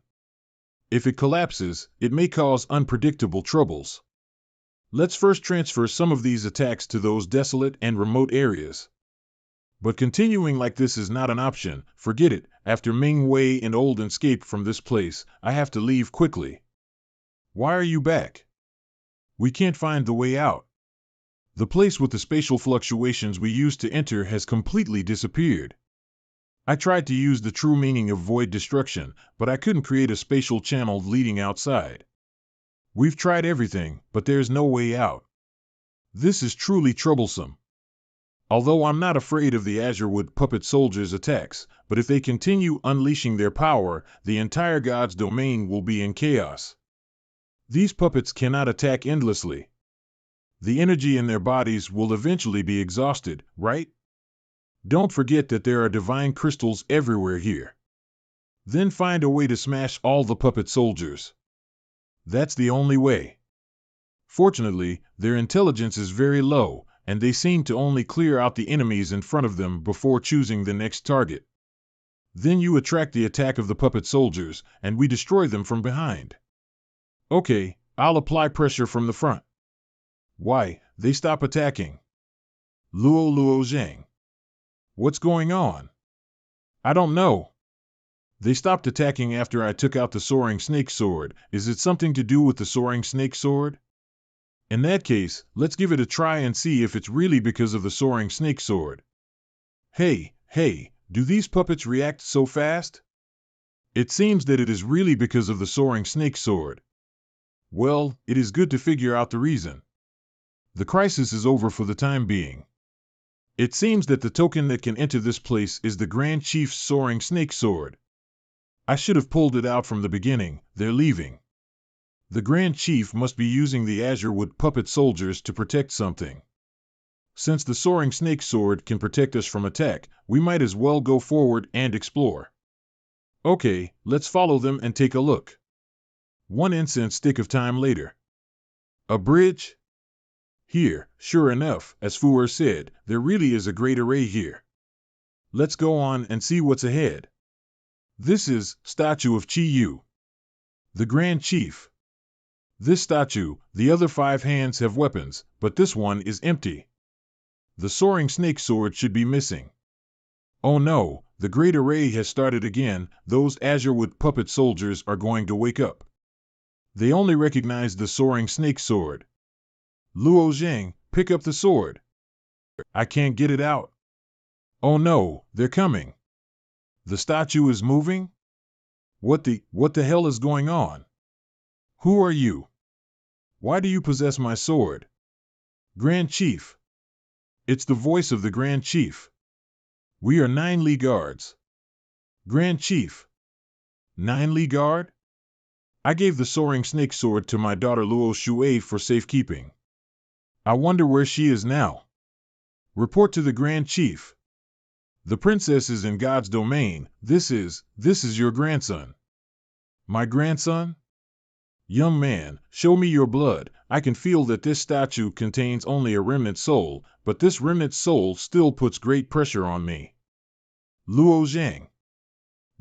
[SPEAKER 1] If it collapses, it may cause unpredictable troubles. Let's first transfer some of these attacks to those desolate and remote areas. But continuing like this is not an option. Forget it. After Ming Wei and Olden escape from this place, I have to leave quickly. Why are you back? We can't find the way out. The place with the spatial fluctuations we used to enter has completely disappeared. I tried to use the true meaning of void destruction, but I couldn't create a spatial channel leading outside. We've tried everything, but there's no way out. This is truly troublesome. Although I'm not afraid of the Azurewood puppet soldiers' attacks, but if they continue unleashing their power, the entire God's domain will be in chaos. These puppets cannot attack endlessly. The energy in their bodies will eventually be exhausted, right? Don't forget that there are divine crystals everywhere here. Then find a way to smash all the puppet soldiers. That's the only way. Fortunately, their intelligence is very low, and they seem to only clear out the enemies in front of them before choosing the next target. Then you attract the attack of the puppet soldiers, and we destroy them from behind. Okay, I'll apply pressure from the front. Why, they stop attacking. Luo Zhang. What's going on? I don't know. They stopped attacking after I took out the soaring snake sword. Is it something to do with the soaring snake sword? In that case, let's give it a try and see if it's really because of the soaring snake sword. Hey, do these puppets react so fast? It seems that it is really because of the soaring snake sword. Well, it is good to figure out the reason. The crisis is over for the time being. It seems that the token that can enter this place is the Grand Chief's soaring snake sword. I should have pulled it out from the beginning. They're leaving. The Grand Chief must be using the Azurewood puppet soldiers to protect something. Since the soaring snake sword can protect us from attack, we might as well go forward and explore. Okay, let's follow them and take a look. 1 incense stick of time later. A bridge? Here, sure enough, as Fuer said, there really is a great array here. Let's go on and see what's ahead. This is Statue of Chi Yu, the Grand Chief. This statue, the other 5 hands have weapons, but this one is empty. The soaring snake sword should be missing. Oh no, the great array has started again. Those Azurewood puppet soldiers are going to wake up. They only recognize the soaring snake sword. Luo Zhang, pick up the sword. I can't get it out. Oh no, they're coming. The statue is moving? What the hell is going on? Who are you? Why do you possess my sword? Grand Chief. It's the voice of the Grand Chief. We are 9 Li guards. Grand Chief. 9 Li guard? I gave the soaring snake sword to my daughter Luo Shui for safekeeping. I wonder where she is now. Report to the Grand Chief. The princess is in God's domain. This is your grandson. My grandson? Young man, show me your blood. I can feel that this statue contains only a remnant soul, but this remnant soul still puts great pressure on me. Luo Zhang.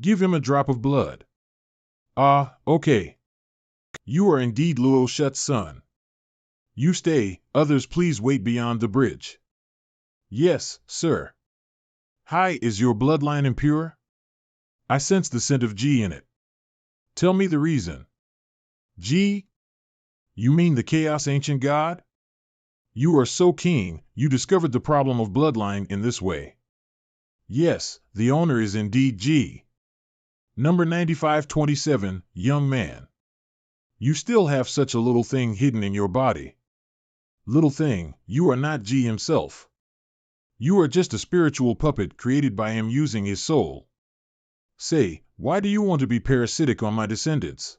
[SPEAKER 1] Give him a drop of blood. Ah, okay. You are indeed Luo Shut's son. You stay, others please wait beyond the bridge. Yes, sir. Hi, is your bloodline impure? I sense the scent of G in it. Tell me the reason. G? You mean the Chaos Ancient God? You are so keen, you discovered the problem of bloodline in this way. Yes, the owner is indeed G. Number 9527, young man. You still have such a little thing hidden in your body. Little thing, you are not G himself. You are just a spiritual puppet created by him using his soul. Say, why do you want to be parasitic on my descendants?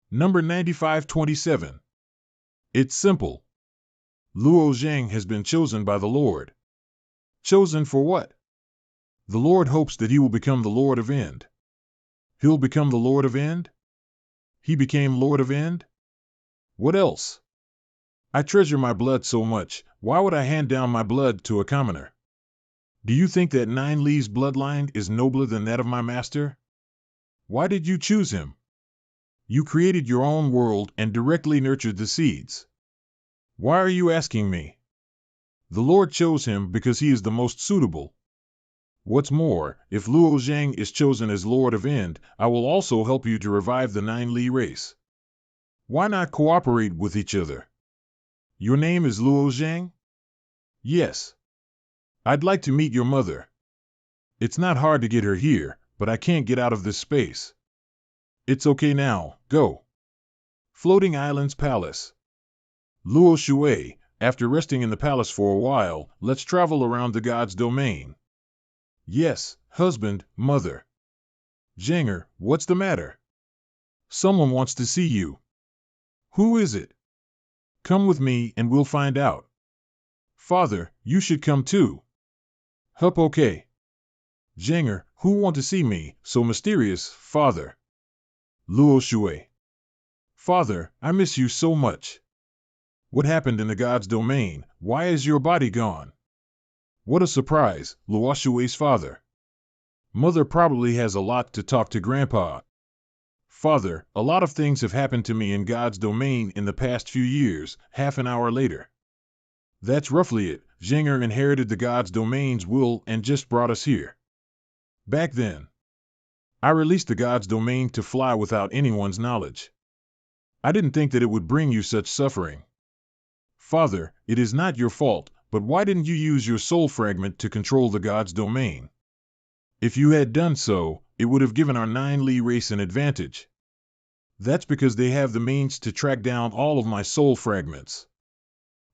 [SPEAKER 1] Number 9527. It's simple. Luo Zhang has been chosen by the Lord. Chosen for what? The Lord hopes that he will become the Lord of End. He'll become the Lord of End? He became Lord of End? What else? I treasure my blood so much, why would I hand down my blood to a commoner? Do you think that Nine Li's bloodline is nobler than that of my master? Why did you choose him? You created your own world and directly nurtured the seeds. Why are you asking me? The Lord chose him because he is the most suitable. What's more, if Luo Zhang is chosen as Lord of End, I will also help you to revive the Nine Li race. Why not cooperate with each other? Your name is Luo Zhang? Yes. I'd like to meet your mother. It's not hard to get her here, but I can't get out of this space. It's okay now, go. Floating Islands Palace. Luo Shui, after resting in the palace for a while, let's travel around the god's domain. Yes, husband, mother. Zhanger, what's the matter? Someone wants to see you. Who is it? Come with me and we'll find out. Father, you should come too. Hup, okay. Zhanger, who want to see me, so mysterious, father? Luo Shui. Father, I miss you so much. What happened in the god's domain? Why is your body gone? What a surprise, Luo Shui's father. Mother probably has a lot to talk to Grandpa. Father, a lot of things have happened to me in God's domain in the past few years, half an hour later. That's roughly it. Zhanger inherited the God's domain's will and just brought us here. Back then, I released the God's domain to fly without anyone's knowledge. I didn't think that it would bring you such suffering. Father, it is not your fault, but why didn't you use your soul fragment to control the God's domain? If you had done so, it would have given our Nine Li race an advantage. That's because they have the means to track down all of my soul fragments.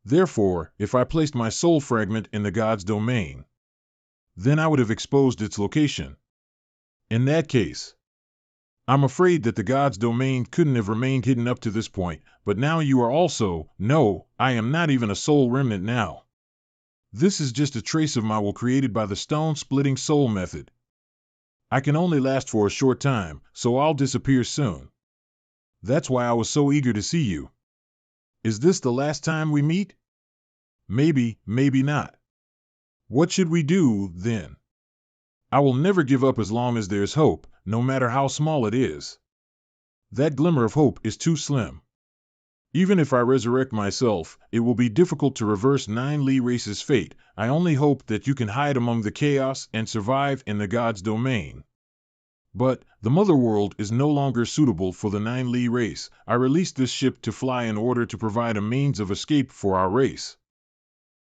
[SPEAKER 1] Therefore, if I placed my soul fragment in the God's domain, then I would have exposed its location. In that case, I'm afraid that the God's domain couldn't have remained hidden up to this point, but now you are also, no, I am not even a soul remnant now. This is just a trace of my will created by the stone-splitting soul method. I can only last for a short time, so I'll disappear soon. That's why I was so eager to see you. Is this the last time we meet? Maybe, maybe not. What should we do, then? I will never give up as long as there's hope, no matter how small it is. That glimmer of hope is too slim. Even if I resurrect myself, it will be difficult to reverse Nine Li race's fate. I only hope that you can hide among the chaos and survive in the God's domain. But, the Mother World is no longer suitable for the Nine Li race. I released this ship to fly in order to provide a means of escape for our race.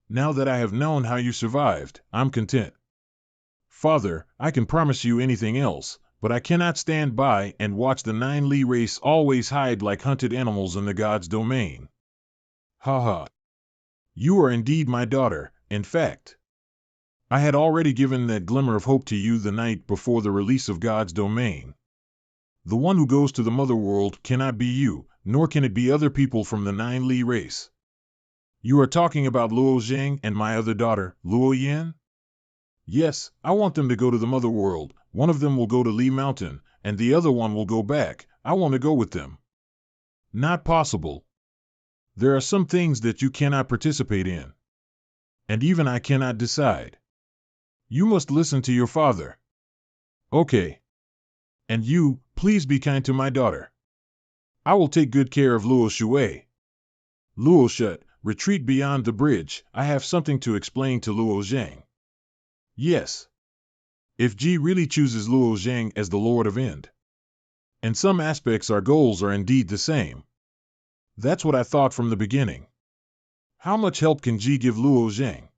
[SPEAKER 1] Now that I have known how you survived, I'm content. Father, I can promise you anything else, but I cannot stand by and watch the Nine Li race always hide like hunted animals in the God's domain. Ha ha. You are indeed my daughter, in fact. I had already given that glimmer of hope to you the night before the release of God's domain. The one who goes to the Mother World cannot be you, nor can it be other people from the Nine Li race. You are talking about Luo Zhang and my other daughter, Luo Yin? Yes, I want them to go to the Mother World. One of them will go to Li Mountain, and the other one will go back. I want to go with them. Not possible. There are some things that you cannot participate in. And even I cannot decide. You must listen to your father. Okay. And you, please be kind to my daughter. I will take good care of Luo Shui. Luo Shut, retreat beyond the bridge. I have something to explain to Luo Zhang. Yes. If Ji really chooses Luo Zhang as the Lord of End. In some aspects our goals are indeed the same. That's what I thought from the beginning. How much help can Ji give Luo Zhang?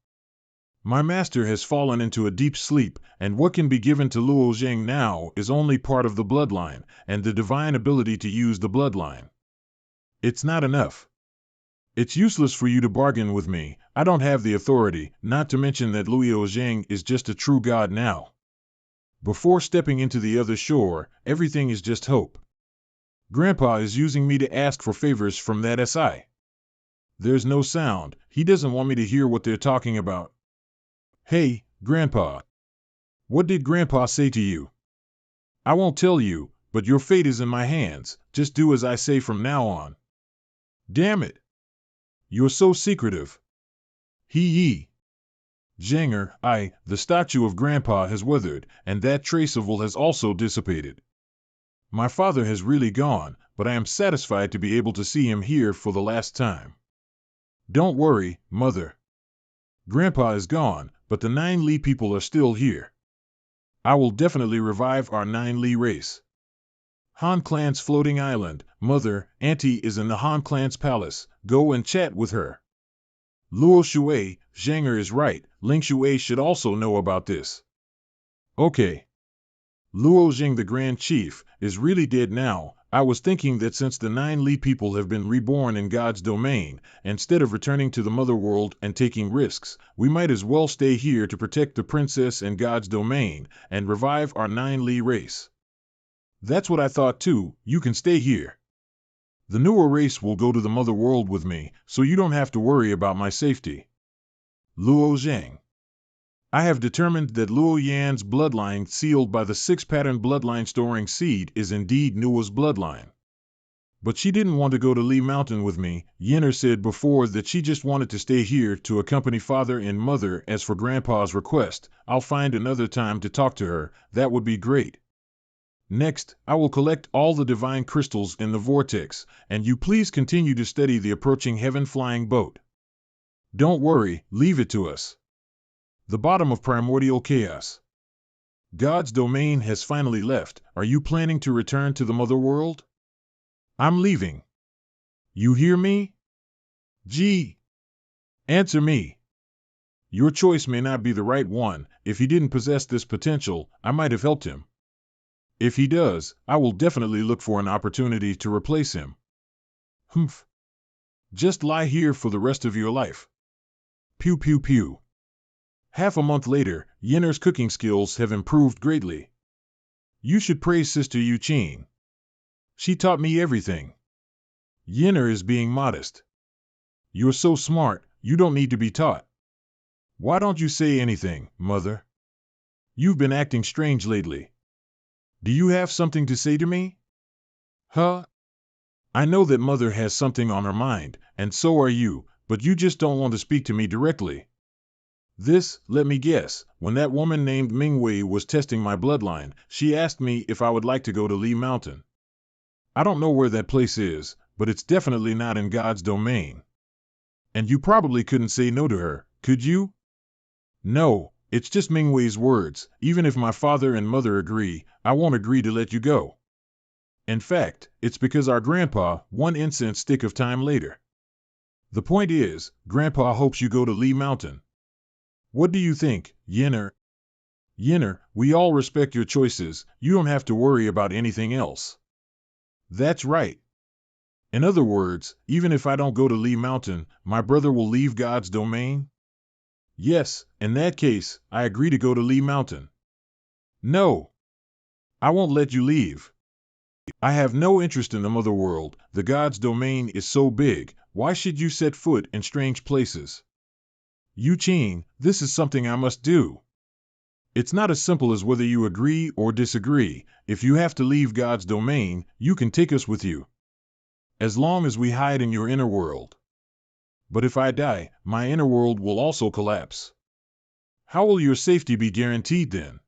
[SPEAKER 1] My master has fallen into a deep sleep, and what can be given to Luo Zhang now is only part of the bloodline, and the divine ability to use the bloodline. It's not enough. It's useless for you to bargain with me. I don't have the authority, not to mention that Luo Zhang is just a true god now. Before stepping into the other shore, everything is just hope. Grandpa is using me to ask for favors from that SI. There's no sound. He doesn't want me to hear what they're talking about. Hey, Grandpa. What did Grandpa say to you? I won't tell you, but your fate is in my hands. Just do as I say from now on. Damn it. You're so secretive. Hee. Zhanger, the statue of Grandpa has withered, and that trace of will has also dissipated. My father has really gone, but I am satisfied to be able to see him here for the last time. Don't worry, Mother. Grandpa is gone, but the 9 Li people are still here. I will definitely revive our 9 Li race. Han Clan's floating island. Mother, Auntie is in the Han Clan's palace. Go and chat with her. Luo Shui, Zhanger is right. Ling Shui should also know about this. Okay. Luo Zhang the Grand Chief is really dead now. I was thinking that since the 9 Li people have been reborn in God's domain, instead of returning to the mother world and taking risks, we might as well stay here to protect the princess and God's domain, and revive our 9 Li race. That's what I thought too. You can stay here. The newer race will go to the mother world with me, so you don't have to worry about my safety. Luo Zhang. I have determined that Luo Yan's bloodline sealed by the 6-pattern bloodline storing seed is indeed Nua's bloodline. But she didn't want to go to Li Mountain with me. Yenner said before that she just wanted to stay here to accompany father and mother. As for Grandpa's request, I'll find another time to talk to her. That would be great. Next, I will collect all the divine crystals in the vortex, and you please continue to study the approaching heaven-flying boat. Don't worry, leave it to us. The bottom of primordial chaos. God's domain has finally left. Are you planning to return to the mother world? I'm leaving. You hear me? Gee. Answer me. Your choice may not be the right one. If he didn't possess this potential, I might have helped him. If he does, I will definitely look for an opportunity to replace him. Humph. Just lie here for the rest of your life. Pew pew pew. Half a month later, Yenner's cooking skills have improved greatly. You should praise Sister Yuqing. She taught me everything. Yenner is being modest. You're so smart, you don't need to be taught. Why don't you say anything, Mother? You've been acting strange lately. Do you have something to say to me? Huh? I know that Mother has something on her mind, and so are you, but you just don't want to speak to me directly. Let me guess, when that woman named Mingwei was testing my bloodline, she asked me if I would like to go to Li Mountain. I don't know where that place is, but it's definitely not in God's domain. And you probably couldn't say no to her, could you? No, it's just Mingwei's words. Even if my father and mother agree, I won't agree to let you go. In fact, it's because our grandpa, 1 incense stick of time later. The point is, Grandpa hopes you go to Li Mountain. What do you think, Yenner? Yenner, we all respect your choices. You don't have to worry about anything else. That's right. In other words, even if I don't go to Li Mountain, my brother will leave God's domain? Yes, in that case, I agree to go to Li Mountain. No. I won't let you leave. I have no interest in the mother world. The God's domain is so big. Why should you set foot in strange places? Yuqing, this is something I must do. It's not as simple as whether you agree or disagree. If you have to leave God's domain, you can take us with you, as long as we hide in your inner world. But if I die, my inner world will also collapse. How will your safety be guaranteed then?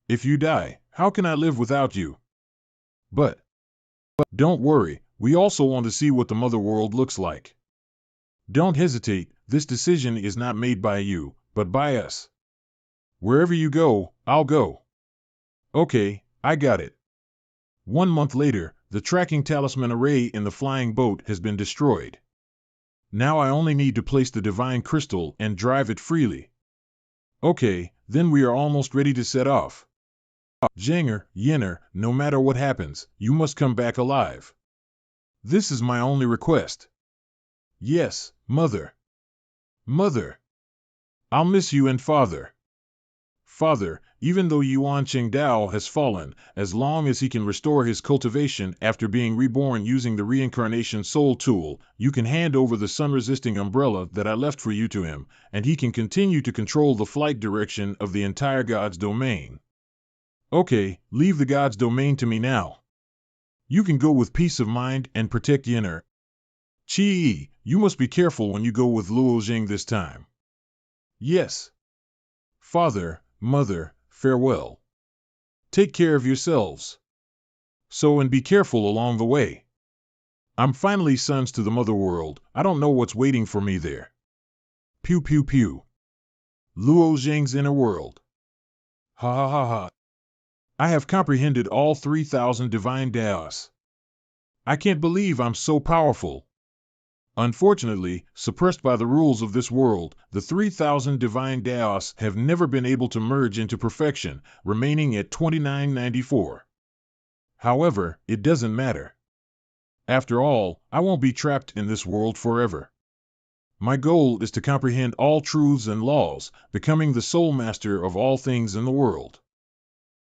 [SPEAKER 1] If you die, how can I live without you? But don't worry, we also want to see what the mother world looks like. Don't hesitate, this decision is not made by you, but by us. Wherever you go, I'll go. Okay, I got it. 1 month later, the tracking talisman array in the flying boat has been destroyed. Now I only need to place the divine crystal and drive it freely. Okay, then we are almost ready to set off. Janger, Yenner, no matter what happens, you must come back alive. This is my only request. Yes, Mother. Mother. I'll miss you and Father. Father, even though Yuan Qingdao has fallen, as long as he can restore his cultivation after being reborn using the reincarnation soul tool, you can hand over the sun-resisting umbrella that I left for you to him, and he can continue to control the flight direction of the entire God's domain. Okay, leave the God's domain to me now. You can go with peace of mind and protect Yenner. Qi, you must be careful when you go with Luo Jing this time. Yes. Father, Mother, farewell. Take care of yourselves. So and be careful along the way. I'm finally sons to the mother world. I don't know what's waiting for me there. Pew pew pew. Luo Jing's inner world. Ha ha ha ha. I have comprehended all 3,000 divine daos. I can't believe I'm so powerful. Unfortunately, suppressed by the rules of this world, the 3,000 divine daos have never been able to merge into perfection, remaining at 2994. However, it doesn't matter. After all, I won't be trapped in this world forever. My goal is to comprehend all truths and laws, becoming the sole master of all things in the world.